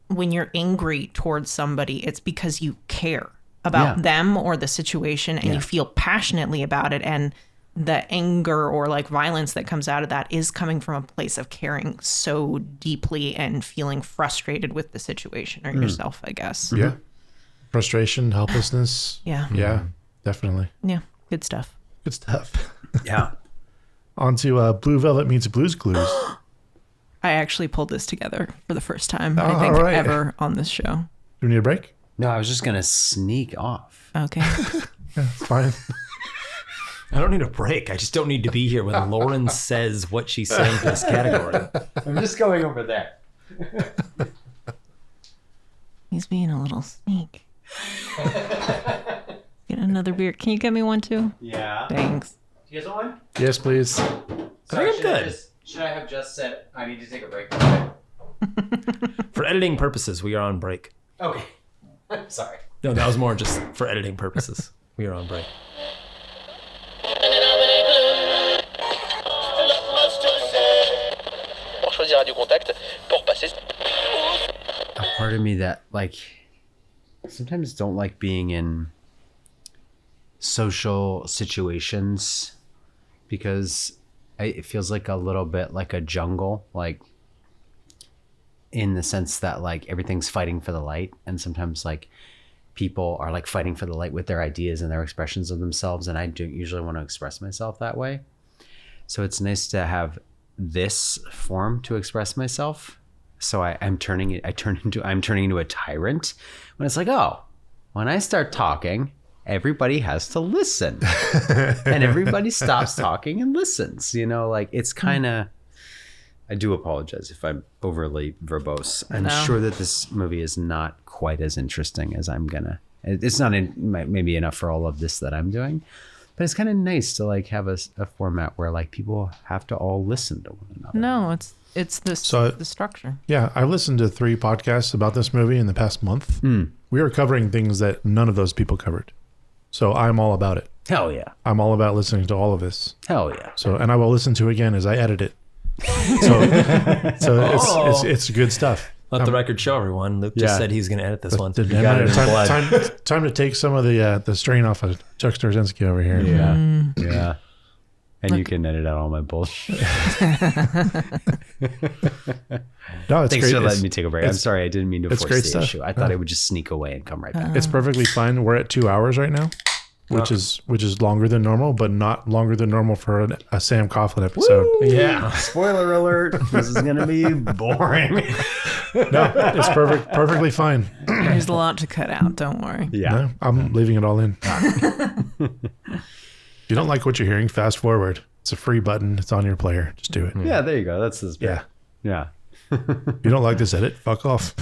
[SPEAKER 3] when you're angry towards somebody, it's because you care about them or the situation, and you feel passionately about it, and the anger or like violence that comes out of that is coming from a place of caring so deeply and feeling frustrated with the situation or yourself, I guess.
[SPEAKER 1] Yeah. Frustration, helplessness.
[SPEAKER 3] Yeah,
[SPEAKER 1] Definitely.
[SPEAKER 3] yeah, good stuff.
[SPEAKER 1] Good stuff.
[SPEAKER 4] Yeah.
[SPEAKER 1] On to Blue Velvet Meets Blue's Clues.
[SPEAKER 3] I actually pulled this together for the first time,
[SPEAKER 1] Oh,
[SPEAKER 3] I think,
[SPEAKER 1] all right.
[SPEAKER 3] ever on this show.
[SPEAKER 1] Do we need a break?
[SPEAKER 4] No, I was just going to sneak off.
[SPEAKER 3] Okay.
[SPEAKER 1] Yeah, it's fine.
[SPEAKER 2] I don't need a break. I just don't need to be here when Lauren says what she's saying for this category.
[SPEAKER 4] I'm just going over there.
[SPEAKER 3] He's being a little sneak. Get another beer. Can you get me one too?
[SPEAKER 4] Yeah.
[SPEAKER 3] Thanks.
[SPEAKER 4] You guys want one?
[SPEAKER 1] Yes, please.
[SPEAKER 2] I think I'm good.
[SPEAKER 4] Should I have just said I need to take a break?
[SPEAKER 2] For editing purposes, we are on break.
[SPEAKER 4] Okay. I'm sorry.
[SPEAKER 2] No, that was more just for editing purposes. We are on break.
[SPEAKER 4] A part of me that like sometimes don't like being in social situations because it feels like a little bit like a jungle, like in the sense that like everything's fighting for the light, and sometimes like people are like fighting for the light with their ideas and their expressions of themselves, and I don't usually want to express myself that way. So it's nice to have this form to express myself. So I'm turning into a tyrant when it's like, oh, when I start talking, everybody has to listen and everybody stops talking and listens, you know, like it's kind of, I do apologize if I'm overly verbose. I'm sure that this movie is not quite as interesting as it's not maybe enough for all of this that I'm doing, but it's kind of nice to like have a format where like people have to all listen to one another.
[SPEAKER 3] No, it's the structure.
[SPEAKER 1] Yeah, I listened to 3 podcasts about this movie in the past month. We are covering things that none of those people covered. So I'm all about it.
[SPEAKER 4] Hell yeah.
[SPEAKER 1] I'm all about listening to all of this.
[SPEAKER 4] Hell yeah.
[SPEAKER 1] So, and I will listen to it again as I edit it. It's good stuff.
[SPEAKER 2] Let the record show, everyone. Luke just said he's going to edit this one.
[SPEAKER 1] Time to take some of the strain off of Chuck Starzenski over here.
[SPEAKER 4] Yeah. Yeah. And you can edit out all my bullshit.
[SPEAKER 1] No, it's
[SPEAKER 4] Thanks
[SPEAKER 1] great.
[SPEAKER 4] for letting me take a break. I'm sorry, I didn't mean to force
[SPEAKER 1] great
[SPEAKER 4] the
[SPEAKER 1] stuff.
[SPEAKER 4] issue. I thought I would just sneak away and come right back.
[SPEAKER 1] It's perfectly fine. We're at 2 hours right now, which is longer than normal, but not longer than normal for a Sam Coughlin episode.
[SPEAKER 2] Woo! Yeah.
[SPEAKER 4] Spoiler alert. This is going to be boring.
[SPEAKER 1] No, it's perfectly fine.
[SPEAKER 3] There's a lot to cut out. Don't worry.
[SPEAKER 4] Yeah.
[SPEAKER 1] No, I'm leaving it all in. If you don't like what you're hearing, fast forward. It's a free button. It's on your player. Just do it.
[SPEAKER 4] Yeah, there you go. That's this bit.
[SPEAKER 1] Yeah.
[SPEAKER 4] Yeah.
[SPEAKER 1] If you don't like this edit, fuck off.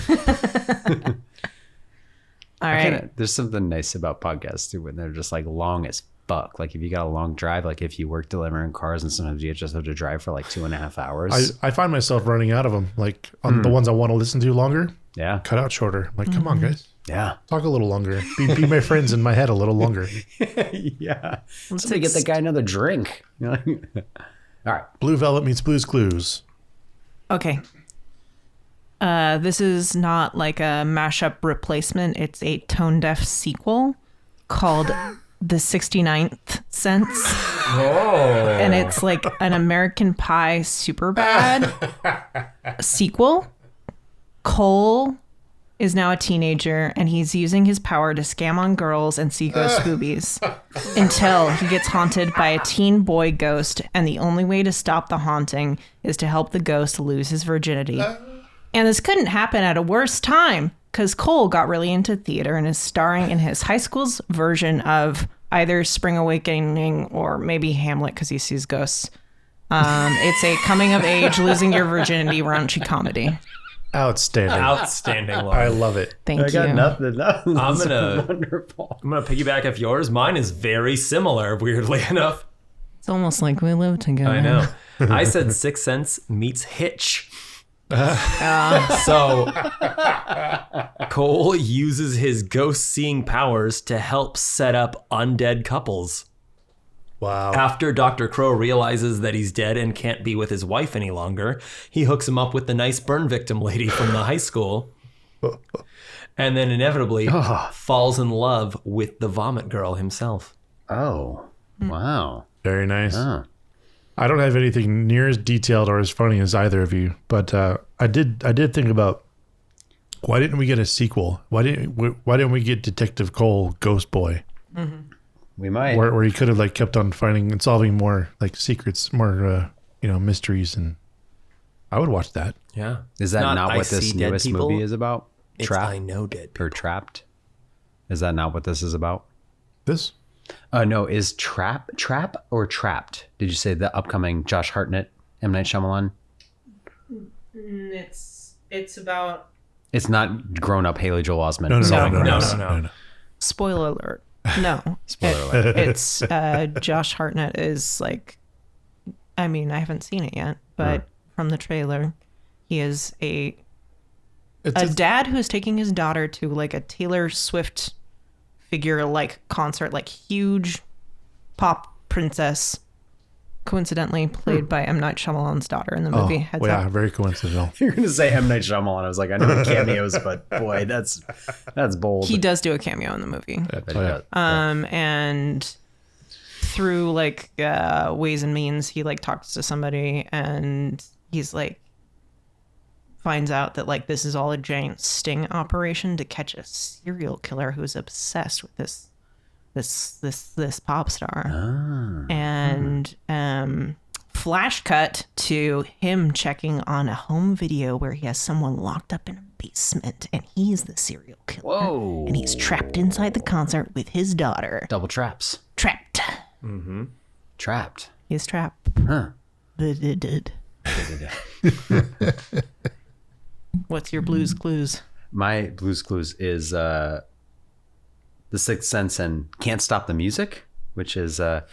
[SPEAKER 3] All right.
[SPEAKER 4] There's something nice about podcasts too when they're just like long as fuck. Like if you got a long drive, like if you work delivering cars and sometimes you just have to drive for like 2.5 hours.
[SPEAKER 1] I find myself running out of them. Like on the ones I want to listen to longer,
[SPEAKER 4] Yeah.
[SPEAKER 1] cut out shorter. I'm like, come on, guys.
[SPEAKER 4] Yeah.
[SPEAKER 1] Talk a little longer. Be my friends in my head a little longer.
[SPEAKER 4] Yeah. Somebody get the guy another drink. All right.
[SPEAKER 1] Blue Velvet meets Blue's Clues.
[SPEAKER 3] Okay. This is not like a mashup replacement. It's a tone-deaf sequel called The 69th Sense.
[SPEAKER 2] Oh.
[SPEAKER 3] And it's like an American Pie Superbad sequel. Cole is now a teenager, and he's using his power to scam on girls and see ghost boobies until he gets haunted by a teen boy ghost, and the only way to stop the haunting is to help the ghost lose his virginity. And this couldn't happen at a worse time, because Cole got really into theater and is starring in his high school's version of either Spring Awakening or maybe Hamlet, because he sees ghosts. It's a coming-of-age, losing your virginity raunchy comedy.
[SPEAKER 1] Outstanding.
[SPEAKER 2] Outstanding.
[SPEAKER 1] I love it.
[SPEAKER 3] Thank you.
[SPEAKER 4] nothing.
[SPEAKER 2] I'm gonna
[SPEAKER 4] Wonderful.
[SPEAKER 2] I'm gonna piggyback off yours. Mine is very similar, weirdly enough.
[SPEAKER 3] It's almost like we live together.
[SPEAKER 2] I know. I said Sixth Sense meets Hitch. So Cole uses his ghost-seeing powers to help set up undead couples.
[SPEAKER 1] Wow.
[SPEAKER 2] After Dr. Crow realizes that he's dead and can't be with his wife any longer, he hooks him up with the nice burn victim lady from the high school, and then inevitably falls in love with the vomit girl himself.
[SPEAKER 4] Oh, wow.
[SPEAKER 1] Very nice.
[SPEAKER 4] Oh.
[SPEAKER 1] I don't have anything near as detailed or as funny as either of you, but I did think about why didn't we get a sequel? Why didn't we get Detective Cole Ghost Boy?
[SPEAKER 3] Mm-hmm.
[SPEAKER 4] We might.
[SPEAKER 1] Where he could have like kept on finding and solving more like secrets, more mysteries, and I would watch that.
[SPEAKER 2] Yeah.
[SPEAKER 4] Is that not what
[SPEAKER 2] Icy
[SPEAKER 4] this
[SPEAKER 2] Dead
[SPEAKER 4] newest
[SPEAKER 2] People.
[SPEAKER 4] movie is about?
[SPEAKER 2] It's I Know Dead People.
[SPEAKER 4] Or Trapped? Is that not what this is about?
[SPEAKER 1] This?
[SPEAKER 4] No, is Trap or Trapped? Did you say the upcoming Josh Hartnett, M. Night Shyamalan?
[SPEAKER 3] It's about...
[SPEAKER 4] It's not grown-up Haley Joel Osment.
[SPEAKER 1] No.
[SPEAKER 3] Spoiler alert. No.
[SPEAKER 4] Spoiler alert.
[SPEAKER 3] It's Josh Hartnett is like, I mean, I haven't seen it yet, but from the trailer, he is a dad who is taking his daughter to like a Taylor Swift figure like concert, like huge pop princess, coincidentally played by M. Night Shyamalan's daughter in the movie. Heads
[SPEAKER 1] yeah,
[SPEAKER 3] up.
[SPEAKER 1] very coincidental.
[SPEAKER 4] You're going to say M. Night Shyamalan. I was like, I know the cameos, but boy, that's bold.
[SPEAKER 3] He does do a cameo in the movie.
[SPEAKER 1] Yeah.
[SPEAKER 3] And through like ways and means, he like talks to somebody and he's like finds out that like this is all a giant sting operation to catch a serial killer who's obsessed with this pop star. And flash cut to him checking on a home video where he has someone locked up in a basement and he's the serial killer.
[SPEAKER 4] Whoa.
[SPEAKER 3] And he's trapped inside the concert with his daughter.
[SPEAKER 4] Double traps.
[SPEAKER 3] Trapped.
[SPEAKER 4] Trapped.
[SPEAKER 3] He's trapped.
[SPEAKER 4] Huh.
[SPEAKER 3] What's your Blues Clues?
[SPEAKER 4] My Blues Clues is The Sixth Sense and Can't Stop the Music, which is a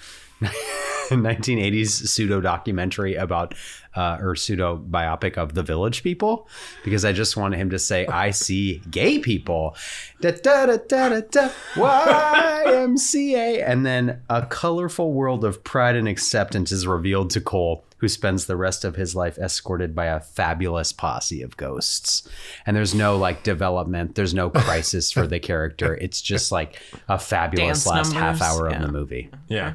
[SPEAKER 4] 1980s pseudo documentary about or pseudo biopic of the Village People, because I just wanted him to say, I see gay people, da da da da da da, YMCA, and then a colorful world of pride and acceptance is revealed to Cole, who spends the rest of his life escorted by a fabulous posse of ghosts. And there's no like development, there's no crisis for the character. It's just like a fabulous
[SPEAKER 3] Dance
[SPEAKER 4] last
[SPEAKER 3] numbers.
[SPEAKER 4] half hour
[SPEAKER 3] Yeah.
[SPEAKER 4] of the movie.
[SPEAKER 2] Yeah.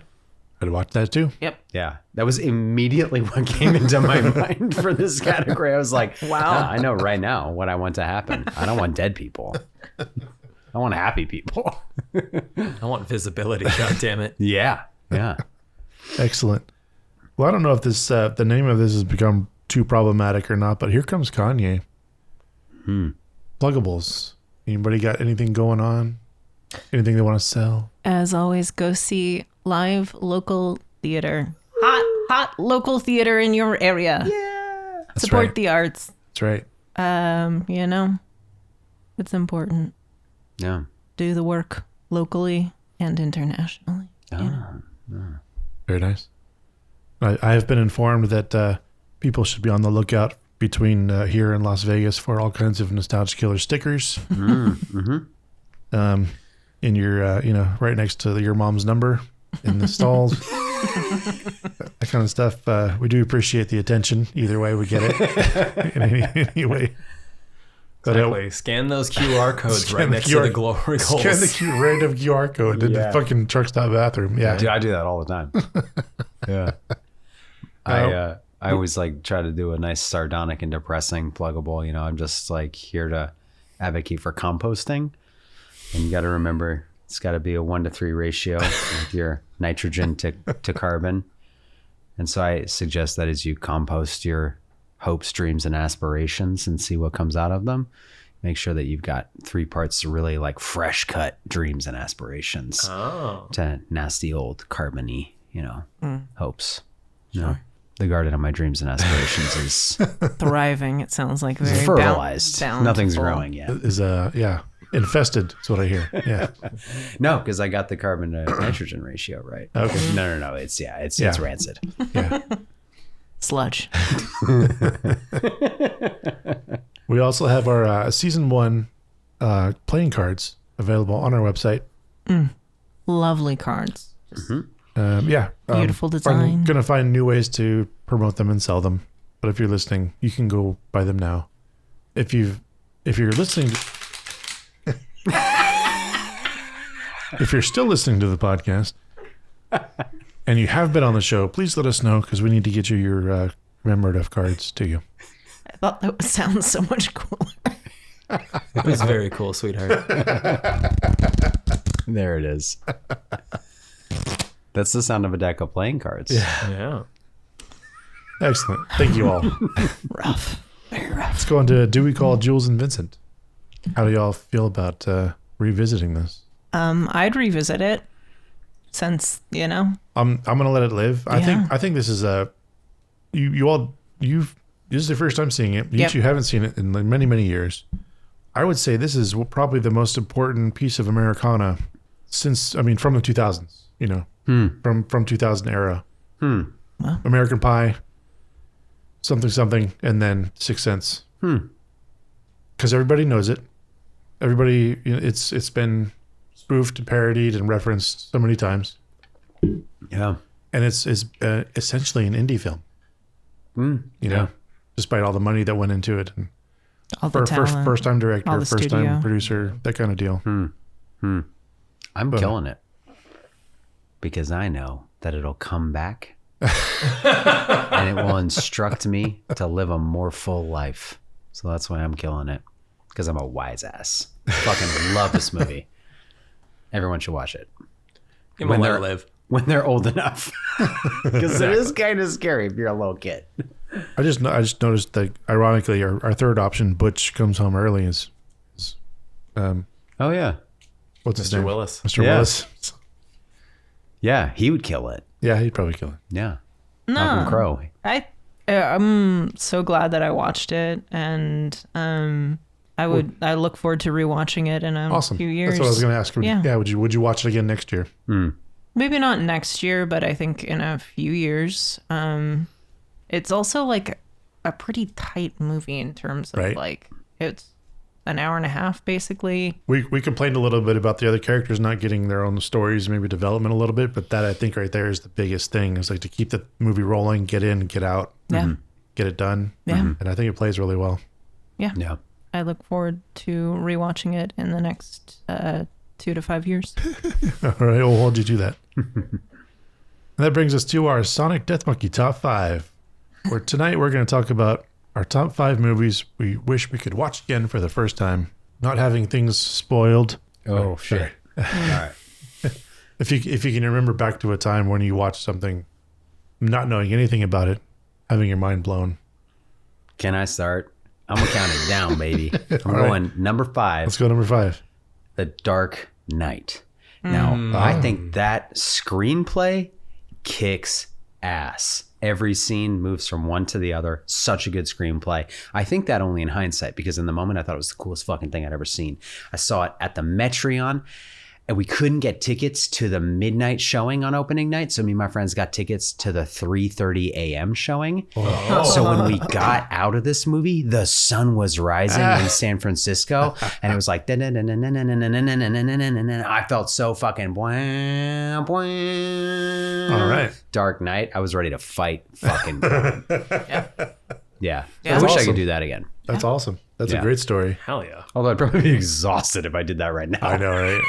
[SPEAKER 1] I'd watch that too.
[SPEAKER 3] Yep.
[SPEAKER 4] Yeah, that was immediately what came into my mind for this category. I was like,
[SPEAKER 3] Wow.
[SPEAKER 4] I know right now what I want to happen. I don't want dead people. I want happy people.
[SPEAKER 2] I want visibility. God damn it.
[SPEAKER 4] Yeah.
[SPEAKER 1] Excellent. Well, I don't know if this the name of this has become too problematic or not, but here comes Kanye. Pluggables. Anybody got anything going on? Anything they want to sell?
[SPEAKER 3] As always, go see live local theater. Hot local theater in your area. Yeah. Support
[SPEAKER 1] right.
[SPEAKER 3] the arts.
[SPEAKER 1] That's right.
[SPEAKER 3] You know, it's important.
[SPEAKER 4] Yeah.
[SPEAKER 3] Do the work locally and internationally.
[SPEAKER 1] Very nice. I have been informed that people should be on the lookout between here and Las Vegas for all kinds of Nostalgia Killer stickers. In your, right next to your mom's number in the stalls. That kind of stuff. We do appreciate the attention. Either way, we get it. in any way. But,
[SPEAKER 2] Exactly. Scan those QR codes
[SPEAKER 1] Scan
[SPEAKER 2] right
[SPEAKER 1] the
[SPEAKER 2] next
[SPEAKER 1] QR
[SPEAKER 2] to the glory holes.
[SPEAKER 1] Scan the random QR code in the fucking truck stop bathroom. Yeah.
[SPEAKER 4] Dude, I do that all the time. Yeah. I always like try to do a nice sardonic and depressing pluggable. You know, I'm just like here to advocate for composting. And you got to remember, it's got to be a 1-to-3 ratio with your nitrogen to carbon. And so I suggest that as you compost your hopes, dreams, and aspirations and see what comes out of them, make sure that you've got 3 parts really like fresh cut dreams and aspirations to nasty old carbony, hopes. No, the garden of my dreams and aspirations is
[SPEAKER 3] Thriving. It sounds like very
[SPEAKER 4] fertilized.
[SPEAKER 3] bountiful.
[SPEAKER 4] Nothing's growing yet.
[SPEAKER 1] Is infested. That's what I hear. Yeah.
[SPEAKER 4] No, because I got the carbon to nitrogen ratio right.
[SPEAKER 1] Okay.
[SPEAKER 4] No. It's rancid.
[SPEAKER 1] Yeah.
[SPEAKER 3] Sludge.
[SPEAKER 1] We also have our season 1 playing cards available on our website.
[SPEAKER 3] Lovely cards.
[SPEAKER 1] I'm
[SPEAKER 3] Beautiful design.
[SPEAKER 1] gonna find new ways to promote them and sell them. But if you're listening, you can go buy them now. If you're listening if you're still listening to the podcast and you have been on the show, please let us know because we need to get you your commemorative cards to you.
[SPEAKER 3] I thought that would sound so much cooler.
[SPEAKER 2] It was very cool, sweetheart.
[SPEAKER 4] There it is. That's the sound of a deck of playing cards.
[SPEAKER 2] Yeah.
[SPEAKER 1] Excellent. Thank you all.
[SPEAKER 3] Rough. Very rough.
[SPEAKER 1] Let's go on to Do We Call Jules and Vincent? How do y'all feel about revisiting this?
[SPEAKER 3] I'd revisit it since,
[SPEAKER 1] I'm gonna let it live.
[SPEAKER 3] Yeah.
[SPEAKER 1] I think this is this is the first time seeing it.
[SPEAKER 3] Yep.
[SPEAKER 1] You haven't seen it in like many years. I would say this is probably the most important piece of Americana from the 2000s. From 2000 era.
[SPEAKER 3] Well.
[SPEAKER 1] American Pie, something, and then Sixth Sense. Because everybody knows it. Everybody, it's been spoofed and parodied and referenced so many times.
[SPEAKER 4] Yeah.
[SPEAKER 1] And it's essentially an indie film. Despite all the money that went into it. And
[SPEAKER 3] All the talent.
[SPEAKER 1] first time
[SPEAKER 3] all
[SPEAKER 1] director,
[SPEAKER 3] the
[SPEAKER 1] first
[SPEAKER 3] studio.
[SPEAKER 1] time producer, that kind of deal.
[SPEAKER 4] I'm killing it. Because I know that it'll come back and it will instruct me to live a more full life. So that's why I'm killing it, because I'm a wise ass. Fucking love this movie. Everyone should watch it.
[SPEAKER 2] When they live.
[SPEAKER 4] When they're old enough. Because it is kind of scary if you're a little kid.
[SPEAKER 1] I just noticed that, ironically, our third option, Butch Comes Home Early, is
[SPEAKER 4] Oh, yeah.
[SPEAKER 1] what's his
[SPEAKER 2] Mr.
[SPEAKER 1] name?
[SPEAKER 2] Willis.
[SPEAKER 1] Mr.
[SPEAKER 4] Yeah.
[SPEAKER 1] Willis.
[SPEAKER 4] Yeah, he would kill it.
[SPEAKER 1] Yeah, he'd probably kill it.
[SPEAKER 4] Yeah.
[SPEAKER 3] No.
[SPEAKER 4] Malcolm Crowe.
[SPEAKER 3] I'm so glad that I watched it, and I look forward to rewatching it in a
[SPEAKER 1] Awesome.
[SPEAKER 3] few years.
[SPEAKER 1] That's what I was going to ask.
[SPEAKER 3] Yeah.
[SPEAKER 1] Would you watch it again next year?
[SPEAKER 3] Maybe not next year, but I think in a few years. It's also like a pretty tight movie in terms of
[SPEAKER 1] Right.
[SPEAKER 3] like it's an hour and a half basically.
[SPEAKER 1] We complained a little bit about the other characters not getting their own stories, maybe development a little bit, but that I think right there is the biggest thing. Is like to keep the movie rolling, get in, get out,
[SPEAKER 3] Yeah.
[SPEAKER 1] get it done.
[SPEAKER 3] Yeah.
[SPEAKER 1] And I think it plays really well.
[SPEAKER 3] Yeah.
[SPEAKER 4] Yeah.
[SPEAKER 3] I look forward to rewatching it in the next 2 to 5 years.
[SPEAKER 1] All right, we'll hold you to that. And that brings us to our Sonic Death Monkey Top 5, where tonight we're going to talk about our top 5 movies we wish we could watch again for the first time, not having things spoiled.
[SPEAKER 4] Oh, shit. All right.
[SPEAKER 1] If you can remember back to a time when you watched something, not knowing anything about it, having your mind blown.
[SPEAKER 4] Can I start? I'm going to count it down, baby. I'm
[SPEAKER 1] All
[SPEAKER 4] going number 5.
[SPEAKER 1] Let's go number 5.
[SPEAKER 4] The Dark Knight. Now, I think that screenplay kicks ass. Every scene moves from one to the other. Such a good screenplay. I think that only in hindsight, because in the moment I thought it was the coolest fucking thing I'd ever seen. I saw it at the Metreon, and we couldn't get tickets to the midnight showing on opening night. So me and my friends got tickets to the 3:30 a.m. showing. So when we got out of this movie, the sun was rising in San Francisco, and it was like, I felt so fucking
[SPEAKER 1] All right.
[SPEAKER 4] Dark Knight. I was ready to fight fucking crime. Yeah. I
[SPEAKER 1] That's
[SPEAKER 4] wish I
[SPEAKER 1] awesome.
[SPEAKER 4] could do that again.
[SPEAKER 1] That's awesome. That's
[SPEAKER 4] Yeah.
[SPEAKER 1] a great story.
[SPEAKER 2] Hell yeah.
[SPEAKER 4] Although I'd probably be exhausted if I did that right now.
[SPEAKER 1] I know, right?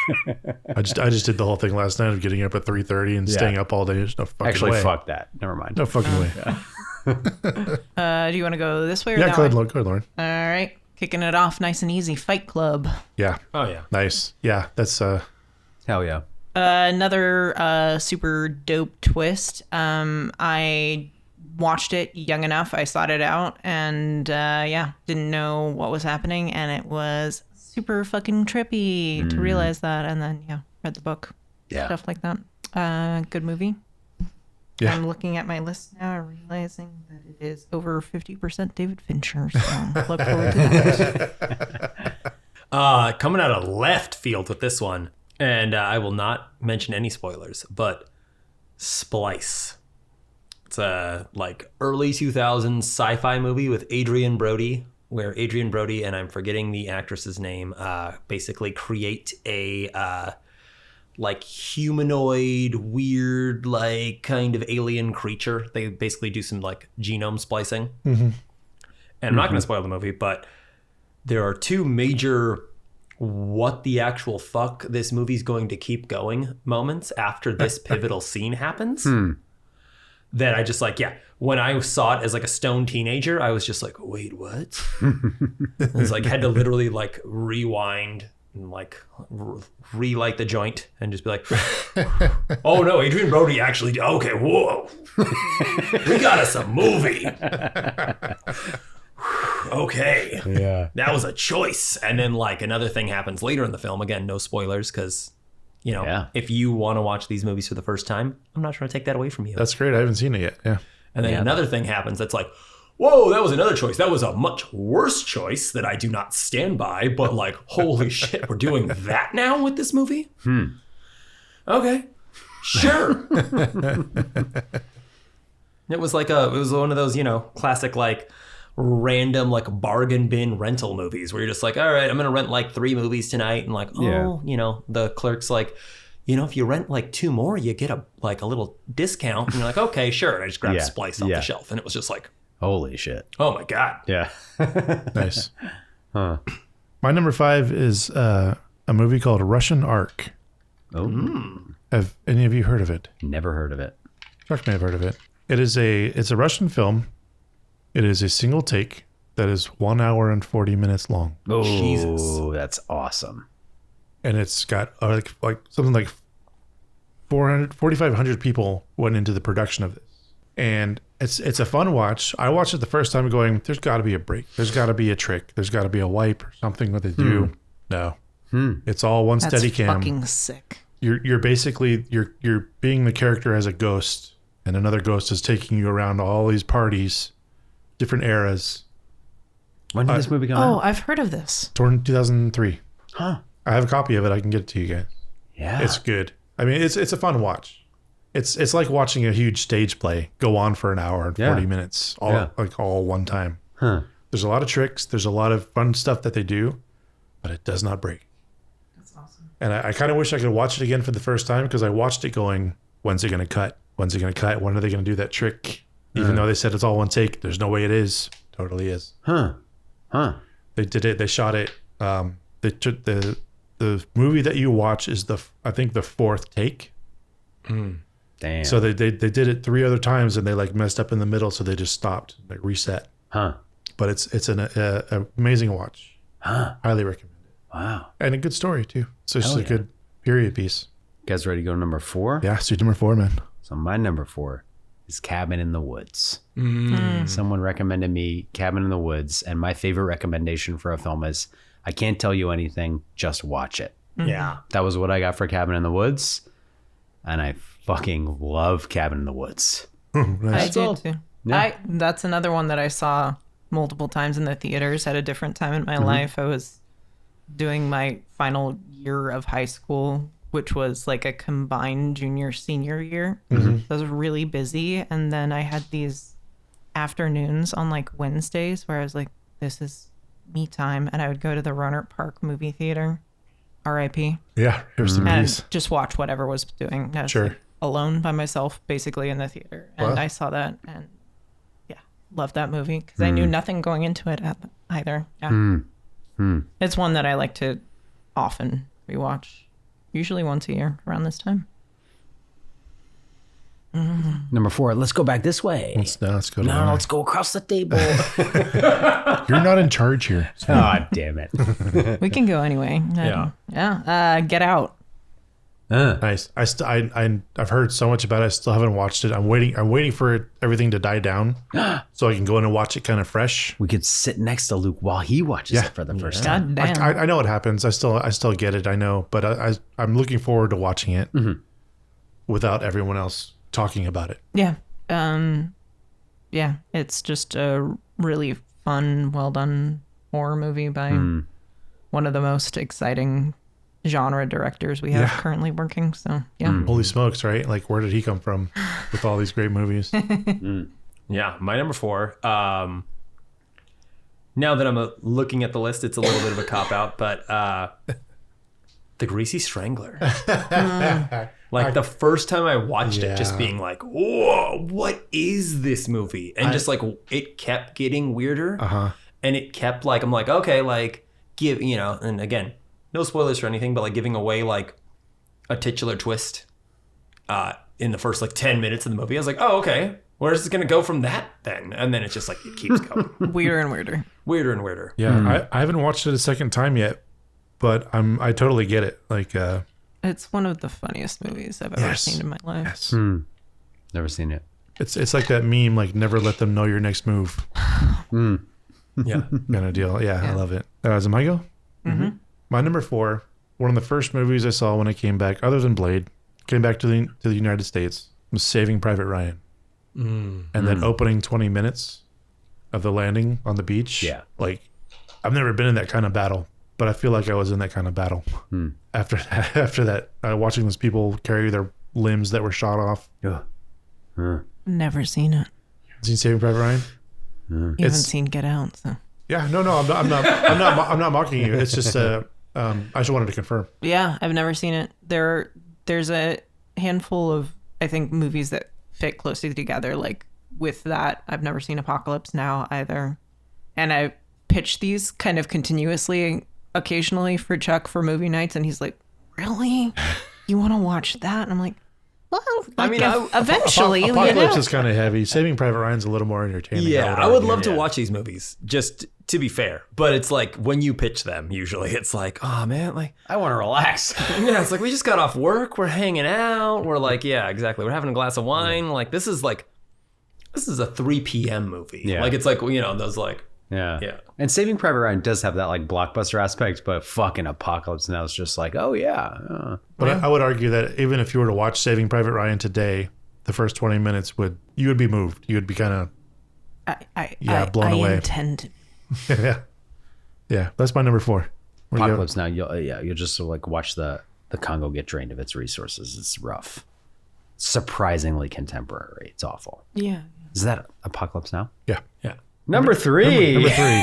[SPEAKER 1] I just did the whole thing last night of getting up at 3:30 and staying up all day. There's no fucking
[SPEAKER 4] Actually,
[SPEAKER 1] way.
[SPEAKER 4] fuck that. Never mind.
[SPEAKER 1] No fucking way.
[SPEAKER 3] Do you want to go this way or
[SPEAKER 1] Yeah,
[SPEAKER 3] that
[SPEAKER 1] go
[SPEAKER 3] way?
[SPEAKER 1] ahead, Lauren.
[SPEAKER 3] All right. Kicking it off nice and easy. Fight Club.
[SPEAKER 1] Yeah.
[SPEAKER 2] Oh yeah.
[SPEAKER 1] Nice. Yeah, that's
[SPEAKER 4] Hell yeah.
[SPEAKER 3] Another super dope twist. I watched it young enough. I sought it out and didn't know what was happening, and it was super fucking trippy to realize that. And then read the book,
[SPEAKER 4] Yeah.
[SPEAKER 3] stuff like that. Good movie.
[SPEAKER 1] Yeah.
[SPEAKER 3] I'm looking at my list now, realizing that it is over 50% David Fincher. So look forward to that.
[SPEAKER 2] Coming out of left field with this one, and I will not mention any spoilers, but Splice. It's a like early 2000s sci-fi movie with Adrian Brody, where Adrian Brody, and I'm forgetting the actress's name, basically create a like humanoid, weird, like kind of alien creature. They basically do some like genome splicing. And I'm not going to spoil the movie, but there are 2 major what the actual fuck this movie's going to keep going moments after this pivotal scene happens. That I just like, when I saw it as like a stone teenager, I was just like, wait, what? It was like, had to literally like rewind and like relight the joint and just be like, oh no, Adrian Brody actually, okay, whoa. We got us a movie. Okay.
[SPEAKER 4] Yeah.
[SPEAKER 2] That was a choice. And then like another thing happens later in the film. Again, no spoilers, because if you want to watch these movies for the first time, I'm not trying to take that away from you.
[SPEAKER 1] That's great. I haven't seen it yet. Yeah.
[SPEAKER 2] And then another thing happens that's like, whoa, that was another choice. That was a much worse choice that I do not stand by, but like, holy shit, we're doing that now with this movie? Okay, sure. It was one of those, classic like random like bargain bin rental movies where you're just like, all right, I'm going to rent like 3 movies tonight. And like, the clerk's like, if you rent like 2 more, you get a little discount. And you're like, okay, sure. And I just grabbed Splice off the shelf, and it was just like,
[SPEAKER 4] Holy shit.
[SPEAKER 2] oh my God.
[SPEAKER 4] Yeah.
[SPEAKER 1] Nice. My number 5 is a movie called Russian Ark.
[SPEAKER 4] Oh.
[SPEAKER 1] Have any of you heard of it?
[SPEAKER 4] Never heard of it.
[SPEAKER 1] Chuck may have heard of it. It's a Russian film. It is a single take that is 1 hour and 40 minutes long.
[SPEAKER 4] Oh,
[SPEAKER 2] Jesus.
[SPEAKER 4] that's awesome.
[SPEAKER 1] And it's got like something like 4,500 people went into the production of this. And it's a fun watch. I watched it the first time going, there's got to be a break. There's got to be a trick. There's got to be a wipe or something what they do. No. It's all one steady cam.
[SPEAKER 3] That's fucking sick.
[SPEAKER 1] You're basically you're being the character as a ghost, and another ghost is taking you around all these parties, different eras.
[SPEAKER 4] When did this movie come
[SPEAKER 3] Oh,
[SPEAKER 4] out?
[SPEAKER 3] I've heard of this.
[SPEAKER 1] Torn 2003.
[SPEAKER 4] Huh.
[SPEAKER 1] I have a copy of it. I can get it to you guys.
[SPEAKER 4] Yeah.
[SPEAKER 1] It's good. I mean, it's a fun watch. It's like watching a huge stage play go on for an hour and 40 minutes, all one time.
[SPEAKER 4] Huh.
[SPEAKER 1] There's a lot of tricks. There's a lot of fun stuff that they do, but it does not break.
[SPEAKER 3] That's awesome.
[SPEAKER 1] And I kind of wish I could watch it again for the first time because I watched it going, when's it going to cut? When's it going to cut? When are they going to do that trick? Even though they said it's all one take, there's no way it is. Totally is.
[SPEAKER 4] Huh.
[SPEAKER 1] They did it. They shot it. They took the movie that you watch is I think the fourth take.
[SPEAKER 4] Damn.
[SPEAKER 1] So they did it 3 other times and they like messed up in the middle, so they just stopped, like reset.
[SPEAKER 4] Huh.
[SPEAKER 1] But it's an amazing watch.
[SPEAKER 4] Huh.
[SPEAKER 1] Highly recommend it.
[SPEAKER 4] Wow.
[SPEAKER 1] And a good story too. So it's
[SPEAKER 4] Hell
[SPEAKER 1] just a good period piece.
[SPEAKER 4] You guys ready to go to number 4?
[SPEAKER 1] Yeah, suit number 4, man.
[SPEAKER 4] So my number 4 is Cabin in the Woods. Someone recommended me Cabin in the Woods, and my favorite recommendation for a film is, I can't tell you anything, just watch it.
[SPEAKER 2] Yeah.
[SPEAKER 4] That was what I got for Cabin in the Woods, and I fucking love Cabin in the Woods.
[SPEAKER 3] I do too.
[SPEAKER 4] Yeah.
[SPEAKER 3] That's another one that I saw multiple times in the theaters at a different time in my life. I was doing my final year of high school, which was like a combined junior senior year. So I was really busy, and then I had these afternoons on like Wednesdays where I was like, this is me time, and I would go to the Roanoke Park movie theater, R.I.P.,
[SPEAKER 1] Yeah, here's the
[SPEAKER 3] and
[SPEAKER 1] piece.
[SPEAKER 3] just watch whatever was doing. I was
[SPEAKER 1] Sure.
[SPEAKER 3] like, alone by myself basically in the theater, and
[SPEAKER 1] Wow.
[SPEAKER 3] I saw that and loved that movie because I knew nothing going into it either. It's one that I like to often rewatch, usually once a year around this time.
[SPEAKER 4] Number 4, let's go back this way.
[SPEAKER 1] Let's go. To
[SPEAKER 4] No,
[SPEAKER 1] the
[SPEAKER 4] let's go across the table.
[SPEAKER 1] You're not in charge here.
[SPEAKER 4] God damn it.
[SPEAKER 3] We can go anyway. Get Out.
[SPEAKER 1] Nice. I've heard so much about it. I still haven't watched it. I'm waiting for everything to die down so I can go in and watch it kind of fresh.
[SPEAKER 4] We could sit next to Luke while he watches it for the first time.
[SPEAKER 3] God damn.
[SPEAKER 1] I know what happens. I still get it. I know, but I'm looking forward to watching it without everyone else talking about it.
[SPEAKER 3] Yeah. It's just a really fun, well done horror movie by one of the most exciting genre directors we have currently working. So
[SPEAKER 1] Holy smokes, right? Like, where did he come from with all these great movies?
[SPEAKER 2] Yeah, my number 4. Now that I'm looking at the list, it's a little bit of a cop-out, but The Greasy Strangler. Like, the first time I watched it, just being like, whoa, what is this movie? And just like, it kept getting weirder. And it kept like, I'm like, okay, like, give, and again, no spoilers for anything, but like giving away like a titular twist in the first like 10 minutes of the movie. I was like, oh, okay. Where's this going to go from that then? And then it's just like, it keeps going.
[SPEAKER 3] weirder and weirder.
[SPEAKER 2] Weirder and weirder.
[SPEAKER 1] Yeah, I haven't watched it a second time yet, but I totally get it. Like,
[SPEAKER 3] It's one of the funniest movies I've ever seen in my life.
[SPEAKER 1] yes.
[SPEAKER 4] Never seen it.
[SPEAKER 1] It's like that meme, like, never let them know your next move
[SPEAKER 2] Yeah.
[SPEAKER 1] kind of deal. Yeah, I love it. Is it my go? My number 4, one of the first movies I saw when I came back, other than Blade, came back to the United States, was Saving Private Ryan. And that opening 20 minutes of the landing on the beach.
[SPEAKER 4] Yeah.
[SPEAKER 1] Like, I've never been in that kind of battle, but I feel like I was in that kind of battle. After that, watching those people carry their limbs that were shot off.
[SPEAKER 3] Never seen it.
[SPEAKER 1] Seen Saving Private Ryan?
[SPEAKER 3] You haven't seen Get Out, so.
[SPEAKER 1] Yeah, no, I'm not mocking you. It's just I just wanted to confirm.
[SPEAKER 3] Yeah, I've never seen it. There's a handful of, I think, movies that fit closely together. Like with that, I've never seen Apocalypse Now either. And I pitch these kind of continuously, occasionally for Chuck for movie nights, and he's like, "Really? You want to watch that?" And I'm like, Well,
[SPEAKER 2] I mean,
[SPEAKER 3] eventually,
[SPEAKER 1] Apocalypse is kind of heavy. Saving Private Ryan's a little more entertaining.
[SPEAKER 2] yeah, I would
[SPEAKER 1] argue.
[SPEAKER 2] love to watch these movies, just to be fair. But it's like when you pitch them, usually it's like, oh man, like,
[SPEAKER 4] I want to relax.
[SPEAKER 2] yeah, it's like we just got off work, we're hanging out, we're like, yeah, exactly, we're having a glass of wine. Like this is a 3 p.m. movie.
[SPEAKER 4] Yeah.
[SPEAKER 2] Like it's like, you know, those like,
[SPEAKER 4] Yeah.
[SPEAKER 2] yeah.
[SPEAKER 4] And Saving Private Ryan does have that like blockbuster aspect, but fucking Apocalypse Now is just like, oh yeah.
[SPEAKER 1] But I would argue that even if you were to watch Saving Private Ryan today, the first 20 minutes you would be moved. You would be kind of blown away.
[SPEAKER 3] I intend.
[SPEAKER 1] Yeah. That's my number 4. Where you go?
[SPEAKER 4] Apocalypse Now, you'll just sort of like watch the Congo get drained of its resources. It's rough. Surprisingly contemporary. It's awful.
[SPEAKER 3] Yeah.
[SPEAKER 4] Is that Apocalypse Now?
[SPEAKER 1] Yeah.
[SPEAKER 2] Yeah.
[SPEAKER 4] Number 3.
[SPEAKER 1] Number 3.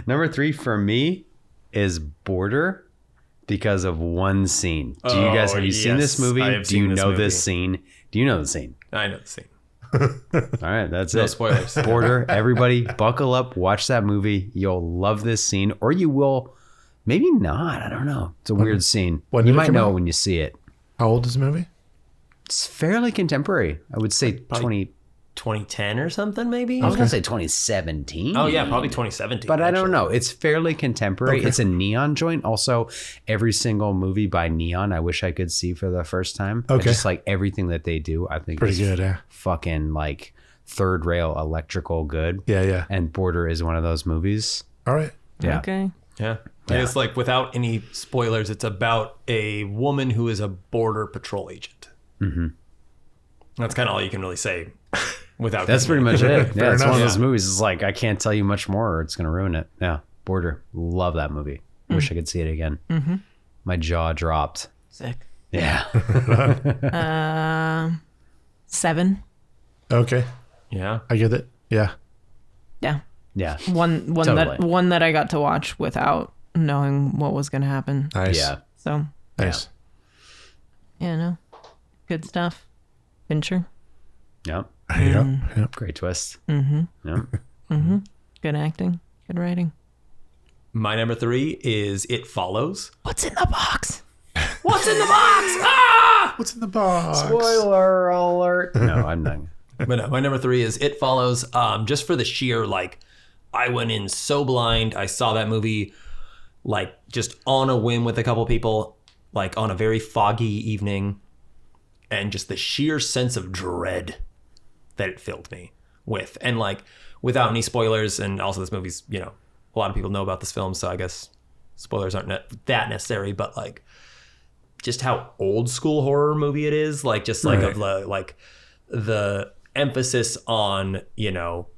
[SPEAKER 4] Number 3 for me is Border because of one scene. Do you guys have you seen this movie? Do you know this scene? Do you know the scene?
[SPEAKER 2] I know the scene.
[SPEAKER 4] All right, that's
[SPEAKER 2] No
[SPEAKER 4] it.
[SPEAKER 2] spoilers.
[SPEAKER 4] Border. Everybody, buckle up, watch that movie. You'll love this scene, or you will, maybe not. I don't know. It's a weird scene.
[SPEAKER 1] when
[SPEAKER 4] You
[SPEAKER 1] did it
[SPEAKER 4] might
[SPEAKER 1] come
[SPEAKER 4] know
[SPEAKER 1] out?
[SPEAKER 4] when you see it.
[SPEAKER 1] How old is the movie?
[SPEAKER 4] It's fairly contemporary. I would say
[SPEAKER 2] 2010 or something, maybe?
[SPEAKER 4] I was gonna say 2017.
[SPEAKER 2] Oh, yeah, probably 2017.
[SPEAKER 4] But I don't
[SPEAKER 2] actually.
[SPEAKER 4] know. It's fairly contemporary.
[SPEAKER 1] Okay.
[SPEAKER 4] It's a Neon joint. Also, every single movie by Neon, I wish I could see for the first time.
[SPEAKER 1] Okay.
[SPEAKER 4] Just like everything that they do, I think
[SPEAKER 1] Pretty
[SPEAKER 4] is
[SPEAKER 1] good, yeah.
[SPEAKER 4] fucking like third rail electrical good.
[SPEAKER 1] Yeah.
[SPEAKER 4] And Border is one of those movies.
[SPEAKER 1] All right.
[SPEAKER 4] Yeah.
[SPEAKER 3] Okay.
[SPEAKER 2] Yeah. I guess, like, without any spoilers, it's about a woman who is a border patrol agent. Mm-hmm. That's kind of all you can really say without.
[SPEAKER 4] That's pretty much it. Yeah, it's
[SPEAKER 1] enough.
[SPEAKER 4] one of those movies. It's like, I can't tell you much more or it's going to ruin it. Yeah. Border. Love that movie. Wish I could see it again. Mm-hmm. My jaw dropped.
[SPEAKER 3] Sick.
[SPEAKER 4] Yeah.
[SPEAKER 3] 7.
[SPEAKER 1] Okay.
[SPEAKER 2] Yeah.
[SPEAKER 1] I get it. Yeah.
[SPEAKER 3] Yeah.
[SPEAKER 4] Yeah.
[SPEAKER 3] One
[SPEAKER 4] Totally.
[SPEAKER 3] that I got to watch without knowing what was going to happen.
[SPEAKER 1] Nice.
[SPEAKER 4] Yeah.
[SPEAKER 3] So,
[SPEAKER 1] Nice.
[SPEAKER 3] yeah, no. Good stuff. Fincher.
[SPEAKER 4] Yep.
[SPEAKER 1] Yep.
[SPEAKER 4] Great twist. Mm-hmm. Yep.
[SPEAKER 3] Good acting. Good writing.
[SPEAKER 2] My number 3 is It Follows.
[SPEAKER 3] What's in the box?
[SPEAKER 2] What's in the box? Ah!
[SPEAKER 1] What's in the box?
[SPEAKER 4] Spoiler alert. No, I'm not.
[SPEAKER 2] But no, my number 3 is It Follows. Just for the sheer, like, I went in so blind. I saw that movie, like, just on a whim with a couple people, like, on a very foggy evening. And just the sheer sense of dread that it filled me with. And, like, without any spoilers, and also this movie's, you know, a lot of people know about this film, so I guess spoilers aren't that necessary, but, like, just how old school horror movie it is. Like, just, like,
[SPEAKER 1] Right.
[SPEAKER 2] of the, like, the emphasis on, you know,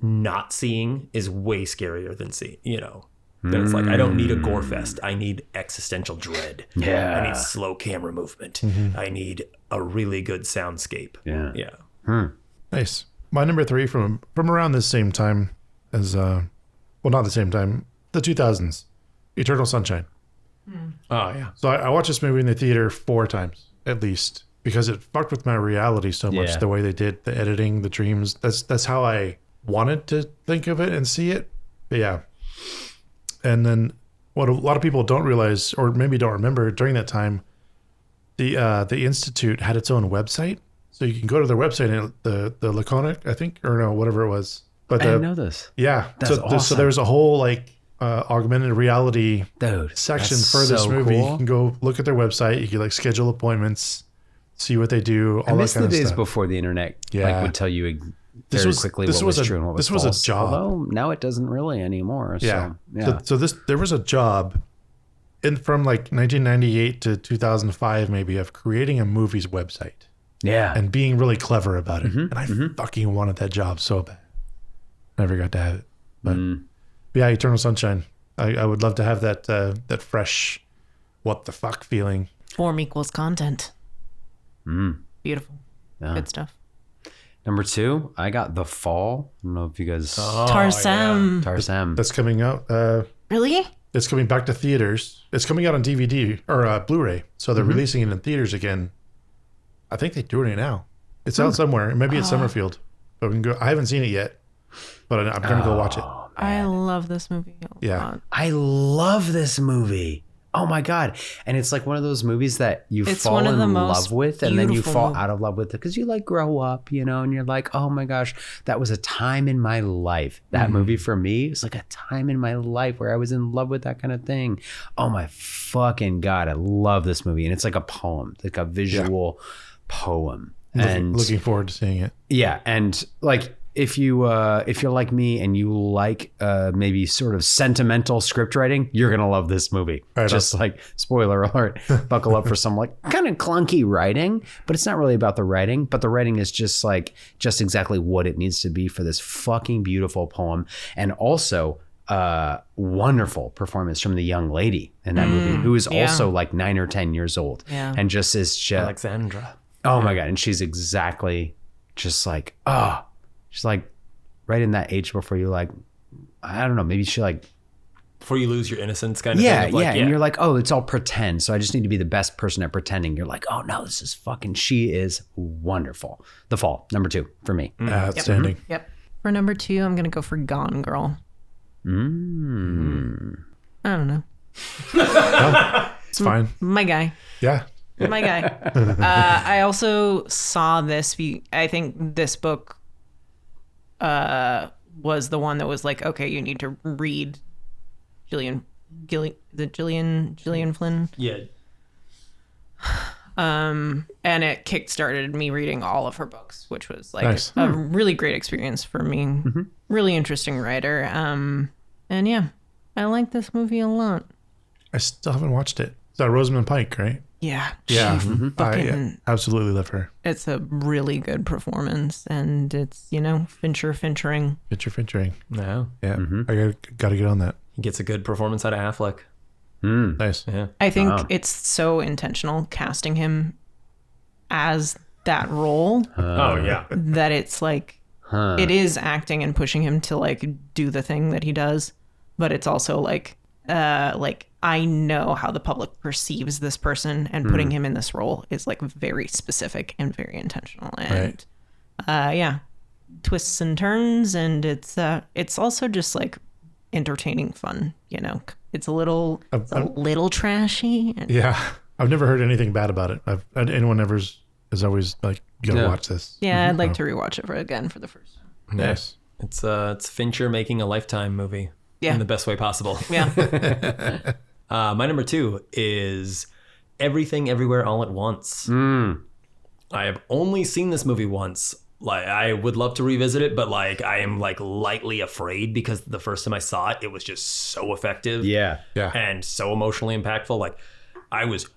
[SPEAKER 2] not seeing is way scarier than seeing, you know. Then it's like, I don't need a gore fest. I need existential dread.
[SPEAKER 4] Yeah.
[SPEAKER 2] I need slow camera movement. I need a really good soundscape.
[SPEAKER 4] Yeah.
[SPEAKER 2] Yeah.
[SPEAKER 1] Nice. My number 3 from around this same time as, well, not the same time, the 2000s, Eternal Sunshine.
[SPEAKER 2] Oh, yeah.
[SPEAKER 1] So I watched this movie in the theater 4 times, at least, because it fucked with my reality so much,
[SPEAKER 4] Yeah.
[SPEAKER 1] the way they did the editing, the dreams. That's how I wanted to think of it and see it. But yeah. And then what a lot of people don't realize, or maybe don't remember, during that time, the Institute had its own website. So you can go to their website and the Laconic, I think, or no, whatever it was. But
[SPEAKER 4] I didn't know this.
[SPEAKER 1] yeah.
[SPEAKER 4] That's
[SPEAKER 1] so
[SPEAKER 4] awesome.
[SPEAKER 1] there's a whole like augmented reality
[SPEAKER 4] Dude,
[SPEAKER 1] section
[SPEAKER 4] that's
[SPEAKER 1] for this
[SPEAKER 4] so
[SPEAKER 1] movie.
[SPEAKER 4] cool.
[SPEAKER 1] You can go look at their website. You can like schedule appointments, see what they do, all
[SPEAKER 4] I
[SPEAKER 1] that
[SPEAKER 4] miss
[SPEAKER 1] kind
[SPEAKER 4] the
[SPEAKER 1] of
[SPEAKER 4] days
[SPEAKER 1] stuff.
[SPEAKER 4] before the internet
[SPEAKER 1] Yeah.
[SPEAKER 4] would tell you
[SPEAKER 1] This
[SPEAKER 4] very
[SPEAKER 1] was-
[SPEAKER 4] quickly
[SPEAKER 1] this
[SPEAKER 4] what was
[SPEAKER 1] was a-
[SPEAKER 4] true and what was
[SPEAKER 1] this was a
[SPEAKER 4] false.
[SPEAKER 1] job.
[SPEAKER 4] Although now it doesn't really anymore.
[SPEAKER 1] Yeah.
[SPEAKER 4] So, yeah.
[SPEAKER 1] So there was a job from like 1998 to 2005 maybe of creating a movie's website
[SPEAKER 4] yeah.
[SPEAKER 1] and being really clever about it. And I fucking wanted that job so bad. Never got to have it. But yeah, Eternal Sunshine. I would love to have that fresh what the fuck feeling.
[SPEAKER 3] Form equals content. Beautiful.
[SPEAKER 4] Yeah.
[SPEAKER 3] Good stuff.
[SPEAKER 4] Number 2, I got The Fall. I don't know if you guys...
[SPEAKER 3] Tarsem.
[SPEAKER 4] Tarsem.
[SPEAKER 1] That's coming out.
[SPEAKER 3] Really?
[SPEAKER 1] It's coming back to theaters. It's coming out on DVD or Blu-ray. So they're releasing it in theaters again. I think they're doing it now. It's out somewhere. Maybe it's Summerfield. But we can go. I haven't seen it yet, but I'm going to go watch it.
[SPEAKER 3] I love this movie a
[SPEAKER 1] Yeah.
[SPEAKER 3] lot.
[SPEAKER 4] I love this movie. oh my God. And it's like one of those movies that you
[SPEAKER 3] It's
[SPEAKER 4] fall
[SPEAKER 3] one of the
[SPEAKER 4] in
[SPEAKER 3] most
[SPEAKER 4] love with and then you
[SPEAKER 3] beautiful
[SPEAKER 4] fall
[SPEAKER 3] movies.
[SPEAKER 4] out of love with it because you like grow up, you know, and you're like, oh my gosh, that was a time in my life. That movie for me is like a time in my life where I was in love with that kind of thing. Oh my fucking God. I love this movie. And it's like a poem, like a visual poem. And
[SPEAKER 1] Looking forward to seeing it.
[SPEAKER 4] yeah. And like, if you're like me and you like maybe sort of sentimental script writing, you're gonna love this movie.
[SPEAKER 1] Right
[SPEAKER 4] Just like spoiler alert, buckle up for some like kind of clunky writing, but it's not really about the writing. But the writing is just exactly what it needs to be for this fucking beautiful poem, and also wonderful performance from the young lady in that movie, who is also like 9 or 10 years old, and just is just
[SPEAKER 2] Alexandra.
[SPEAKER 4] oh my God, and she's exactly just like she's like right in that age before you like, I don't know, maybe she like,
[SPEAKER 2] Before you lose your innocence kind of
[SPEAKER 4] yeah,
[SPEAKER 2] thing. Of like,
[SPEAKER 4] and you're like, oh, it's all pretend. So I just need to be the best person at pretending. You're like, oh no, this is fucking, she is wonderful. The Fall, number 2 for me.
[SPEAKER 1] Outstanding.
[SPEAKER 3] Yep. For number 2, I'm gonna go for Gone Girl. I don't know.
[SPEAKER 1] It's fine.
[SPEAKER 3] My guy.
[SPEAKER 1] Yeah.
[SPEAKER 3] My guy. I also saw this. I think this book was the one that was like, okay, you need to read Gillian Flynn.
[SPEAKER 2] Yeah.
[SPEAKER 3] And it kickstarted me reading all of her books, which was like
[SPEAKER 1] Nice.
[SPEAKER 3] a really great experience for me. Really interesting writer. And yeah, I like this movie a lot.
[SPEAKER 1] I still haven't watched it. Is that Rosamund Pike, right?
[SPEAKER 3] Yeah.
[SPEAKER 1] Yeah.
[SPEAKER 3] she
[SPEAKER 1] I
[SPEAKER 3] fucking-
[SPEAKER 1] absolutely love her.
[SPEAKER 3] It's a really good performance, and it's, Finchering.
[SPEAKER 1] Finchering.
[SPEAKER 2] No.
[SPEAKER 1] Yeah. I gotta get on that.
[SPEAKER 2] He gets a good performance out of Affleck.
[SPEAKER 1] Nice.
[SPEAKER 2] Yeah.
[SPEAKER 3] I think it's so intentional casting him as that role
[SPEAKER 2] Oh, yeah.
[SPEAKER 3] that it's like, it is acting and pushing him to like do the thing that he does, but it's also like I know how the public perceives this person, and putting him in this role is like very specific and very intentional. And yeah, twists and turns, and it's also just like entertaining fun. It's a little trashy. And
[SPEAKER 1] Yeah. I've never heard anything bad about it. Anyone ever is always like, you gotta watch this.
[SPEAKER 3] yeah, I'd like to rewatch it again for the first time.
[SPEAKER 1] Nice.
[SPEAKER 2] It's Fincher making a Lifetime movie.
[SPEAKER 3] Yeah.
[SPEAKER 2] In the best way possible.
[SPEAKER 3] Yeah.
[SPEAKER 2] My number 2 is Everything Everywhere All at Once. I have only seen this movie once. Like, I would love to revisit it, but like I am like lightly afraid because the first time I saw it, it was just so effective.
[SPEAKER 4] Yeah.
[SPEAKER 1] Yeah.
[SPEAKER 2] And so emotionally impactful. Like, I was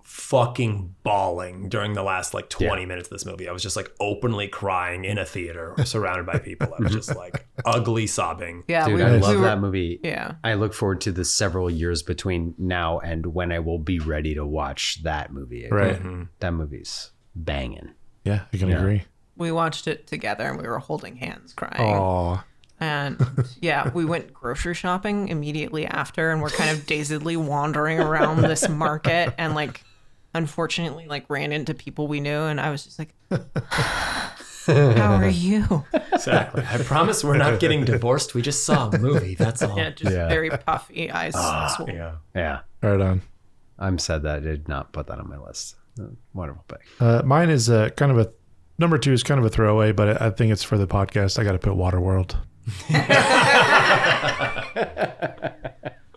[SPEAKER 2] fucking bawling during the last like 20 minutes of this movie. I was just like openly crying in a theater surrounded by people. I was just like ugly sobbing.
[SPEAKER 3] Yeah.
[SPEAKER 4] Dude,
[SPEAKER 3] we
[SPEAKER 4] I
[SPEAKER 3] were-
[SPEAKER 4] love
[SPEAKER 3] we were-
[SPEAKER 4] that movie.
[SPEAKER 3] Yeah.
[SPEAKER 4] I look forward to the several years between now and when I will be ready to watch that movie again.
[SPEAKER 1] Right.
[SPEAKER 4] That movie's banging.
[SPEAKER 1] Yeah. I can agree.
[SPEAKER 3] We watched it together and we were holding hands crying.
[SPEAKER 1] Oh.
[SPEAKER 3] And yeah, we went grocery shopping immediately after, and we're kind of dazedly wandering around this market, and like, unfortunately, like ran into people we knew, and I was just like, how are you?
[SPEAKER 2] Exactly. I promise we're not getting divorced. We just saw a movie. That's all.
[SPEAKER 3] Yeah, just very puffy eyes. swollen.
[SPEAKER 2] Yeah.
[SPEAKER 4] Yeah.
[SPEAKER 1] Right on.
[SPEAKER 4] I'm sad that I did not put that on my list. Wonderful pick.
[SPEAKER 1] Mine is kind of a number 2 is kind of a throwaway, but I think it's for the podcast. I got to put Waterworld.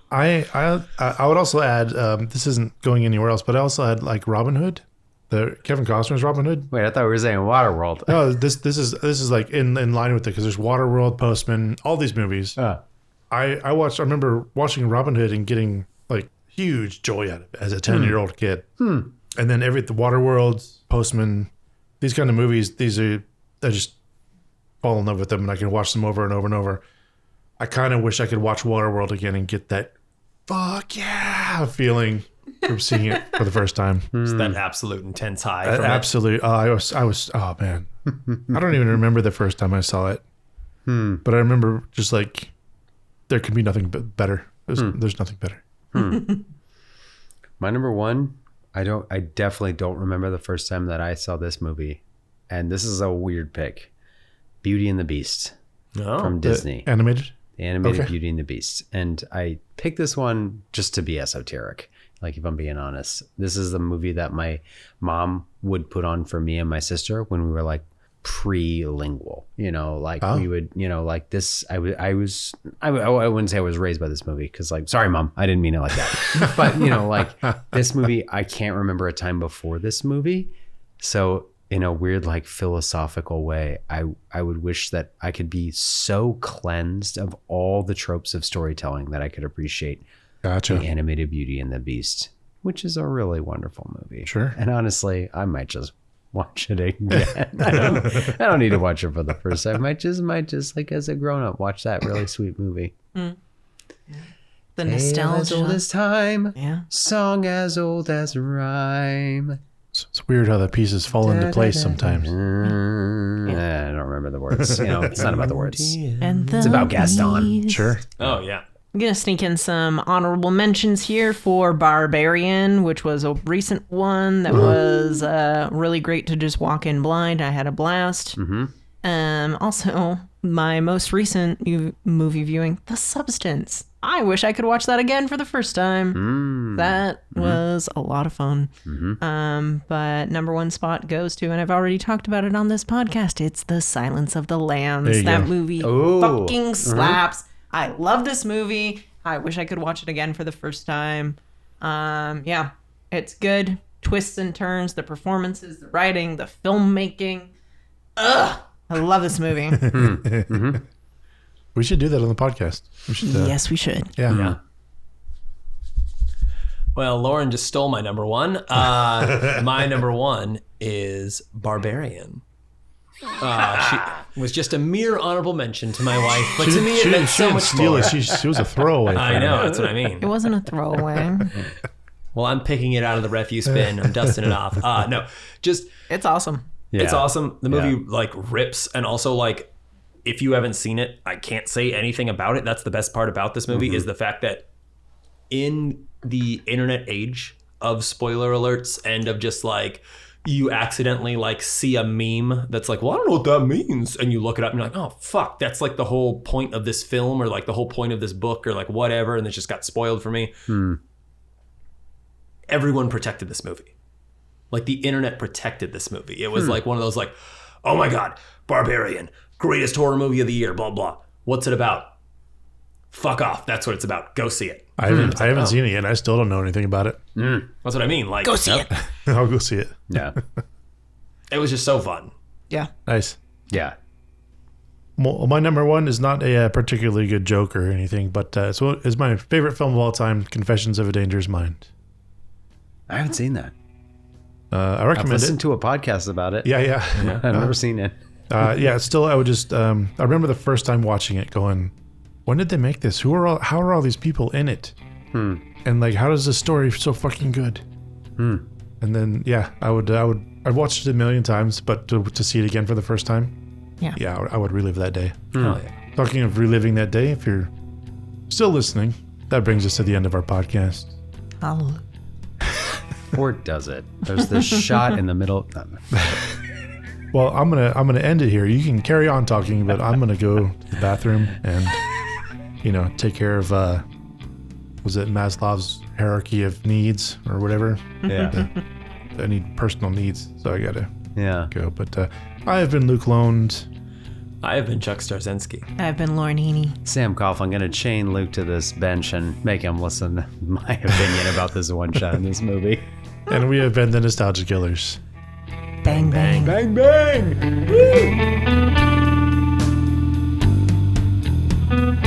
[SPEAKER 1] I would also add, this isn't going anywhere else, but I also had like Robin Hood, the Kevin Costner's Robin Hood.
[SPEAKER 4] Wait, I thought we were saying Waterworld.
[SPEAKER 1] Oh, this is like in line with it, because there's Waterworld, Postman, all these movies. I remember watching Robin Hood and getting like huge joy out of it as a 10-year-old kid. And then the Waterworld, Postman, these kind of movies, I just fall in love with them, and I can watch them over and over and over. I kind of wish I could watch Waterworld again and get that fuck yeah feeling from seeing it for the first time.
[SPEAKER 2] It's that absolute intense high. From it.
[SPEAKER 1] Absolutely. I was, oh man. I don't even remember the first time I saw it. But I remember just like, there could be nothing better. There's nothing better.
[SPEAKER 4] My number 1, I definitely don't remember the first time that I saw this movie. And this is a weird pick. Beauty and the Beast from Disney.
[SPEAKER 1] Animated?
[SPEAKER 4] The animated
[SPEAKER 1] Okay.
[SPEAKER 4] Beauty and the Beast. And I picked this one just to be esoteric. Like, if I'm being honest, this is the movie that my mom would put on for me and my sister when we were like pre-lingual, like we would, like this. I wouldn't say I was raised by this movie because, like, sorry, Mom, I didn't mean it like that. But, like this movie, I can't remember a time before this movie. So in a weird, like, philosophical way, I would wish that I could be so cleansed of all the tropes of storytelling that I could appreciate the animated Beauty and the Beast, which is a really wonderful movie.
[SPEAKER 1] Sure.
[SPEAKER 4] And honestly, I might just watch it again. I don't need to watch it for the first time. Might just like as a grown up watch that really sweet movie.
[SPEAKER 3] The nostalgia.
[SPEAKER 4] As old as time.
[SPEAKER 3] Yeah.
[SPEAKER 4] Song as old as rhyme.
[SPEAKER 1] It's weird how the pieces fall into place sometimes.
[SPEAKER 4] I don't remember the words. It's not about the words.
[SPEAKER 3] It's
[SPEAKER 4] about Gaston.
[SPEAKER 1] Sure.
[SPEAKER 2] Oh, yeah.
[SPEAKER 3] I'm going to sneak in some honorable mentions here for Barbarian, which was a recent one that was really great to just walk in blind. I had a blast. Also, my most recent movie viewing, The Substance. I wish I could watch that again for the first time. That was a lot of fun. But number one spot goes to, and I've already talked about it on this podcast, it's The Silence of the Lambs. That movie fucking slaps. I love this movie. I wish I could watch it again for the first time. Yeah, it's good. Twists and turns, the performances, the writing, the filmmaking. Ugh, I love this movie.
[SPEAKER 1] We should do that on the podcast. We should.
[SPEAKER 3] Yes, we should.
[SPEAKER 1] Yeah.
[SPEAKER 2] Well, Lauren just stole my number one. My number one is Barbarian. She was just a mere honorable mention to my wife, but to me it meant so much more.
[SPEAKER 1] She was a throwaway.
[SPEAKER 2] I know, that's what I mean.
[SPEAKER 3] It wasn't a throwaway.
[SPEAKER 2] Well, I'm picking it out of the refuse bin. I'm dusting it off. No, just
[SPEAKER 3] it's awesome.
[SPEAKER 4] Yeah.
[SPEAKER 2] It's awesome. The movie like rips, and also like if you haven't seen it, I can't say anything about it. That's the best part about this movie is the fact that in the internet age of spoiler alerts and of just like you accidentally like see a meme that's like, well, I don't know what that means. And you look it up and you're like, oh, fuck. That's like the whole point of this film or like the whole point of this book or like whatever. And it just got spoiled for me. Everyone protected this movie. Like the internet protected this movie. It was like one of those like, oh my God, Barbarian, greatest horror movie of the year, blah, blah. What's it about? Fuck off. That's what it's about. Go see it.
[SPEAKER 1] I haven't seen it yet. I still don't know anything about it.
[SPEAKER 2] That's what I mean. Like,
[SPEAKER 3] Go see it.
[SPEAKER 1] I'll go see it.
[SPEAKER 4] Yeah.
[SPEAKER 2] It was just so fun.
[SPEAKER 3] Yeah.
[SPEAKER 1] Nice.
[SPEAKER 4] Yeah.
[SPEAKER 1] Well, my number one is not a particularly good joke or anything, but it's my favorite film of all time, Confessions of a Dangerous Mind.
[SPEAKER 4] I haven't seen that.
[SPEAKER 1] I recommend
[SPEAKER 4] I've listened to a podcast about it.
[SPEAKER 1] Yeah.
[SPEAKER 4] I've never seen it.
[SPEAKER 1] Still, I would just, I remember the first time watching it going, when did they make this? How are all these people in it? And like, how does this story so fucking good? And then, I've watched it a million times, but to see it again for the first time, I would relive that day.
[SPEAKER 2] Oh, yeah.
[SPEAKER 1] Talking of reliving that day, if you're still listening, that brings us to the end of our podcast.
[SPEAKER 3] Hallelujah.
[SPEAKER 4] Or does it? There's this shot in the middle.
[SPEAKER 1] Well, I'm gonna end it here. You can carry on talking, but I'm gonna go to the bathroom and take care of was it Maslow's hierarchy of needs or whatever?
[SPEAKER 4] Yeah.
[SPEAKER 1] I need personal needs, so I gotta go. But I have been Luc Londe.
[SPEAKER 2] I have been Chuck Starzenski.
[SPEAKER 3] I've been Lauren Heney.
[SPEAKER 4] Sam Coughlin. I'm going to chain Luke to this bench and make him listen to my opinion about this one shot in this movie.
[SPEAKER 1] And we have been the Nostalgia Killers.
[SPEAKER 3] Bang, bang.
[SPEAKER 2] Bang, bang! Woo!